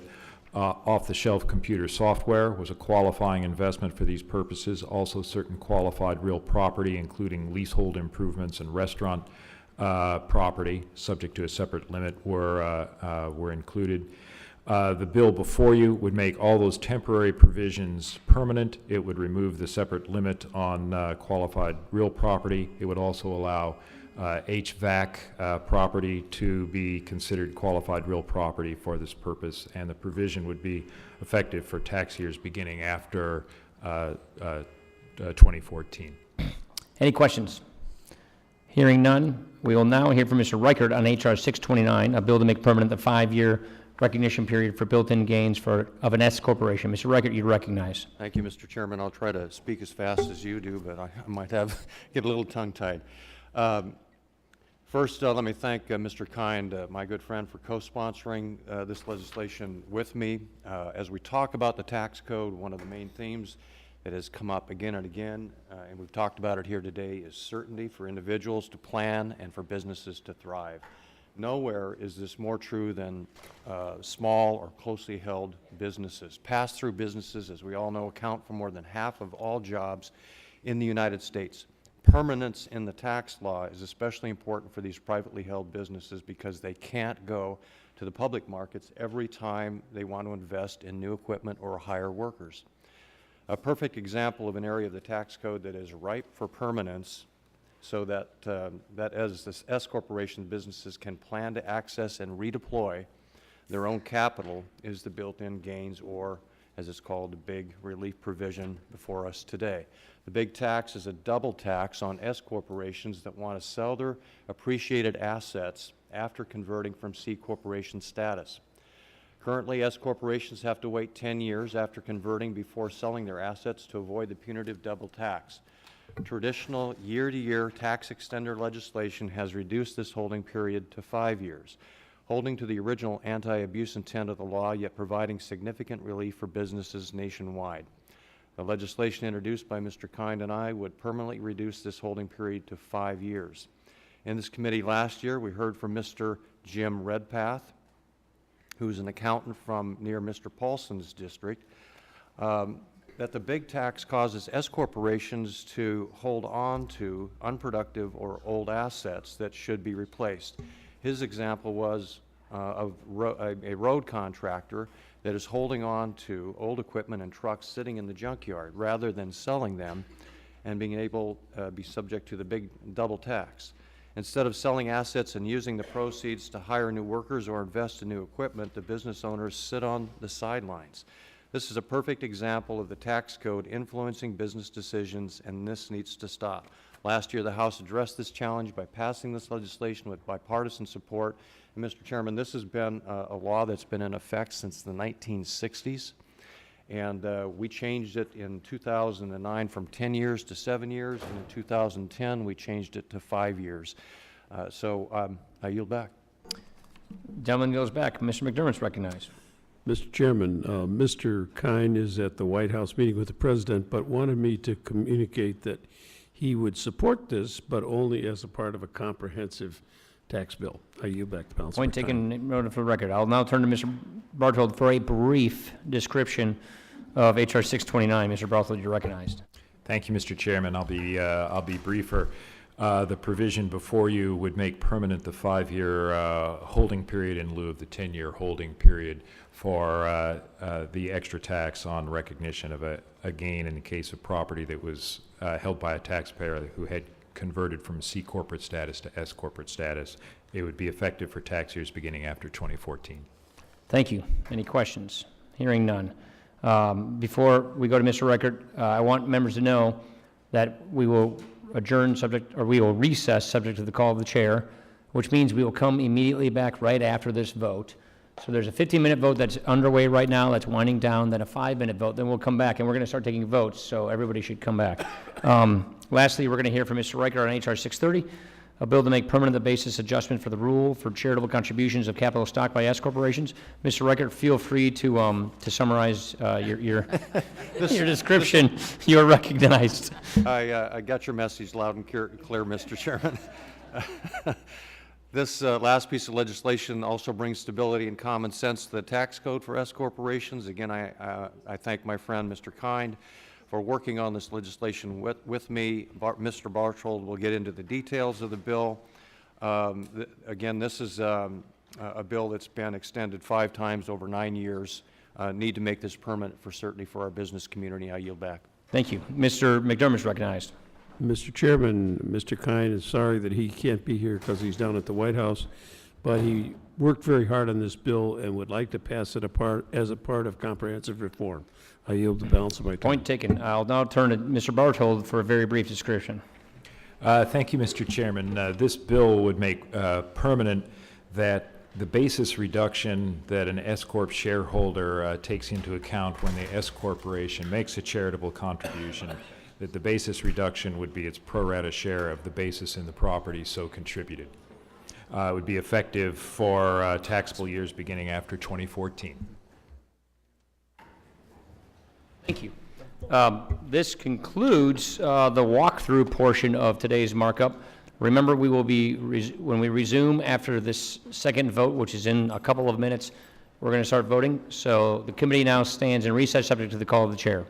off-the-shelf computer software was a qualifying investment for these purposes. Also, certain qualified real property, including leasehold improvements and restaurant property, subject to a separate limit, were included. The bill before you would make all those temporary provisions permanent. It would remove the separate limit on qualified real property. It would also allow HVAC property to be considered qualified real property for this purpose, and the provision would be effective for tax years beginning after 2014. Any questions? Hearing none, we will now hear from Mr. Reichert on HR 629, a bill to make permanent the 5-year recognition period for built-in gains of an S corporation. Mr. Reichert, you recognize. Thank you, Mr. Chairman. I'll try to speak as fast as you do, but I might get a little tongue-tied. First, let me thank Mr. Kind, my good friend, for co-sponsoring this legislation with me. As we talk about the tax code, one of the main themes that has come up again and again, and we've talked about it here today, is certainty for individuals to plan and for businesses to thrive. Nowhere is this more true than small or closely held businesses. Pass-through businesses, as we all know, account for more than half of all jobs in the United States. Permanence in the tax law is especially important for these privately held businesses because they can't go to the public markets every time they want to invest in new equipment or hire workers. A perfect example of an area of the tax code that is ripe for permanence so that as this S corporation businesses can plan to access and redeploy their own capital is the built-in gains, or as it's called, the big relief provision before us today. The big tax is a double tax on S corporations that want to sell their appreciated assets after converting from C corporation status. Currently, S corporations have to wait 10 years after converting before selling their assets to avoid the punitive double tax. Traditional year-to-year tax extender legislation has reduced this holding period to 5 years, holding to the original anti-abuse intent of the law, yet providing significant relief for businesses nationwide. The legislation introduced by Mr. Kind and I would permanently reduce this holding period to 5 years. In this committee last year, we heard from Mr. Jim Redpath, who's an accountant from near Mr. Paulson's district, that the big tax causes S corporations to hold on to unproductive or old assets that should be replaced. His example was of a road contractor that is holding on to old equipment and trucks sitting in the junkyard rather than selling them and being able to be subject to the big double tax. Instead of selling assets and using the proceeds to hire new workers or invest in new equipment, the business owners sit on the sidelines. This is a perfect example of the tax code influencing business decisions, and this needs to stop. Last year, the House addressed this challenge by passing this legislation with bipartisan support. And Mr. Chairman, this has been a law that's been in effect since the 1960s. And we changed it in 2009 from 10 years to 7 years, and in 2010 we changed it to 5 years. I yield back. Gentleman goes back. Mr. McDermott's recognized. Mr. Chairman, Mr. Kine is at the White House meeting with the President, but wanted me to communicate that he would support this, but only as a part of a comprehensive tax bill. I yield back to Councilman. Point taken, noted for the record. I'll now turn to Mr. Barthold for a brief description of H.R. 629. Mr. Barthold, you're recognized. Thank you, Mr. Chairman. I'll be briefer. The provision before you would make permanent the 5-year holding period in lieu of the 10-year holding period for the extra tax on recognition of a gain in the case of property that was held by a taxpayer who had converted from C corporate status to S corporate status. It would be effective for tax years beginning after 2014. Thank you. Any questions? Hearing none. Before we go to Mr. Reichert, I want members to know that we will we will recess subject to the call of the chair, which means we will come immediately back right after this vote. So there's a 15-minute vote that's underway right now, that's winding down, then a 5-minute vote, then we'll come back, and we're going to start taking votes, so everybody should come back. Lastly, we're going to hear from Mr. Reichert on H.R. 630, a bill to make permanent the basis adjustment for the rule for charitable contributions of capital stock by S corporations. Mr. Reichert, feel free to summarize your description. You're recognized. I got your message loud and clear, Mr. Chairman. This last piece of legislation also brings stability and common sense to the tax code for S corporations. Again, I thank my friend, Mr. Kind, for working on this legislation with me. Mr. Barthold will get into the details of the bill. Again, this is a bill that's been extended 5 times over 9 years. Need to make this permanent for certainty for our business community. I yield back. Thank you. Mr. McDermott is recognized. Mr. Chairman, Mr. Kind is sorry that he can't be here because he's down at the White House, but he worked very hard on this bill and would like to pass it as a part of comprehensive reform. I yield the balance of my time. Point taken. I'll now turn to Mr. Barthold for a very brief description. Thank you, Mr. Chairman. This bill would make permanent that the basis reduction that an S Corp shareholder takes into account when the S Corporation makes a charitable contribution, that the basis reduction would be its pro rata share of the basis in the property so contributed. It would be effective for taxable years beginning after 2014. Thank you. This concludes the walkthrough portion of today's markup. Remember, we will be, when we resume after this second vote, which is in a couple of minutes, we're going to start voting. So the committee now stands in recess subject to the call of the chair.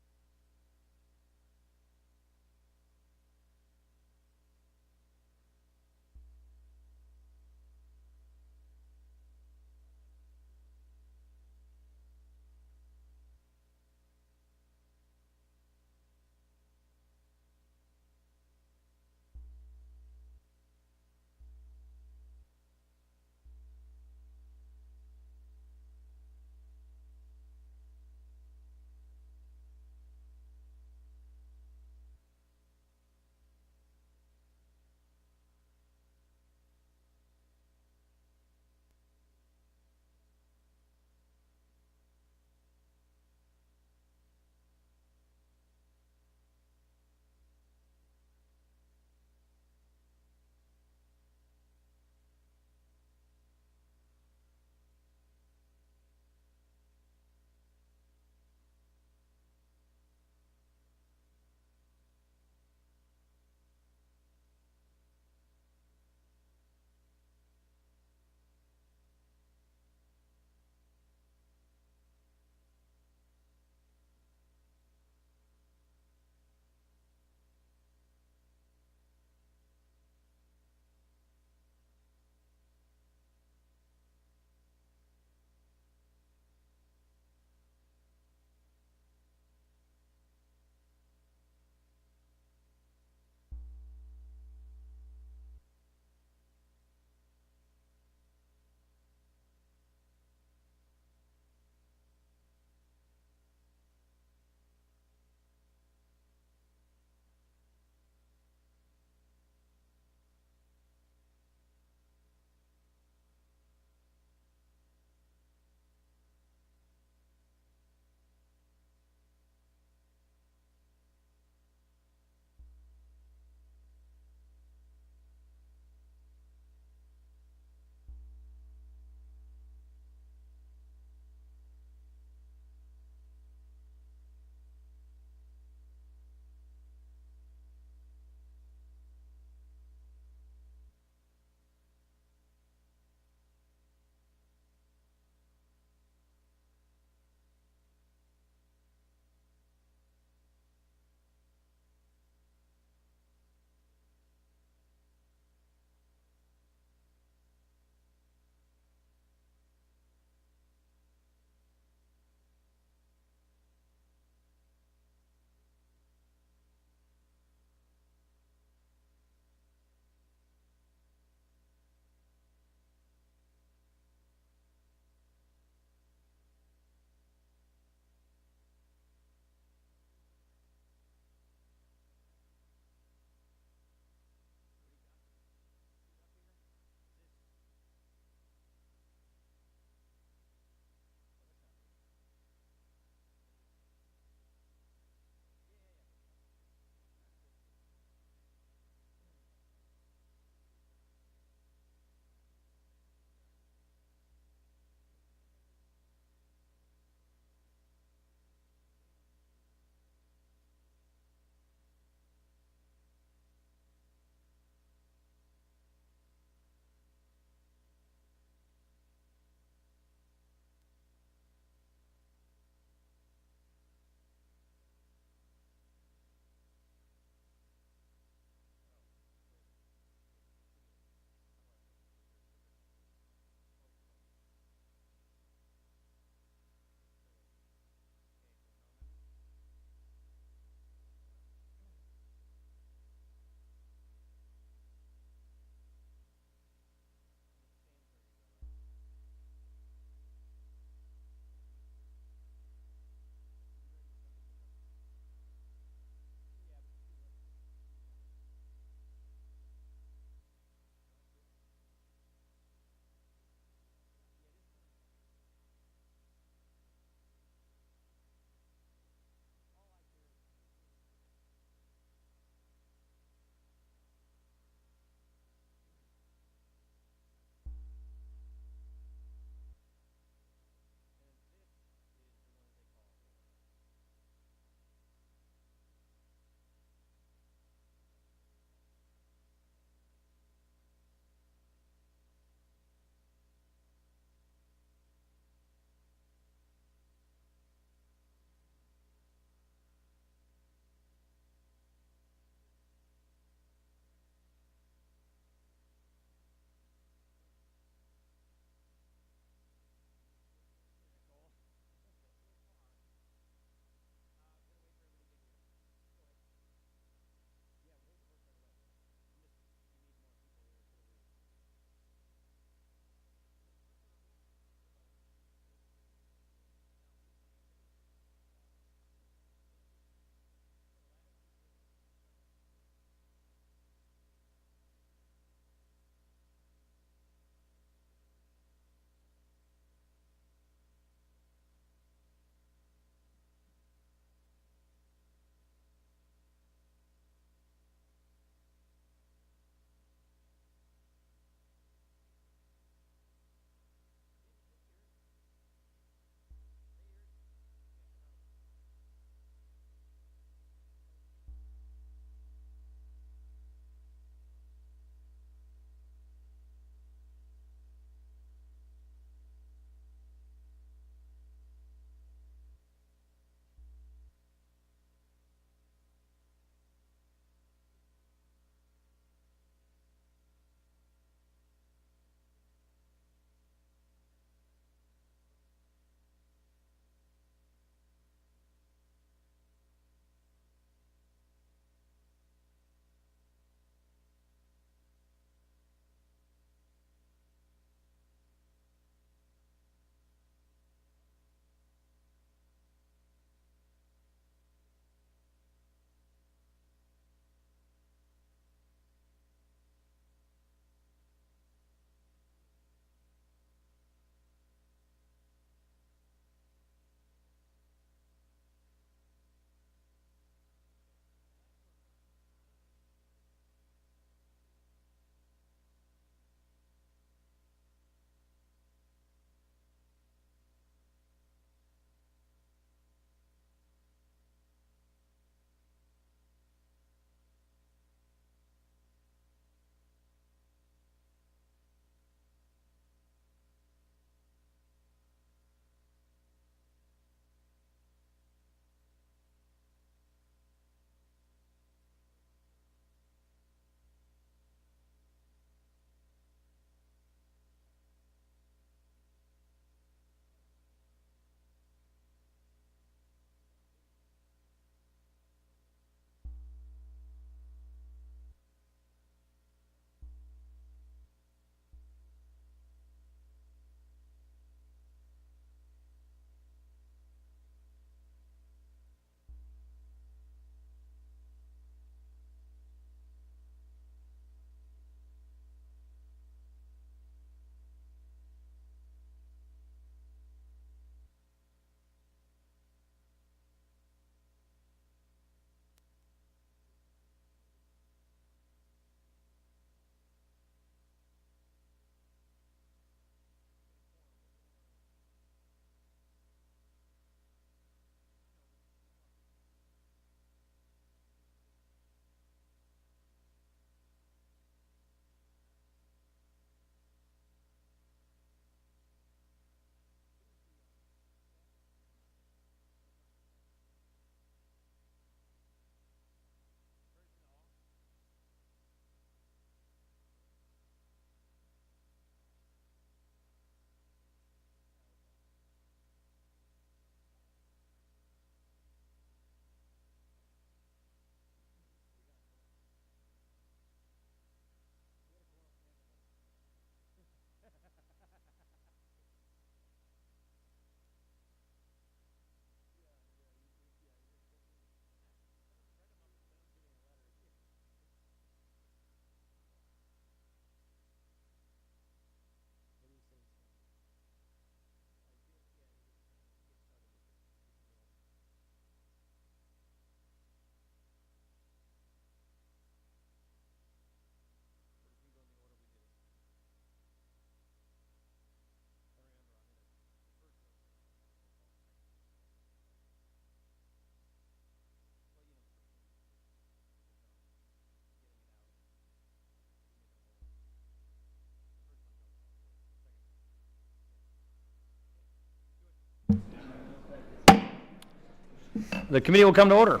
The committee will come to order.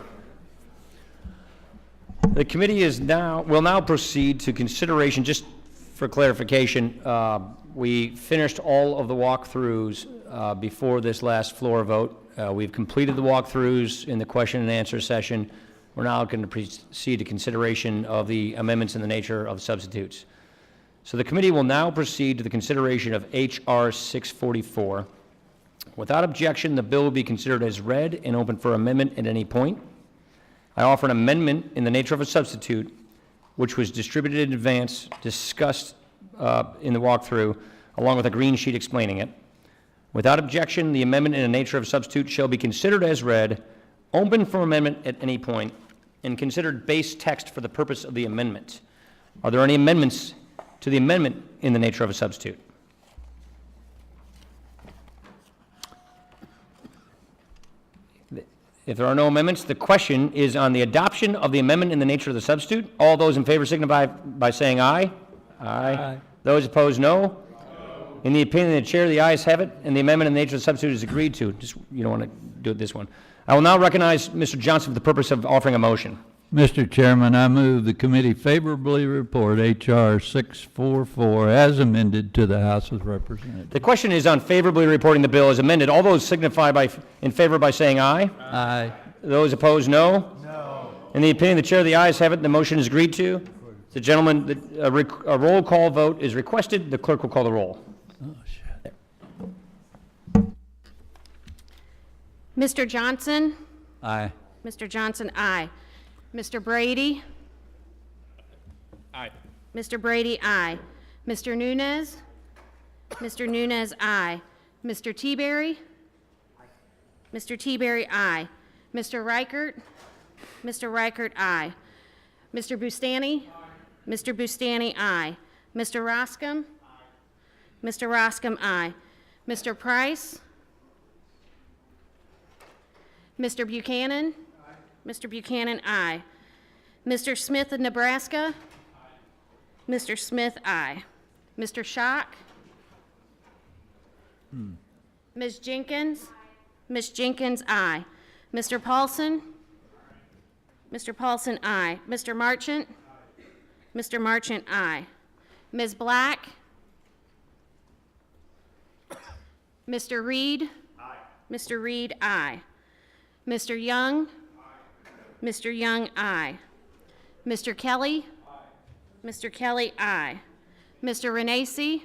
The committee will now proceed to consideration, just for clarification, we finished all of the walkthroughs before this last floor vote. We've completed the walkthroughs in the question and answer session. We're now going to proceed to consideration of the amendments in the nature of substitutes. So the committee will now proceed to the consideration of H.R. 644. Without objection, the bill will be considered as read and open for amendment at any point. I offer an amendment in the nature of a substitute, which was distributed in advance, discussed in the walkthrough, along with a green sheet explaining it. Without objection, the amendment in the nature of a substitute shall be considered as read, open for amendment at any point, and considered base text for the purpose of the amendment. Are there any amendments to the amendment in the nature of a substitute? If there are no amendments, the question is on the adoption of the amendment in the nature of the substitute. All those in favor signify by saying aye. Aye. Those opposed, no. In the opinion of the chair, the ayes have it, and the amendment in the nature of the substitute is agreed to. Just, you don't want to do it this one. I will now recognize Mr. Johnson for the purpose of offering a motion. Mr. Chairman, I move the committee favorably report H.R. 644 as amended to the House of Representatives. The question is on favorably reporting the bill as amended. All those signify in favor by saying aye. Aye. Those opposed, no. No. In the opinion of the chair, the ayes have it. The motion is agreed to. The gentleman, a roll call vote is requested. The clerk will call the roll. Mr. Johnson? Aye. Mr. Johnson, aye. Mr. Brady? Aye. Mr. Brady, aye. Mr. Nunez? Mr. Nunez, aye. Mr. Teaberry? Mr. Teaberry, aye. Mr. Reichert? Mr. Reichert, aye. Mr. Bustani? Mr. Bustani, aye. Mr. Roscom? Mr. Roscom, aye. Mr. Price? Mr. Buchanan? Mr. Buchanan, aye. Mr. Smith of Nebraska? Mr. Smith, aye. Mr. Schock? Ms. Jenkins? Ms. Jenkins, aye. Mr. Paulson? Mr. Paulson, aye. Mr. Marchant? Mr. Marchant, aye. Ms. Black? Mr. Reed? Mr. Reed, aye. Mr. Young? Mr. Young, aye. Mr. Kelly? Mr. Kelly, aye. Mr. Renacci?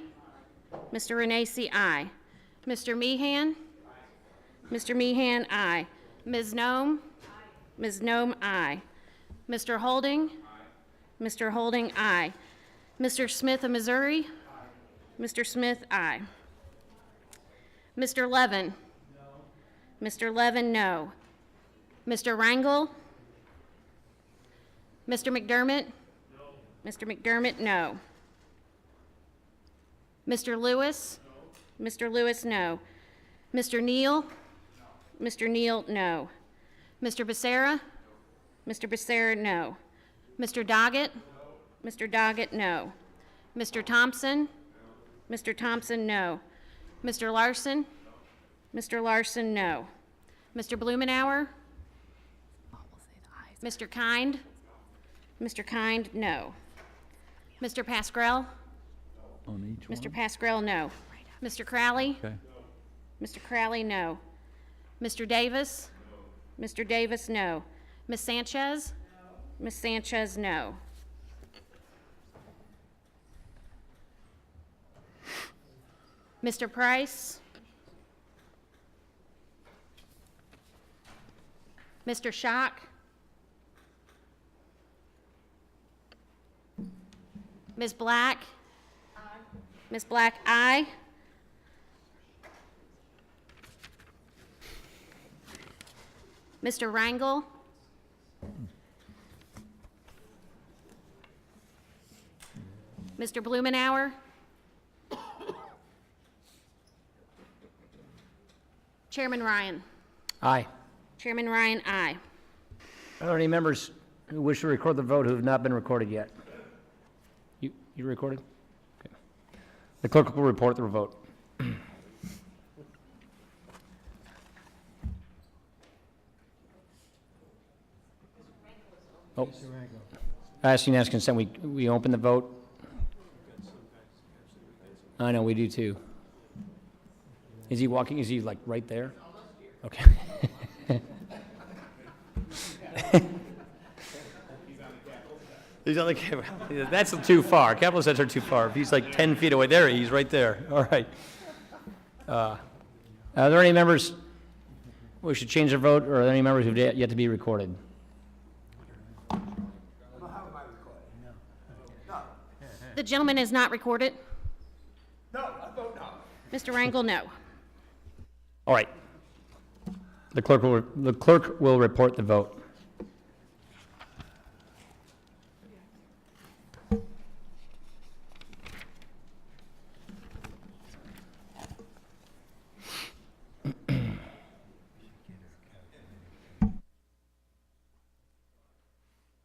Mr. Renacci, aye. Mr. Meehan? Mr. Meehan, aye. Ms. Nome? Ms. Nome, aye. Mr. Holding? Mr. Holding, aye. Mr. Smith of Missouri? Mr. Smith, aye. Mr. Levin? Mr. Levin, no. Mr. Rangel? Mr. McDermott? No. Mr. McDermott, no. Mr. Lewis? No. Mr. Lewis, no. Mr. Neal? No. Mr. Neal, no. Mr. Becerra? No. Mr. Becerra, no. Mr. Doggett? No. Mr. Doggett, no. Mr. Thompson? No. Mr. Thompson, no. Mr. Larson? No. Mr. Larson, no. Mr. Blumenauer? Mr. Kind? Mr. Kind, no. Mr. Pascrell? On each Mr. Pascrell, no. Mr. Crowley? Okay. Mr. Crowley, no. Mr. Davis? Mr. Davis, no. Ms. Sanchez? Ms. Sanchez, no. Mr. Price? Mr. Schock? Ms. Black? Aye. Ms. Black, aye. Mr. Rangel? Mr. Blumenauer? Chairman Ryan? Aye. Chairman Ryan, aye. Are there any members who wish to record the vote who have not been recorded yet? You recorded? Okay. The clerk will report the vote. Oh. I ask unanimous consent, we open the vote. I know, we do too. Is he walking, is he like right there? Okay. He's on the camera. That's too far. Capital sets are too far. If he's like 10 feet away, there, he's right there. All right. Are there any members who should change their vote, or are there any members who have yet to be recorded? The gentleman is not recorded. No, I vote no. Mr. Rangel, no. All right. The clerk will report the vote.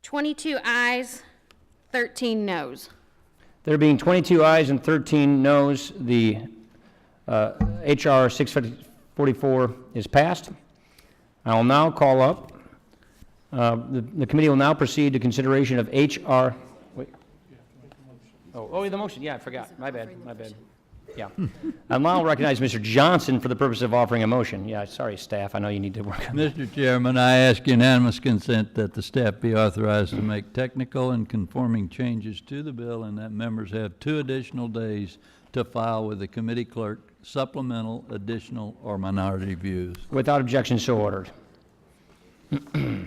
Twenty-two ayes, 13 noes. There being 22 ayes and 13 noes, the H.R. 644 is passed. I will now call up, the committee will now proceed to consideration of H.R. Wait. Oh, the motion, yeah, I forgot. My bad. Yeah. I'll now recognize Mr. Johnson for the purpose of offering a motion. Yeah, sorry, staff, I know you need to work on that. Mr. Chairman, I ask unanimous consent that the staff be authorized to make technical and conforming changes to the bill, and that members have 2 additional days to file with the committee clerk supplemental, additional, or minority views. Without objection, so ordered. The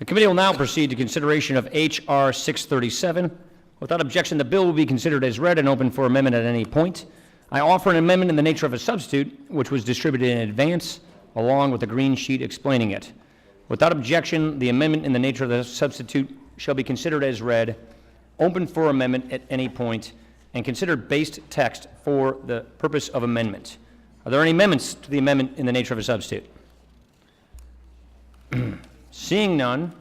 committee will now proceed to consideration of H.R. 637. Without objection, the bill will be considered as read and open for amendment at any point. I offer an amendment in the nature of a substitute, which was distributed in advance, along with a green sheet explaining it. Without objection, the amendment in the nature of the substitute shall be considered as read, open for amendment at any point, and considered based text for the purpose of amendment. Are there any amendments to the amendment in the nature of a substitute? Seeing none,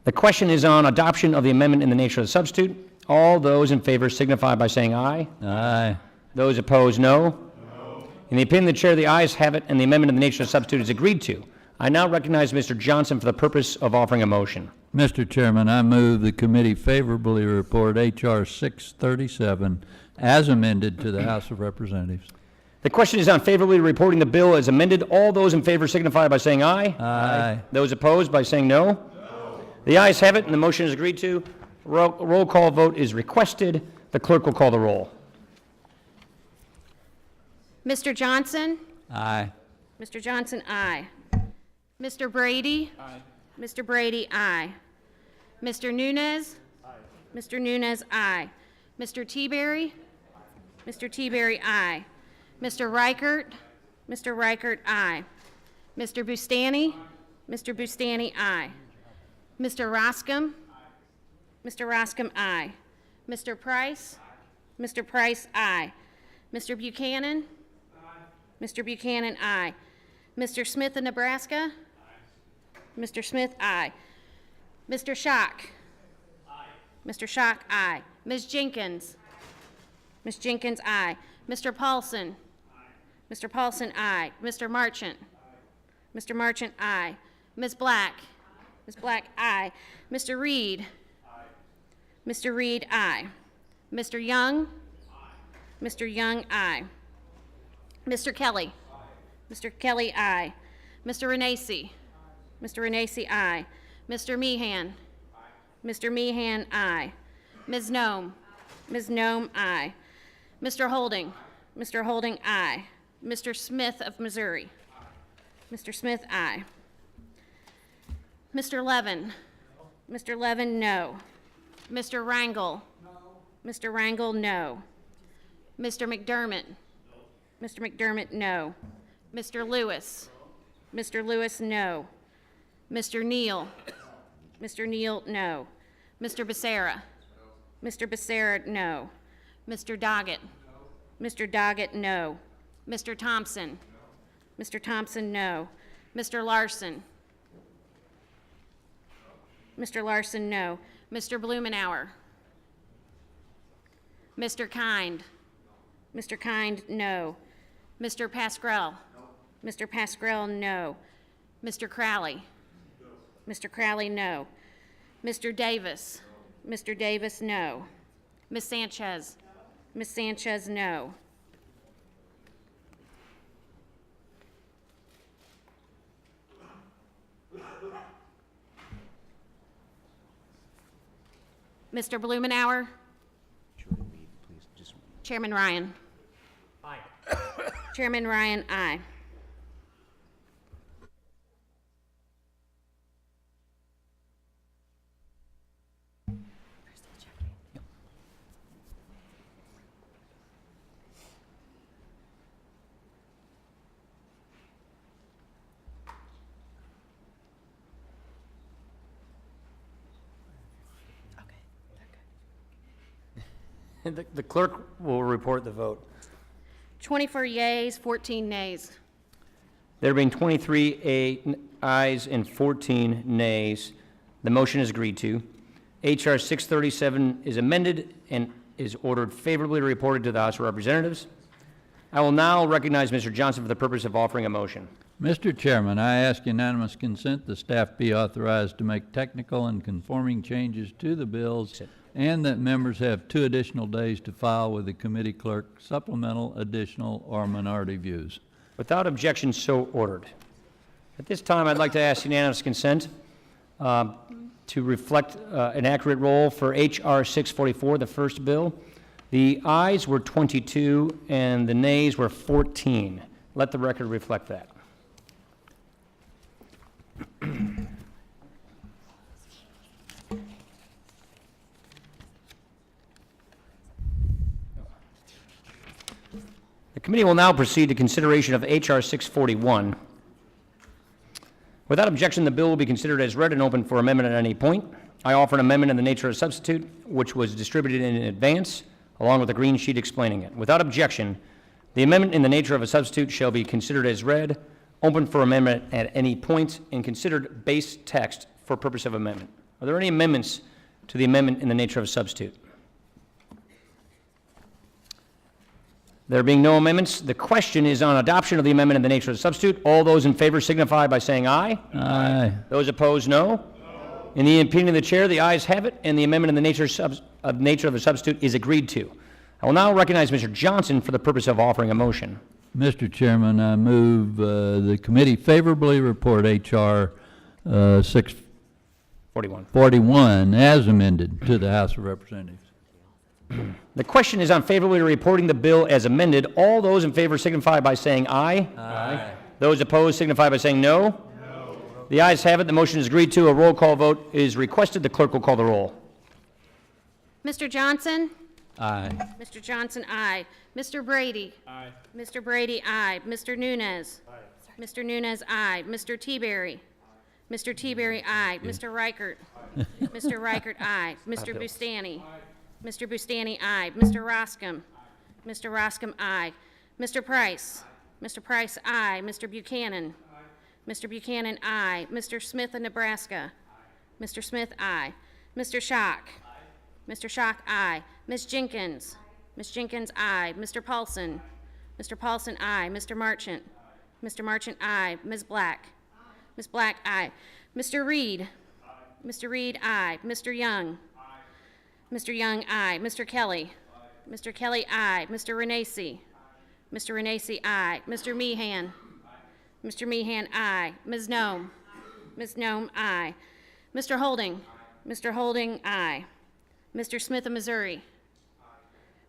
the question is on adoption of the amendment in the nature of the substitute. All those in favor signify by saying aye. Aye. Those opposed, no. No. In the opinion of the chair, the ayes have it, and the amendment in the nature of the substitute is agreed to. I now recognize Mr. Johnson for the purpose of offering a motion. Mr. Chairman, I move the committee favorably report H.R. 637 as amended to the House of Representatives. The question is on favorably reporting the bill as amended. All those in favor signify by saying aye. Aye. Those opposed by saying no. The ayes have it, and the motion is agreed to. Roll call vote is requested. The clerk will call the roll. Mr. Johnson? Aye. Mr. Johnson, aye. Mr. Brady? Aye. Mr. Brady, aye. Mr. Nunez? Aye. Mr. Nunez, aye. Mr. Teaberry? Mr. Teaberry, aye. Mr. Reichert? Mr. Reichert, aye. Mr. Bustani? Mr. Bustani, aye. Mr. Roscom? Mr. Roscom, aye. Mr. Price? Mr. Price, aye. Mr. Buchanan? Mr. Buchanan, aye. Mr. Smith of Nebraska? Mr. Smith, aye. Mr. Schock? Mr. Schock, aye. Ms. Jenkins? Ms. Jenkins, aye. Mr. Paulson? Mr. Paulson, aye. Mr. Marchant? Mr. Marchant, aye. Ms. Black? Ms. Black, aye. Mr. Reed? Mr. Reed, aye. Mr. Young? Mr. Young, aye. Mr. Kelly? Mr. Kelly, aye. Mr. Renacci? Mr. Renacci, aye. Mr. Meehan? Mr. Meehan, aye. Ms. Nome? Ms. Nome, aye. Mr. Holding? Mr. Holding, aye. Mr. Smith of Missouri? Mr. Smith, aye. Mr. Levin? Mr. Levin, no. Mr. Rangel? Mr. Rangel, no. Mr. McDermott? Mr. McDermott, no. Mr. Lewis? Mr. Lewis, no. Mr. Neal? Mr. Neal, no. Mr. Becerra? Mr. Becerra, no. Mr. Doggett? Mr. Doggett, no. Mr. Thompson? Mr. Thompson, no. Mr. Larson? Mr. Larson, no. Mr. Blumenauer? Mr. Kind? Mr. Kind, no. Mr. Pascrell? Mr. Pascrell, no. Mr. Crowley? Mr. Crowley, no. Mr. Davis? Mr. Davis, no. Ms. Sanchez? Ms. Sanchez, no. Mr. Blumenauer? Chairman Ryan? Aye. Chairman Ryan, aye. The clerk will report the vote. 24 yeas, 14 nays. There being 23 ayes and 14 nays, the motion is agreed to. H.R. 637 is amended and is ordered favorably reported to the House of Representatives. I will now recognize Mr. Johnson for the purpose of offering a motion. Mr. Chairman, I ask unanimous consent the staff be authorized to make technical and conforming changes to the bills and that members have 2 additional days to file with the committee clerk supplemental, additional, or minority views. Without objection, so ordered. At this time, I'd like to ask unanimous consent to reflect an accurate roll for H.R. 644, the first bill. The ayes were 22 and the nays were 14. Let the record reflect that. The committee will now proceed to consideration of H.R. 641. Without objection, the bill will be considered as read and open for amendment at any point. I offer an amendment in the nature of substitute, which was distributed in advance, along with a green sheet explaining it. Without objection, the amendment in the nature of a substitute shall be considered as read, open for amendment at any point, and considered base text for purpose of amendment. Are there any amendments to the amendment in the nature of a substitute? There being no amendments, the question is on adoption of the amendment in the nature of a substitute. All those in favor signify by saying aye. Aye. Those opposed, no. In the opinion of the chair, the ayes have it, and the amendment in the nature of a substitute is agreed to. I will now recognize Mr. Johnson for the purpose of offering a motion. Mr. Chairman, I move the committee favorably report H.R. 641 as amended to the House of Representatives. The question is on favorably reporting the bill as amended. All those in favor signify by saying aye. Aye. Those opposed signify by saying no. No. The ayes have it. The motion is agreed to. A roll call vote is requested. The clerk will call the roll. Mr. Johnson? Aye. Mr. Johnson, aye. Mr. Brady? Aye. Mr. Brady, aye. Mr. Nunez? Aye. Mr. Nunez, aye. Mr. Teaberry? Mr. Teaberry, aye. Mr. Reichert? Mr. Reichert, aye. Mr. Bustani? Mr. Bustani, aye. Mr. Roscom? Mr. Roscom, aye. Mr. Price? Mr. Price, aye. Mr. Buchanan? Mr. Buchanan, aye. Mr. Smith of Nebraska? Mr. Smith, aye. Mr. Schock? Mr. Schock, aye. Ms. Jenkins? Ms. Jenkins, aye. Mr. Paulson? Mr. Paulson, aye. Mr. Marchant? Mr. Marchant, aye. Ms. Black? Ms. Black, aye. Mr. Reed? Mr. Reed, aye. Mr. Young? Mr. Young, aye. Mr. Kelly? Mr. Kelly, aye. Mr. Renacci? Mr. Renacci, aye. Mr. Meehan? Mr. Meehan, aye. Ms. Nome? Ms. Nome, aye. Mr. Holding? Mr. Holding, aye. Mr. Smith of Missouri?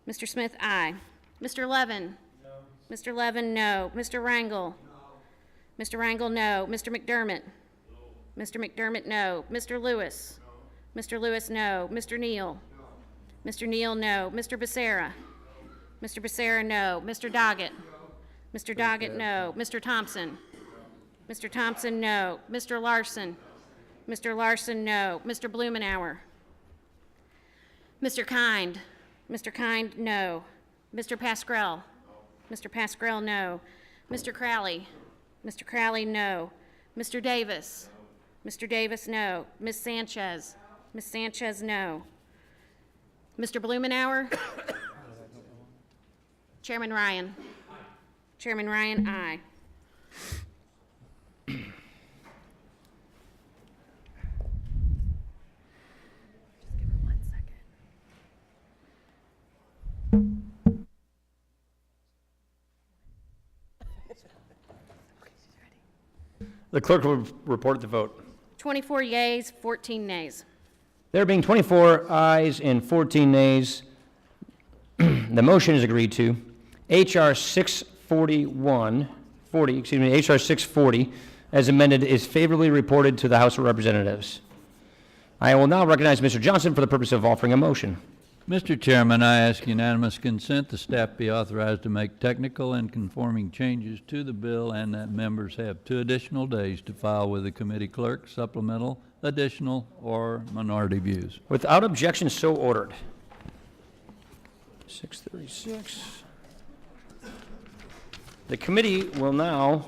Mr. Smith, aye. Mr. Levin? No. Mr. Levin, no. Mr. Rangel? No. Mr. Rangel, no. Mr. McDermott? No. Mr. McDermott, no. Mr. Lewis? No. Mr. Lewis, no. Mr. Neal? No. Mr. Neal, no. Mr. Becerra? No. Mr. Becerra, no. Mr. Doggett? No. Mr. Doggett, no. Mr. Thompson? No. Mr. Thompson, no. Mr. Larson? No. Mr. Larson, no. Mr. Blumenauer? Mr. Kind? Mr. Kind, no. Mr. Pascrell? No. Mr. Pascrell, no. Mr. Crowley? Mr. Crowley, no. Mr. Davis? No. Mr. Davis, no. Ms. Sanchez? No. Ms. Sanchez, no. Mr. Blumenauer? Chairman Ryan? Aye. Chairman Ryan, aye. The clerk will report the vote. 24 yeas, 14 nays. There being 24 ayes and 14 nays, the motion is agreed to. H.R. 640, as amended, is favorably reported to the House of Representatives. I will now recognize Mr. Johnson for the purpose of offering a motion. Mr. Chairman, I ask unanimous consent the staff be authorized to make technical and conforming changes to the bill and that members have 2 additional days to file with the committee clerk supplemental, additional, or minority views. Without objection, so ordered. 636. The committee will now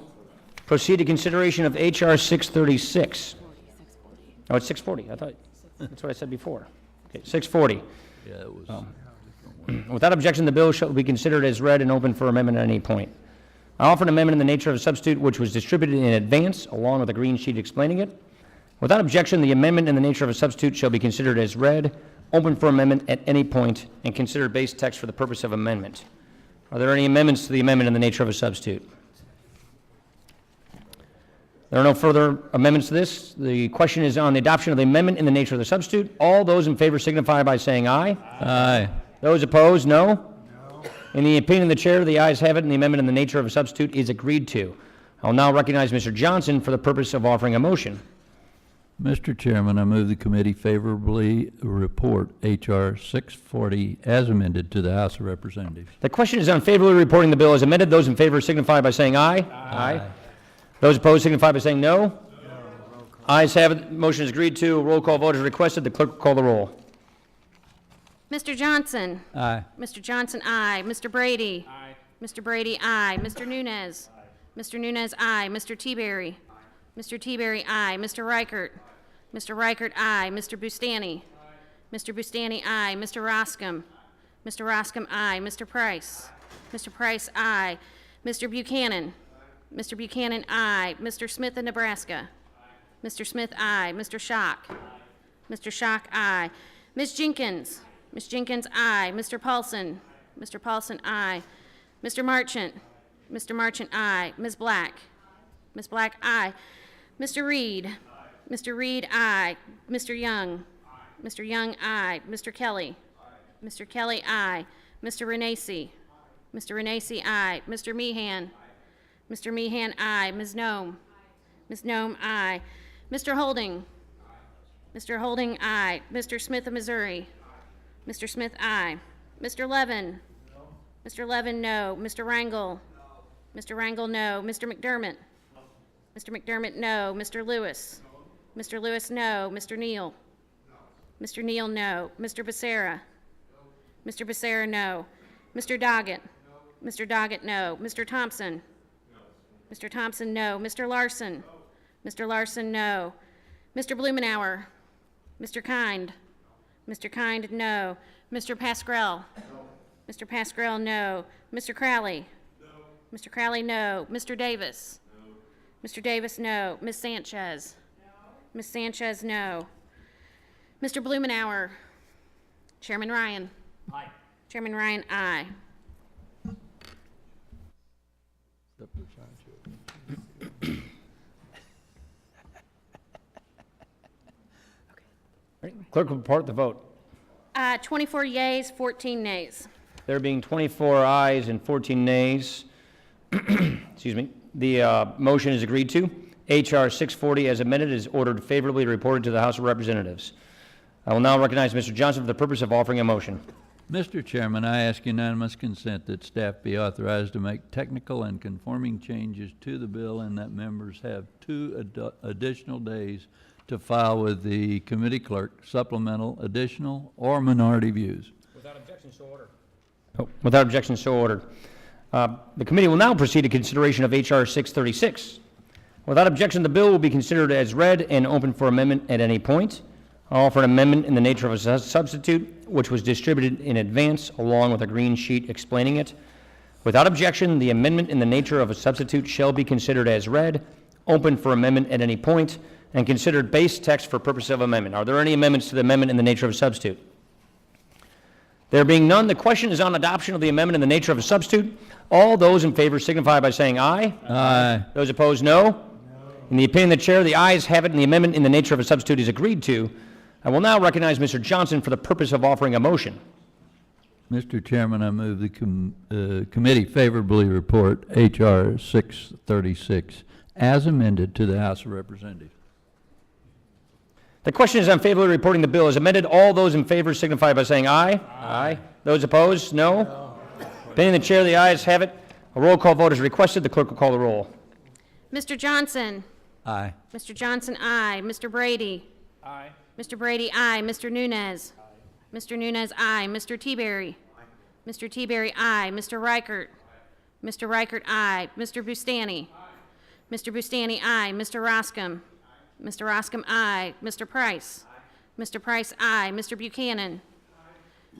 proceed to consideration of H.R. 636. Oh, it's 640. I thought, that's what I said before. Okay, 640. Yeah, it was. Without objection, the bill shall be considered as read and open for amendment at any point. I offer an amendment in the nature of a substitute which was distributed in advance, along with a green sheet explaining it. Without objection, the amendment in the nature of a substitute shall be considered as read, open for amendment at any point, and considered base text for the purpose of amendment. Are there any amendments to the amendment in the nature of a substitute? There are no further amendments to this. The question is on the adoption of the amendment in the nature of the substitute. All those in favor signify by saying aye. Aye. Those opposed, no. No. In the opinion of the chair, the ayes have it, and the amendment in the nature of a substitute is agreed to. I'll now recognize Mr. Johnson for the purpose of offering a motion. Mr. Chairman, I move the committee favorably report H.R. 640 as amended to the House of Representatives. The question is on favorably reporting the bill as amended. Those in favor signify by saying aye. Aye. Those opposed signify by saying no. No. Ayes have it. Motion is agreed to. A roll call vote is requested. The clerk will call the roll. Mr. Johnson? Aye. Mr. Johnson, aye. Mr. Brady? Aye. Mr. Brady, aye. Mr. Nunez? Aye. Mr. Nunez, aye. Mr. Teaberry? Aye. Mr. Teaberry, aye. Mr. Reichert? Aye. Mr. Reichert, aye. Mr. Bustani? Aye. Mr. Bustani, aye. Mr. Roscom? Aye. Mr. Roscom, aye. Mr. Price? Aye. Mr. Price, aye. Mr. Buchanan? Aye. Mr. Buchanan, aye. Mr. Smith of Nebraska? Aye. Mr. Smith, aye. Mr. Schock? Aye. Mr. Schock, aye. Ms. Jenkins? Ms. Jenkins, aye. Mr. Paulson? Aye. Mr. Paulson, aye. Mr. Marchant? Aye. Mr. Marchant, aye. Ms. Black? Aye. Ms. Black, aye. Mr. Reed? Aye. Mr. Reed, aye. Mr. Young? Aye. Mr. Young, aye. Mr. Kelly? Aye. Mr. Kelly, aye. Mr. Renacci? Aye. Mr. Renacci, aye. Mr. Meehan? Aye. Mr. Meehan, aye. Ms. Nome? Aye. Ms. Nome, aye. Mr. Holding? Aye. Mr. Holding, aye. Mr. Smith of Missouri? Aye. Mr. Smith, aye. Mr. Levin? No. Mr. Levin, no. Mr. Rangel? No. Mr. Rangel, no. Mr. McDermott? No. Mr. McDermott, no. Mr. Lewis? No. Mr. Lewis, no. Mr. Neal? No. Mr. Neal, no. Mr. Becerra? No. Mr. Becerra, no. Mr. Doggett? No. Mr. Doggett, no. Mr. Thompson? No. Mr. Thompson, no. Mr. Larson? No. Mr. Larson, no. Mr. Blumenauer? Mr. Kind? No. Mr. Kind, no. Mr. Pascrell? No. Mr. Pascrell, no. Mr. Crowley? No. Mr. Crowley, no. Mr. Davis? No. Mr. Davis, no. Ms. Sanchez? No. Ms. Sanchez, no. Mr. Blumenauer? Chairman Ryan? Aye. Chairman Ryan, aye. Clerk will report the vote. 24 yeas, 14 nays. There being 24 ayes and 14 nays, excuse me, the motion is agreed to. H.R. 640 as amended is ordered favorably reported to the House of Representatives. I will now recognize Mr. Johnson for the purpose of offering a motion. Mr. Chairman, I ask unanimous consent that staff be authorized to make technical and conforming changes to the bill and that members have 2 additional days to file with the committee clerk supplemental, additional, or minority views. Without objection, so ordered. Without objection, so ordered. The committee will now proceed to consideration of H.R. 636. Without objection, the bill will be considered as read and open for amendment at any point. I offer an amendment in the nature of a substitute, which was distributed in advance along with a green sheet explaining it. Without objection, the amendment in the nature of a substitute shall be considered as read, open for amendment at any point, and considered base text for purpose of amendment. Are there any amendments to the amendment in the nature of a substitute? There being none, the question is on adoption of the amendment in the nature of a substitute. All those in favor signify by saying aye. Aye. Those opposed, no. In the opinion of the chair, the ayes have it, and the amendment in the nature of a substitute is agreed to. I will now recognize Mr. Johnson for the purpose of offering a motion. Mr. Chairman, I move the committee favorably report H.R. 636 as amended to the House of Representatives. The question is on favorably reporting the bill as amended. All those in favor signify by saying aye. Aye. Those opposed, no. Opinion of the chair, the ayes have it. A roll call vote is requested. The clerk will call the roll. Mr. Johnson? Aye. Mr. Johnson, aye. Mr. Brady? Aye. Mr. Brady, aye. Mr. Nunez? Mr. Nunez, aye. Mr. T-Berry? Mr. T-Berry, aye. Mr. Reichert? Mr. Reichert, aye. Mr. Bustani? Mr. Bustani, aye. Mr. Roscom? Mr. Roscom, aye. Mr. Price? Mr. Price, aye. Mr. Buchanan?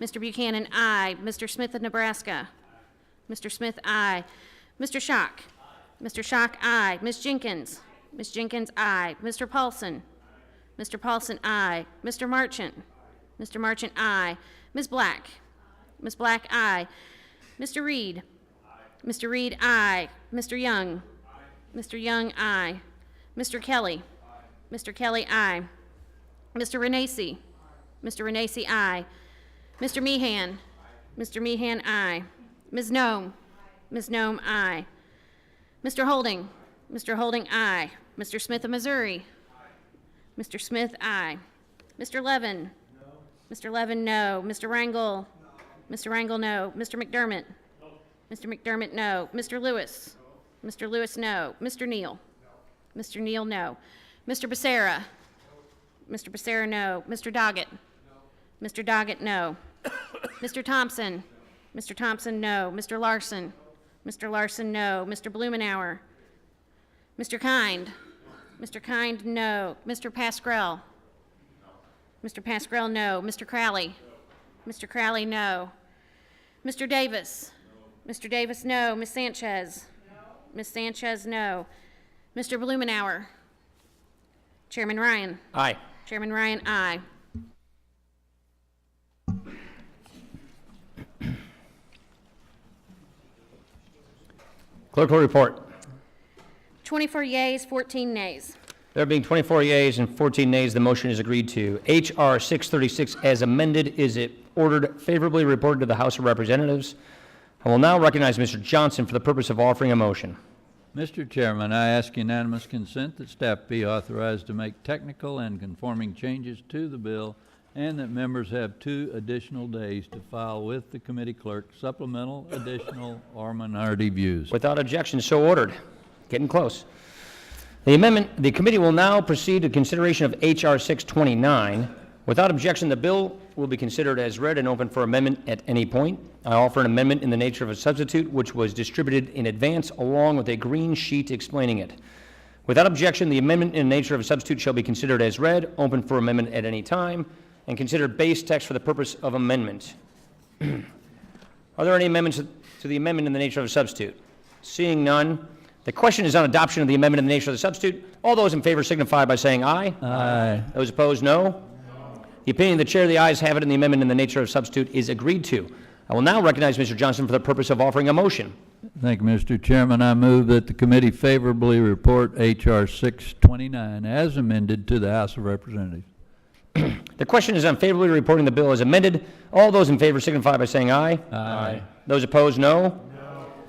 Mr. Buchanan, aye. Mr. Smith of Nebraska? Mr. Smith, aye. Mr. Schock? Mr. Schock, aye. Ms. Jenkins? Ms. Jenkins, aye. Mr. Paulson? Mr. Paulson, aye. Mr. Marchant? Mr. Marchant, aye. Ms. Black? Ms. Black, aye. Mr. Reed? Mr. Reed, aye. Mr. Young? Mr. Young, aye. Mr. Kelly? Mr. Kelly, aye. Mr. Renacci? Mr. Renacci, aye. Mr. Meehan? Mr. Meehan, aye. Ms. Nome? Ms. Nome, aye. Mr. Holding? Mr. Holding, aye. Mr. Smith of Missouri? Mr. Smith, aye. Mr. Levin? Mr. Levin, no. Mr. Rangel? Mr. Rangel, no. Mr. McDermott? Mr. McDermott, no. Mr. Lewis? Mr. Lewis, no. Mr. Neal? Mr. Neal, no. Mr. Becerra? Mr. Becerra, no. Mr. Doggett? Mr. Doggett, no. Mr. Thompson? Mr. Thompson, no. Mr. Larson? Mr. Larson, no. Mr. Blumenauer? Mr. Kind? Mr. Kind, no. Mr. Pascrell? Mr. Pascrell, no. Mr. Crowley? Mr. Crowley, no. Mr. Davis? Mr. Davis, no. Ms. Sanchez? Ms. Sanchez, no. Mr. Blumenauer? Chairman Ryan? Aye. Chairman Ryan, aye. Clerk will report. 24 yeas, 14 nays. There being 24 yeas and 14 nays, the motion is agreed to. H.R. 636 as amended is it ordered favorably reported to the House of Representatives. I will now recognize Mr. Johnson for the purpose of offering a motion. Mr. Chairman, I ask unanimous consent that staff be authorized to make technical and conforming changes to the bill and that members have 2 additional days to file with the committee clerk supplemental, additional, or minority views. Without objection, so ordered. Getting close. The committee will now proceed to consideration of H.R. 629. Without objection, the bill will be considered as read and open for amendment at any point. I offer an amendment in the nature of a substitute, which was distributed in advance along with a green sheet explaining it. Without objection, the amendment in the nature of a substitute shall be considered as read, open for amendment at any time, and considered base text for the purpose of amendment. Are there any amendments to the amendment in the nature of a substitute? Seeing none, the question is on adoption of the amendment in the nature of the substitute. All those in favor signify by saying aye. Aye. Those opposed, no. The opinion of the chair, the ayes have it, and the amendment in the nature of substitute is agreed to. I will now recognize Mr. Johnson for the purpose of offering a motion. Thank you, Mr. Chairman. I move that the committee favorably report H.R. 629 as amended to the House of Representatives. The question is on favorably reporting the bill as amended. All those in favor signify by saying aye. Aye. Those opposed, no.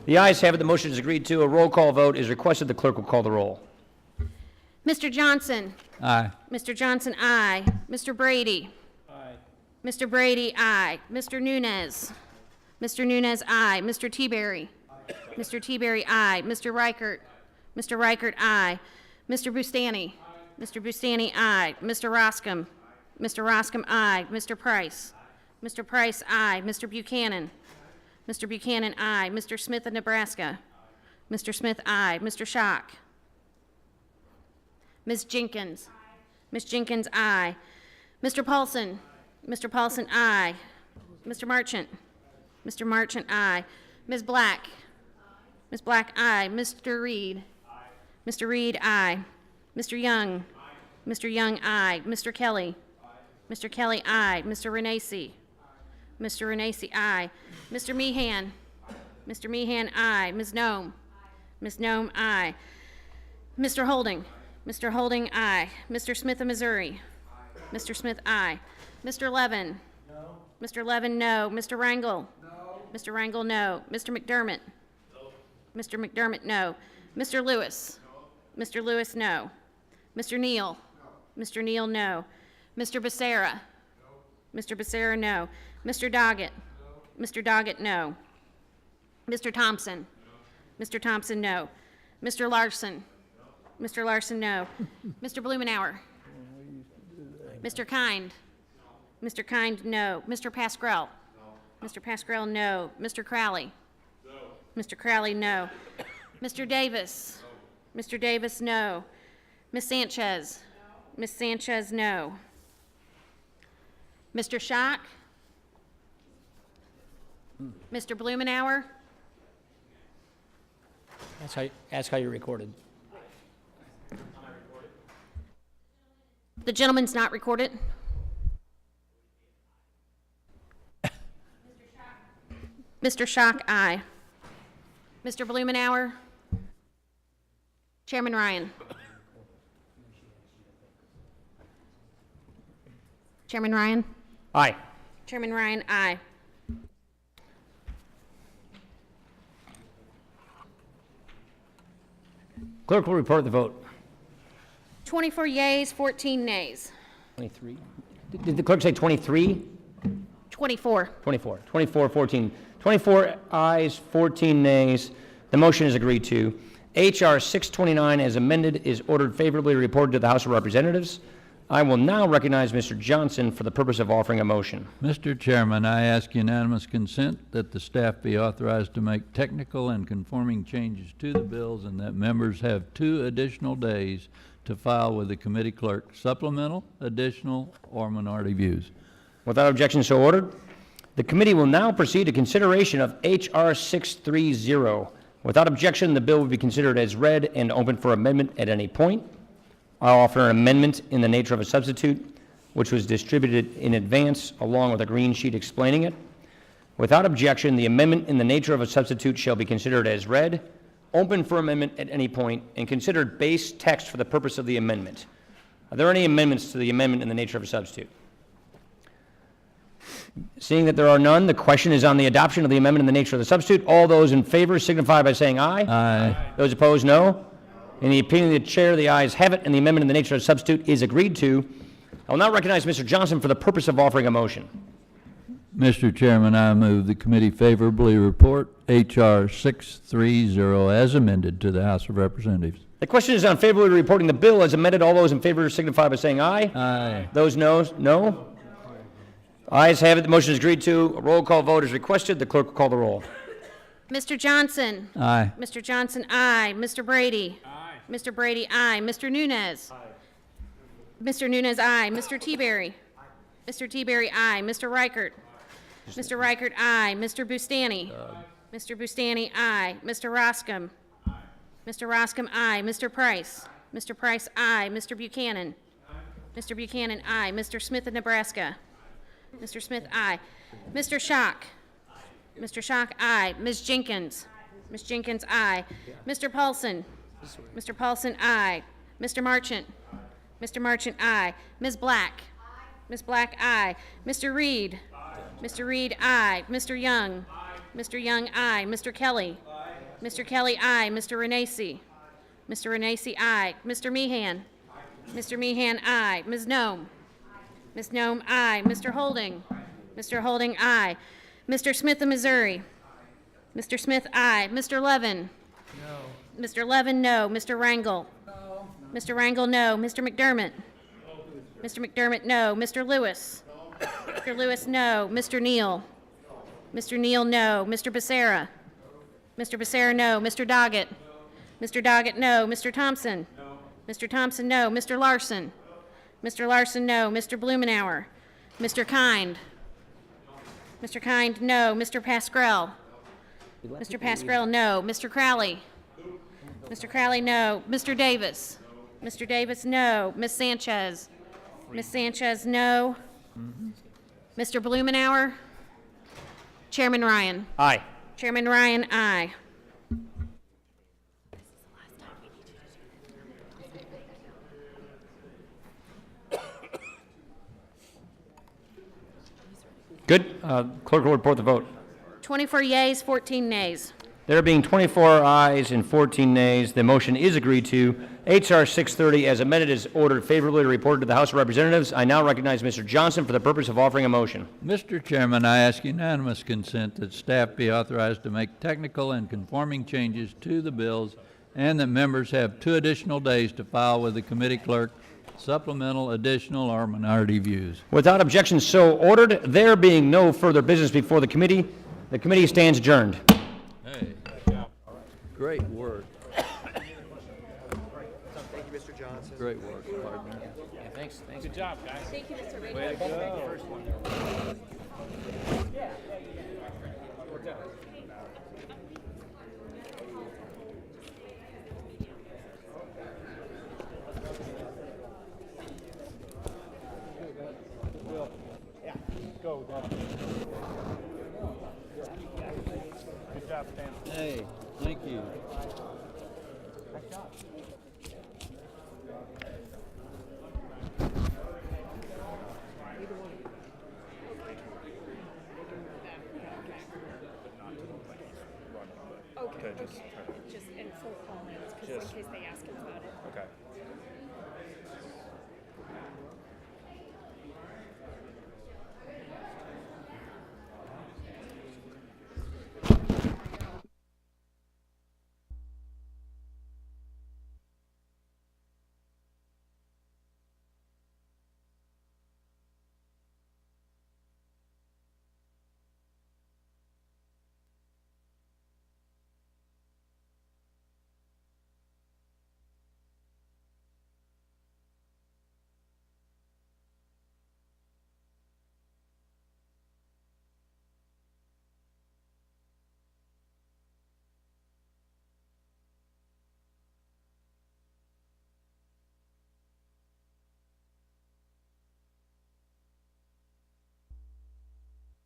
The ayes have it. The motion is agreed to. A roll call vote is requested. The clerk will call the roll. Mr. Johnson? Aye. Mr. Johnson, aye. Mr. Brady? Aye. Mr. Brady, aye. Mr. Nunez? Mr. Nunez, aye. Mr. T-Berry? Mr. T-Berry, aye. Mr. Reichert? Mr. Reichert, aye. Mr. Bustani? Mr. Bustani, aye. Mr. Roscom? Mr. Roscom, aye. Mr. Price? Mr. Price, aye. Mr. Buchanan? Mr. Buchanan, aye. Mr. Smith of Nebraska? Mr. Smith, aye. Mr. Schock? Ms. Jenkins? Ms. Jenkins, aye. Mr. Paulson? Mr. Paulson, aye. Mr. Marchant? Mr. Marchant, aye. Ms. Black? Ms. Black, aye. Mr. Reed? Mr. Reed, aye. Mr. Young? Mr. Young, aye. Mr. Kelly? Mr. Kelly, aye. Mr. Renacci? Mr. Renacci, aye. Mr. Meehan. Mr. Meehan, aye. Ms. Nome. Ms. Nome, aye. Mr. Holding. Mr. Holding, aye. Mr. Smith of Missouri. Mr. Smith, aye. Mr. Levin. No. Mr. Levin, no. Mr. Rangel. No. Mr. Rangel, no. Mr. McDermott. No. Mr. McDermott, no. Mr. Lewis. No. Mr. Lewis, no. Mr. Neal. No. Mr. Neal, no. Mr. Becerra. No. Mr. Becerra, no. Mr. Doggett. No. Mr. Doggett, no. Mr. Thompson. No. Mr. Thompson, no. Mr. Larson. No. Mr. Larson, no. Mr. Blumenauer. Mr. Kind. No. Mr. Kind, no. Mr. Pascrell. No. Mr. Pascrell, no. Mr. Crowley. No. Mr. Crowley, no. Mr. Davis. No. Mr. Davis, no. Ms. Sanchez. No. Ms. Sanchez, no. Mr. Schock. Mr. Blumenauer. Ask how you're recorded. The gentleman's not recorded. Mr. Schock, aye. Mr. Blumenauer. Chairman Ryan. Chairman Ryan. Aye. Chairman Ryan, aye. Clerk will report the vote. 24 yeas, 14 nays. 23. Did the clerk say 23? 24. 24. 24, 14. 24 ayes, 14 nays. The motion is agreed to. H.R. 629 as amended is ordered favorably reported to the House of Representatives. I will now recognize Mr. Johnson for the purpose of offering a motion. Mr. Chairman, I ask unanimous consent that the staff be authorized to make technical and conforming changes to the bills and that members have 2 additional days to file with the committee clerk supplemental, additional, or minority views. Without objection, so ordered. The committee will now proceed to consideration of H.R. 630. Without objection, the bill will be considered as read and open for amendment at any point. I'll offer an amendment in the nature of a substitute, which was distributed in advance along with a green sheet explaining it. Without objection, the amendment in the nature of a substitute shall be considered as read, open for amendment at any point, and considered base text for the purpose of the amendment. Are there any amendments to the amendment in the nature of a substitute? Seeing that there are none, the question is on the adoption of the amendment in the nature of the substitute. All those in favor signify by saying aye. Aye. Those opposed, no. In the opinion of the chair, the ayes have it, and the amendment in the nature of a substitute is agreed to. I will now recognize Mr. Johnson for the purpose of offering a motion. Mr. Chairman, I move the committee favorably report H.R. 630 as amended to the House of Representatives. The question is on favorably reporting the bill as amended. All those in favor signify by saying aye. Aye. Those noes, no. Ayes have it. The motion is agreed to. A roll call vote is requested. The clerk will call the roll. Mr. Johnson. Aye. Mr. Johnson, aye. Mr. Brady. Aye. Mr. Brady, aye. Mr. Nunez. Aye. Mr. Nunez, aye. Mr. Teaberry. Aye. Mr. Teaberry, aye. Mr. Reichert. Aye. Mr. Reichert, aye. Mr. Bustani. Aye. Mr. Bustani, aye. Mr. Roscom. Aye. Mr. Roscom, aye. Mr. Price. Aye. Mr. Price, aye. Mr. Buchanan. Aye. Mr. Buchanan, aye. Mr. Smith of Nebraska. Aye. Mr. Smith, aye. Mr. Schock. Aye. Mr. Schock, aye. Ms. Jenkins. Aye. Ms. Jenkins, aye. Mr. Paulson. Mr. Paulson, aye. Mr. Marchant. Aye. Mr. Marchant, aye. Ms. Black. Aye. Ms. Black, aye. Mr. Reed. Aye. Mr. Reed, aye. Mr. Young. Aye. Mr. Young, aye. Mr. Kelly. Aye. Mr. Kelly, aye. Mr. Renacci. Aye. Mr. Renacci, aye. Mr. Meehan. Aye. Mr. Meehan, aye. Ms. Nome. Aye. Ms. Nome, aye. Mr. Holding. Aye. Mr. Holding, aye. Mr. Smith of Missouri. Aye. Mr. Smith, aye. Mr. Levin. No. Mr. Levin, no. Mr. Rangel. No. Mr. Rangel, no. Mr. McDermott. No. Mr. McDermott, no. Mr. Lewis. No. Mr. Lewis, no. Mr. Neal. No. Mr. Neal, no. Mr. Becerra. No. Mr. Becerra, no. Mr. Doggett. No. Mr. Doggett, no. Mr. Thompson. No. Mr. Thompson, no. Mr. Larson. No. Mr. Larson, no. Mr. Blumenauer. Mr. Kind. No. Mr. Kind, no. Mr. Pascrell. No. Mr. Pascrell, no. Mr. Crowley. Mr. Crowley, no. Mr. Davis. No. Mr. Davis, no. Ms. Sanchez. Ms. Sanchez, no. Mr. Blumenauer. Chairman Ryan. Aye. Chairman Ryan, aye. Good. Clerk will report the vote. 24 yeas, 14 nays. There being 24 ayes and 14 nays, the motion is agreed to. H.R. 630, as amended, is ordered favorably to report to the House of Representatives. I now recognize Mr. Johnson for the purpose of offering a motion. Mr. Chairman, I ask unanimous consent that staff be authorized to make technical and conforming changes to the bills, and that members have 2 additional days to file with the committee clerk supplemental, additional, or minority views. Without objection, so ordered. There being no further business before the committee stands adjourned. Hey, great work. Thank you, Mr. Johnson. Great work, partner. Yeah, thanks. Good job, guys. Thank you, Mr. Ray. Way to go. Good job, Stan. Hey, thank you. Okay, just in full comments, because in case they ask him about it. Okay.